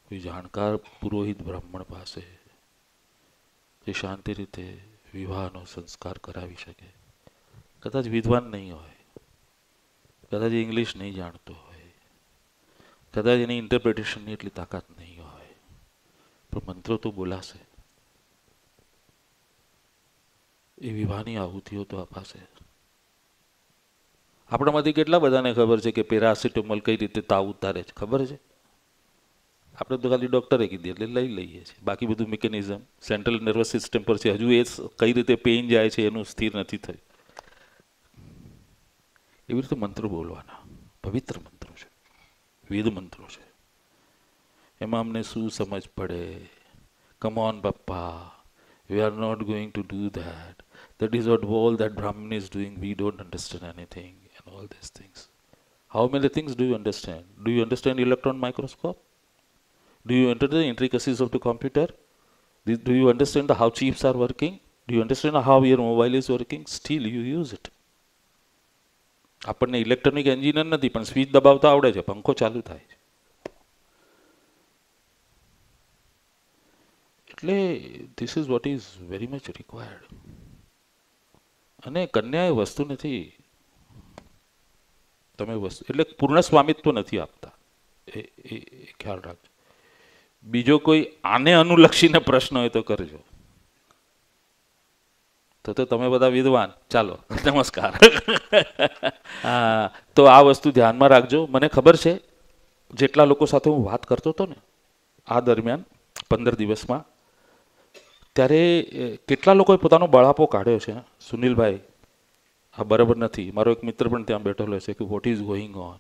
કોઈ જાણકાર પુરોહિત બ્રાહ્મણ પાસે એ શાંતિ રીતે વિવાહનો સંસ્કાર કરાવી શકે. કદાચ વિદ્વાન નહીં હોય, કદાચ ઇંગ્લિશ નહીં જાણતો હોય, કદાચ એની ઇન્ટરપ્રિટેશનની એટલી તાકાત નહીં હોય, પણ મંત્રો તો બોલાશે. એ વિવાહની આહુતિઓ તો અપાશે. આપણામાંથી કેટલા બધાને ખબર છે કે પેરાસિટામોલ કઈ રીતે તાવ ઉતારે છે? ખબર છે? આપણે તો ખાલી ડૉક્ટરે કીધી એટલે લઈ લઈએ છીએ, બાકી બધું મિકેનિઝમ સેન્ટ્રલ નર્વસ સિસ્ટમ પર છે. હજુ એ કઈ રીતે પેઇન જાય છે એનું સ્થિર નથી થયું. એવી રીતે મંત્રો બોલવાના, પવિત્ર મંત્રો છે, વેદ મંત્રો છે. એમાં અમને શું સમજ પડે? કમ ઓન પપ્પા, we are not going to do that. That is what all that Brahman is doing. We don't understand anything and all these things. How many things do you understand? Do you understand electron microscope? Do you understand the intricacies of the computer? Do you understand how chips are working? Do you understand how your mobile is working? Still you use it. આપણને electronic engineer નથી, પણ switch દબાવતા આવડે છે, પંખો ચાલુ થાય છે. એટલે this is what is very much required. અને કન્યા એ વસ્તુ નથી, તમે વસ્તુ એટલે પૂર્ણ સ્વામિત્વ નથી આપતા, એ ખ્યાલ રાખજો. બીજો કોઈ આને અનુલક્ષીને પ્રશ્ન હોય તો કરજો. તો તમે બધા વિદ્વાન, ચાલો નમસ્કાર. હા, તો આ વસ્તુ ધ્યાનમાં રાખજો. મને ખબર છે જેટલા લોકો સાથે હું વાત કરતો હતો ને આ દરમિયાન 15 દિવસમાં, ત્યારે કેટલા લોકોએ પોતાનો બળાપો કાઢ્યો છે. સુનિલભાઈ, આ બરાબર નથી. મારો એક મિત્ર પણ ત્યાં બેઠેલો છે કે વોટ ઇઝ ગોઈંગ ઓન.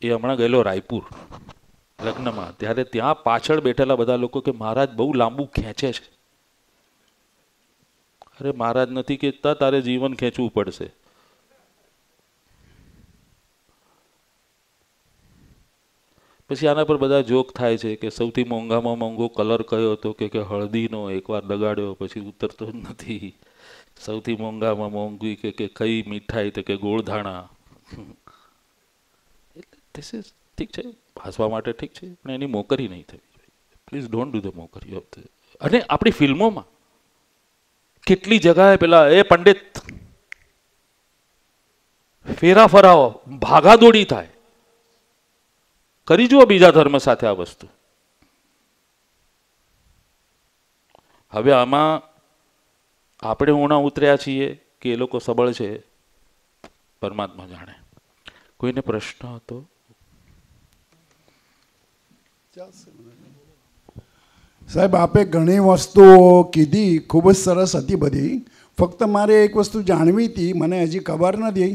એ હમણાં ગયેલો રાયપુર લગ્નમાં, ત્યારે ત્યાં પાછળ બેઠેલા બધા લોકો કે મહારાજ બહુ લાંબુ ખેંચે છે. અરે મહારાજ નથી કહેતા, તારે જીવન ખેંચવું પડશે. પછી આના પર બધા જોક થાય છે કે સૌથી મોંઘામાં મોંઘો કલર કયો હતો કે હળદીનો, એકવાર લગાડ્યો પછી ઉતરતો જ નથી. સૌથી મોંઘામાં મોંઘી કે કઈ મીઠાઈ તો કે ગોળધાણા. ધીસ ઇઝ ઠીક છે, હસવા માટે ઠીક છે, પણ એની મોકરી નહીં થવી જોઈએ. Please don't do the mockery of the. અને આપણી ફિલ્મોમાં કેટલી જગાએ પેલા એ પંડિત ફેરા ફરાવો, ભાગાદોડી થાય. કરી જુઓ બીજા ધર્મ સાથે આ વસ્તુ. હવે આમાં આપણે ઊણા ઉતર્યા છીએ કે એ લોકો સબળ છે, પરમાત્મા જાણે. કોઈને પ્રશ્ન હતો? સાહેબ, આપે ઘણી વસ્તુઓ કીધી, ખૂબ જ સરસ હતી બધી. ફક્ત મારે એક વસ્તુ જાણવી હતી, મને હજી ખબર નથી.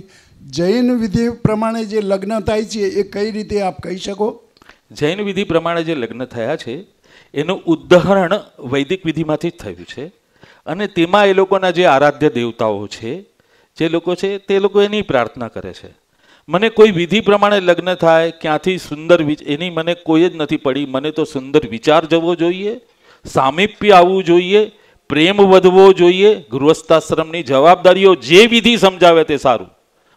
જૈન વિધિ પ્રમાણે જે લગ્ન થાય છે એ કઈ રીતે આપ કહી શકો? જૈન વિધિ પ્રમાણે જે લગ્ન થયા છે એનું ઉદાહરણ વૈદિક વિધિમાંથી જ થયું છે. અને તેમાં એ લોકોના જે આરાધ્ય દેવતાઓ છે, જે લોકો છે તે લોકો એની પ્રાર્થના કરે છે. મને કોઈ વિધિ પ્રમાણે લગ્ન થાય, ક્યાંથી સુંદર એની મને કોઈ જ નથી પડી. મને તો સુંદર વિચાર જવો જોઈએ, સામીપ્ય આવવું જોઈએ, પ્રેમ વધવો જોઈએ, ગૃહસ્થાશ્રમની જવાબદારીઓ જે વિધિ સમજાવે તે સારું.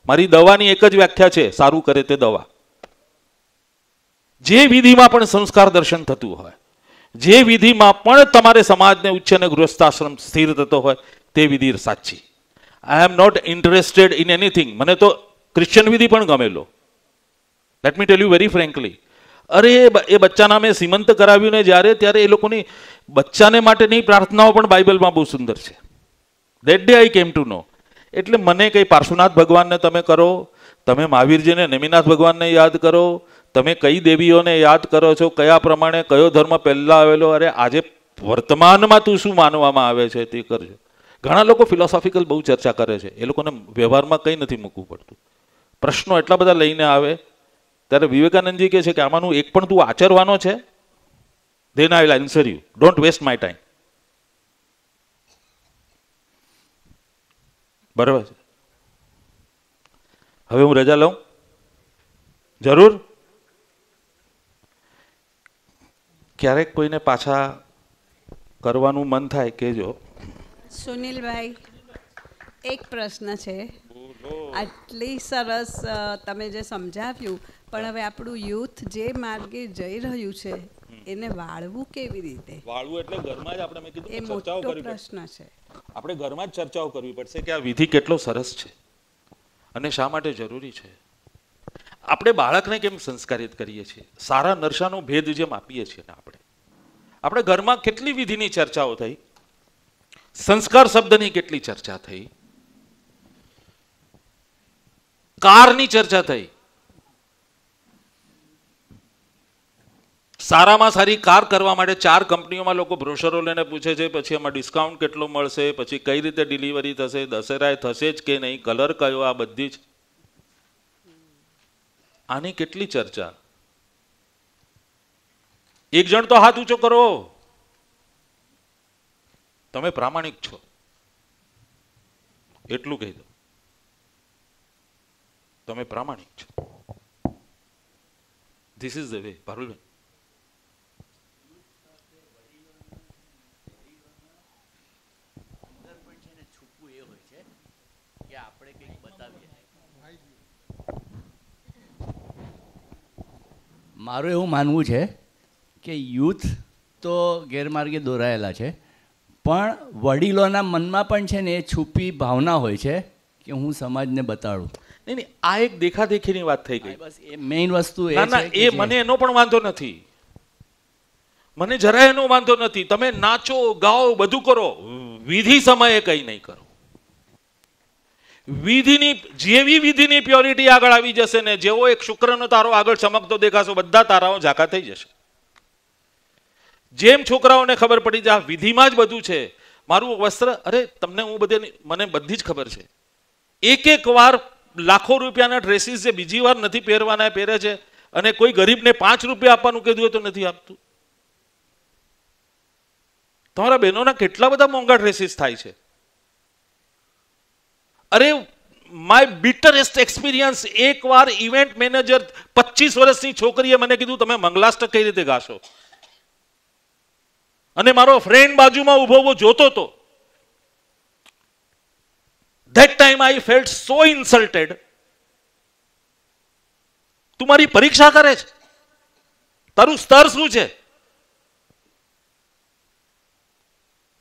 મારી દવાની એક જ વ્યાખ્યા છે, સારું કરે તે દવા. જે વિધિમાં પણ સંસ્કાર દર્શન થતું હોય, જે વિધિમાં પણ તમારે સમાજને ઉચ્ચ અને ગૃહસ્થાશ્રમ સ્થિર થતો હોય, તે વિધિ સાચી. I am not interested in anything. મને તો ક્રિશ્ચન વિધિ પણ ગમેલો. Let me tell you very frankly. અરે એ બચ્ચાના મેં સીમંત કરાવ્યું ને જ્યારે, ત્યારે એ લોકોની બચ્ચાને માટેની પ્રાર્થનાઓ પણ બાઇબલમાં બહુ સુંદર છે. That day I came to નો. એટલે મને કંઈ પાર્શ્વનાથ ભગવાનને તમે કરો, તમે મહાવીરજીને નેમિનાથ ભગવાનને યાદ કરો, તમે કઈ દેવીઓને યાદ કરો છો, કયા પ્રમાણે કયો ધર્મ પહેલા આવેલો, અરે આજે વર્તમાનમાં તું શું માનવામાં આવે છે તે કરજો. ઘણા લોકો ફિલોસોફિકલ બહુ ચર્ચા કરે છે, એ લોકોને વ્યવહારમાં કંઈ નથી મૂકવું પડતું. પ્રશ્નો એટલા બધા લઈને આવે, ત્યારે વિવેકાનંદજી કહે છે કે આમાંનું એક પણ તું આચરવાનો છે, then I will answer you. Don't waste my time. બરાબર છે. હવે હું રજા લઉં? જરૂર. ક્યારેક કોઈને પાછા કરવાનું મન થાય કહેજો. સુનિલભાઈ, એક પ્રશ્ન છે. આટલી સરસ તમે જે સમજાવ્યું, પણ હવે આપણું યુથ જે માર્ગે જઈ રહ્યું છે એને વાળવું કેવી રીતે? વાળવું એટલે ઘરમાં જ આપણે, મેં કીધું, એ ચર્ચાઓ મોટો કરવી પ્રશ્ન છે. આપણે ઘરમાં જ ચર્ચાઓ કરવી પડશે કે આ વિધિ કેટલો સરસ છે અને શા માટે જરૂરી છે. આપણે બાળકને કેમ સંસ્કારિત કરીએ છીએ, સારા નરસાનો ભેદ જેમ આપીએ છીએ ને આપણે ઘરમાં કેટલી વિધિની ચર્ચાઓ થઈ, સંસ્કાર શબ્દની કેટલી ચર્ચા થઈ, કારની ચર્ચા થઈ. સારામાં સારી કાર કરવા માટે 4 કંપનીઓમાં લોકો બ્રોશરો લઈને પૂછે છે, પછી એમાં ડિસ્કાઉન્ટ કેટલો મળશે, પછી કઈ રીતે ડિલિવરી થશે, દશેરાએ થશે જ કે નહીં, કલર કયો, આ બધી જ આની કેટલી ચર્ચા. એક જણ તો હાથ ઊંચો કરો, તમે પ્રામાણિક છો એટલું કહી દો, તમે પ્રામાણિક છો. This is the way. Parulben, મારું એવું માનવું છે કે યુથ તો ગેરમાર્ગે દોરાયેલા છે, પણ વડીલોના મનમાં પણ છે ને એ છુપી ભાવના હોય છે કે હું સમાજને બતાડું. નહીં નહીં, આ એક દેખાદેખીની વાત થઈ ગઈ. બસ એ મેઇન વસ્તુ એ ના ના, છે એ મને એનો પણ વાંધો નથી, મને જરાય એનો વાંધો નથી. તમે નાચો ગાઓ બધું કરો, વિધિ સમયે કઈ નહીં કરો. વિધિની જેવી વિધિની પ્યોરિટી આગળ આવી જશે ને, જેવો એક શુક્રનો તારો આગળ ચમકતો દેખાશો, બધા તારાઓ ઝાકા થઈ જશે. જેમ છોકરાઓને ખબર પડી જાય વિધિમાં જ બધું છે. મારું વસ્ત્ર, અરે તમને હું મને બધી જ ખબર છે. એક વાર લાખો રૂપિયાના ડ્રેસીસ જે બીજી વાર નથી પહેરવાના પહેરે છે, અને કોઈ ગરીબને 5 રૂપિયા આપવાનું કીધું હોય તો નથી આપતું. તમારા બહેનોના કેટલા બધા મોંઘા ડ્રેસીસ થાય છે. અરે માય બિટરેસ્ટ એક્સપિરિયન્સ, એક વાર ઇવેન્ટ મેનેજર 25 વર્ષની છોકરીએ મને કીધું તમે મંગલાષ્ટક કઈ રીતે ગાશો, અને મારો ફ્રેન્ડ બાજુમાં ઉભો જોતો હતો. ધેટ ટાઈમ આઈ ફેલ્ટ સો ઇન્સલ્ટેડ. તું મારી પરીક્ષા કરે છે? તારું સ્તર શું છે?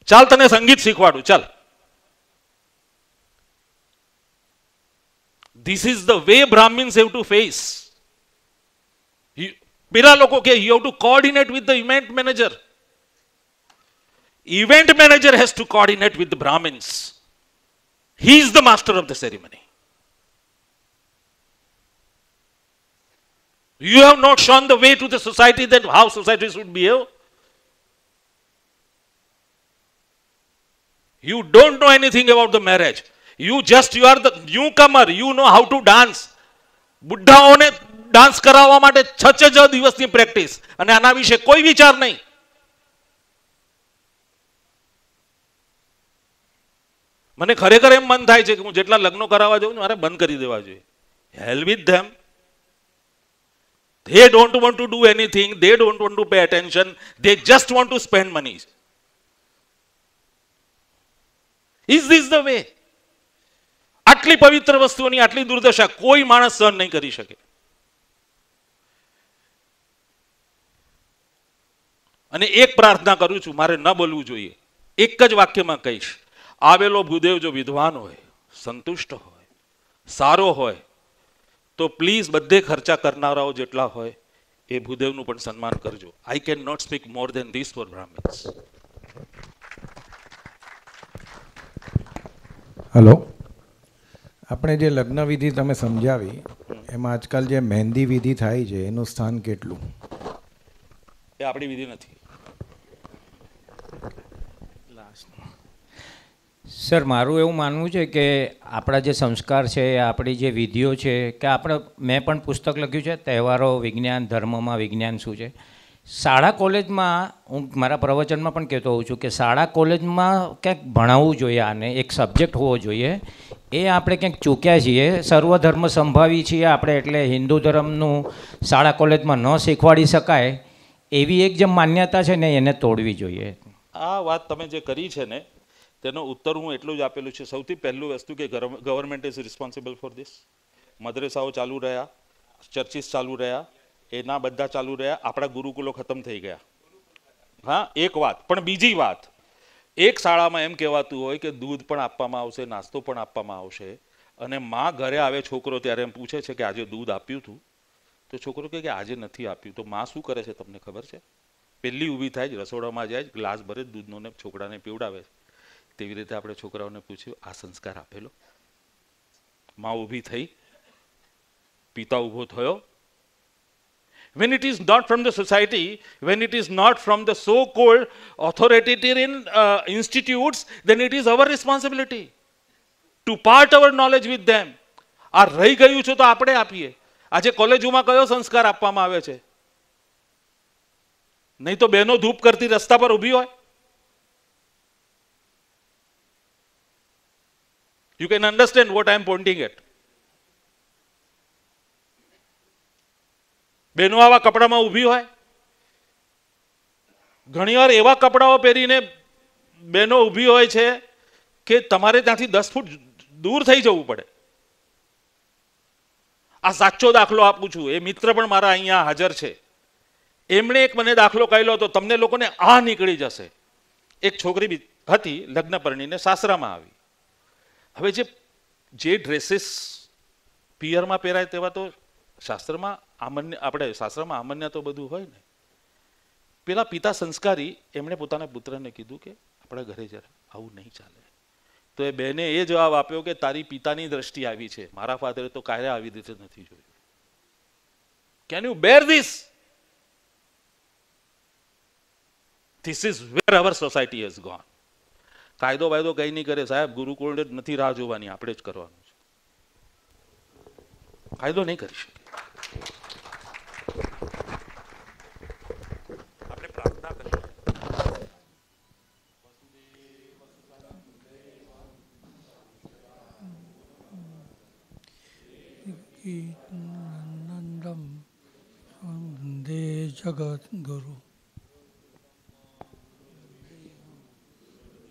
ચાલ તને સંગીત શીખવાડું, ચાલ. This is the way Brahmins have to face. પેલા લોકો કે you have to coordinate with the event manager. Event manager has to coordinate with the Brahmins. He is the master of the ceremony. You have not shown the way to the society that how society should behave. You don't know anything about the marriage. You are the newcomer. You know how to dance. બુઢાઓને dance કરાવવા માટે 6 દિવસની practice, અને આના વિશે કોઈ વિચાર નહીં. મને ખરેખર એમ મન થાય છે કે હું જેટલા લગ્નો કરાવવા જાઉં મારે બંધ કરી દેવા જોઈએ. Hell with them. They don't want to do anything. They don't want to pay attention. They just want to spend money. Is this the way? આટલી પવિત્ર વસ્તુઓની આટલી દુર્દશા કોઈ માણસ સહન નહીં કરી શકે. અને એક પ્રાર્થના કરું છું, મારે ન બોલવું જોઈએ, એક જ વાક્યમાં કહીશ. આવેલો ભૂદેવ જો વિદ્વાન હોય, સંતુષ્ટ હોય, સારો હોય, તો પ્લીઝ બધે ખર્ચા કરનારાઓ જેટલા હોય એ ભૂદેવનું પણ સન્માન કરજો. I can not speak more than this for Brahmins. Hello, આપણે જે લગ્ન વિધિ તમે સમજાવી એમાં આજકાલ જે મહેંદી વિધિ થાય છે એનું સ્થાન કેટલું? એ આપણી વિધિ નથી. સર, મારું એવું માનવું છે કે આપણા જે સંસ્કાર છે, આપણી જે વિધિઓ છે, કે મેં પણ પુસ્તક લખ્યું છે તહેવારો વિજ્ઞાન, ધર્મમાં વિજ્ઞાન શું છે. શાળા કોલેજમાં હું મારા પ્રવચનમાં પણ કહેતો હોઉં છું કે શાળા કોલેજમાં ક્યાંક ભણાવવું જોઈએ, આને એક સબ્જેક્ટ હોવો જોઈએ. એ આપણે ક્યાંક ચૂક્યા છીએ. સર્વધર્મ સંભાવી છીએ આપણે, એટલે હિન્દુ ધર્મનું શાળા કોલેજમાં ન શીખવાડી શકાય એવી એક જે માન્યતા છે ને એને તોડવી જોઈએ. આ વાત તમે જે કરી છે ને તેનો ઉત્તર હું એટલું જ આપેલું છે. સૌથી પહેલું વસ્તુ કે government is responsible for this. મદ્રેસાઓ ચાલુ રહ્યા, ચર્ચિસ ચાલુ રહ્યા, એના બધા ચાલુ રહ્યા, આપણા ગુરુકુલો ખતમ થઈ ગયા. હા, એક વાત. પણ બીજી વાત, એક શાળામાં એમ કહેવાતું હોય કે દૂધ પણ આપવામાં આવશે, નાસ્તો પણ આપવામાં આવશે, અને માં ઘરે આવે છોકરો ત્યારે એમ પૂછે છે કે આજે દૂધ આપ્યું હતું? તો છોકરો કહે કે આજે નથી આપ્યું. તો માં શું કરે છે તમને ખબર છે? પહેલી ઊભી થાય જ, રસોડામાં જાય, ગ્લાસ ભરે દૂધનો ને છોકરાને પીવડાવે. તેવી રીતે આપણે છોકરાઓને પૂછ્યું આ સંસ્કાર આપેલો? માં ઊભી થઈ, પિતા ઊભો થયો, When it is not from the society, when it is not from the so-called authoritarian institutes, then it is our responsibility to part our knowledge with them. આ રહી ગયું છે તો આપણે આપીએ. આજે કોલેજોમાં કયો સંસ્કાર આપવામાં આવે છે? નહીં તો બહેનો ધૂપ કરતી રસ્તા પર ઊભી હોય. You can understand what I am pointing at. બહેનો આવા કપડામાં ઊભી હોય. ઘણીવાર એવા કપડાઓ પહેરીને બહેનો ઊભી હોય છે કે તમારે ત્યાંથી 10 ફૂટ દૂર થઈ જવું પડે. આ સાચો દાખલો આપું છું. એ મિત્ર પણ મારા અહીંયા હાજર છે. એમણે એક મને દાખલો કહેલો તો તમને લોકોને આ નીકળી જશે. એક છોકરી હતી, લગ્ન પરણીને સાસરામાં આવી. હવે જે ડ્રેસીસ પિયરમાં પહેરાય તેવા તો શાસ્ત્રમાં આમન્ય, આપણે શાસ્ત્રમાં આમન્ય તો બધું હોય ને. પેલા પિતા સંસ્કારી, એમણે પોતાના પુત્રને કીધું કે આપણા ઘરે જરા આવું નહીં ચાલે. તો એ બેને એ જવાબ આપ્યો કે તારી પિતાની દ્રષ્ટિ આવી છે, મારા ફાધરે તો ક્યારે આવી રીતે નથી જોયું. Can you bear this? This is where our society has gone. કાયદો વાયદો કઈ નહીં કરે સાહેબ, ગુરુકુળ નથી રાહ જોવાની, આપણે જ કરવાનું છે. કાયદો નહીં કરી શકે. આપણે પ્રાર્થના કરીએ. નંદમ વંદે જગત ગુરુ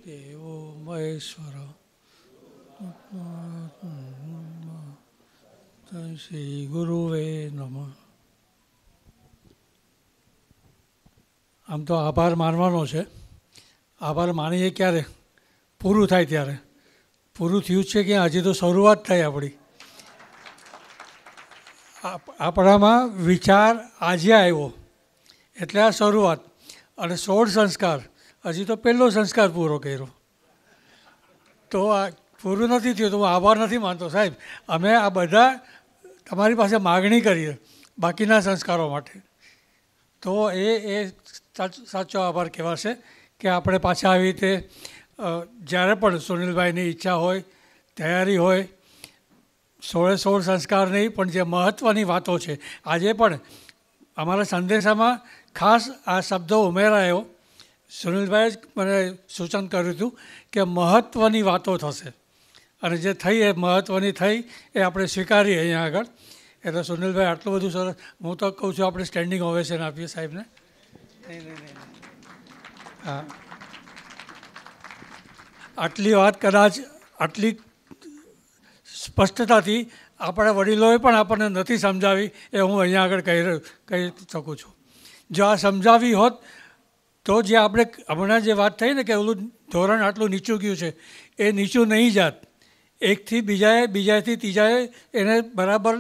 દેવો મહેશ્વર શ્રી ગુરુવે નમઃ. આમ તો આભાર માનવાનો છે. આભાર માનીએ ક્યારે? પૂરું થાય ત્યારે. પૂરું થયું છે કે હજી તો શરૂઆત થાય આપણી. આપણામાં વિચાર આજે આવ્યો એટલે આ શરૂઆત. અને 16 સંસ્કાર, હજી તો પહેલો સંસ્કાર પૂરો કર્યો. તો આ પૂરું નથી થયું તો હું આભાર નથી માનતો સાહેબ. અમે આ બધા તમારી પાસે માગણી કરીએ બાકીના સંસ્કારો માટે. તો એ સાચો આભાર કહેવાશે કે આપણે પાછા આવી રીતે જ્યારે પણ સુનિલભાઈની ઈચ્છા હોય, તૈયારી હોય, 16 સંસ્કાર નહીં પણ જે મહત્ત્વની વાતો છે. આજે પણ અમારા સંદેશામાં ખાસ આ શબ્દો ઉમેરાયો. સુનિલભાઈએ જ મને સૂચન કર્યું હતું કે મહત્ત્વની વાતો થશે અને જે થઈ એ મહત્ત્વની થઈ એ આપણે સ્વીકારીએ અહીંયા આગળ. એટલે સુનિલભાઈ આટલું બધું સરસ, હું તો કહું છું આપણે સ્ટેન્ડિંગ ઓવેશન આપીએ સાહેબને. હા, આટલી વાત કદાચ આટલી સ્પષ્ટતાથી આપણા વડીલોએ પણ આપણને નથી સમજાવી એ હું અહીંયા આગળ કહી શકું છું. જો આ સમજાવી હોત તો જે આપણે હમણાં જે વાત થઈ ને કે ઓલું ધોરણ આટલું નીચું ગયું છે એ નીચું નહીં જાત. એકથી બીજાએ, બીજાથી ત્રીજાએ એને બરાબર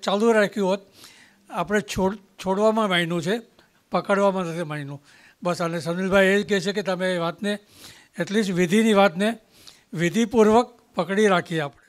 ચાલુ રાખ્યું હોત. આપણે છોડવામાં માંડ્યું છે, પકડવામાં નથી માંડ્યું. બસ. અને સુનિલભાઈ એ જ કહે છે કે તમે એ વાતને એટલીસ્ટ વિધિની વાતને વિધિપૂર્વક પકડી રાખીએ આપણે.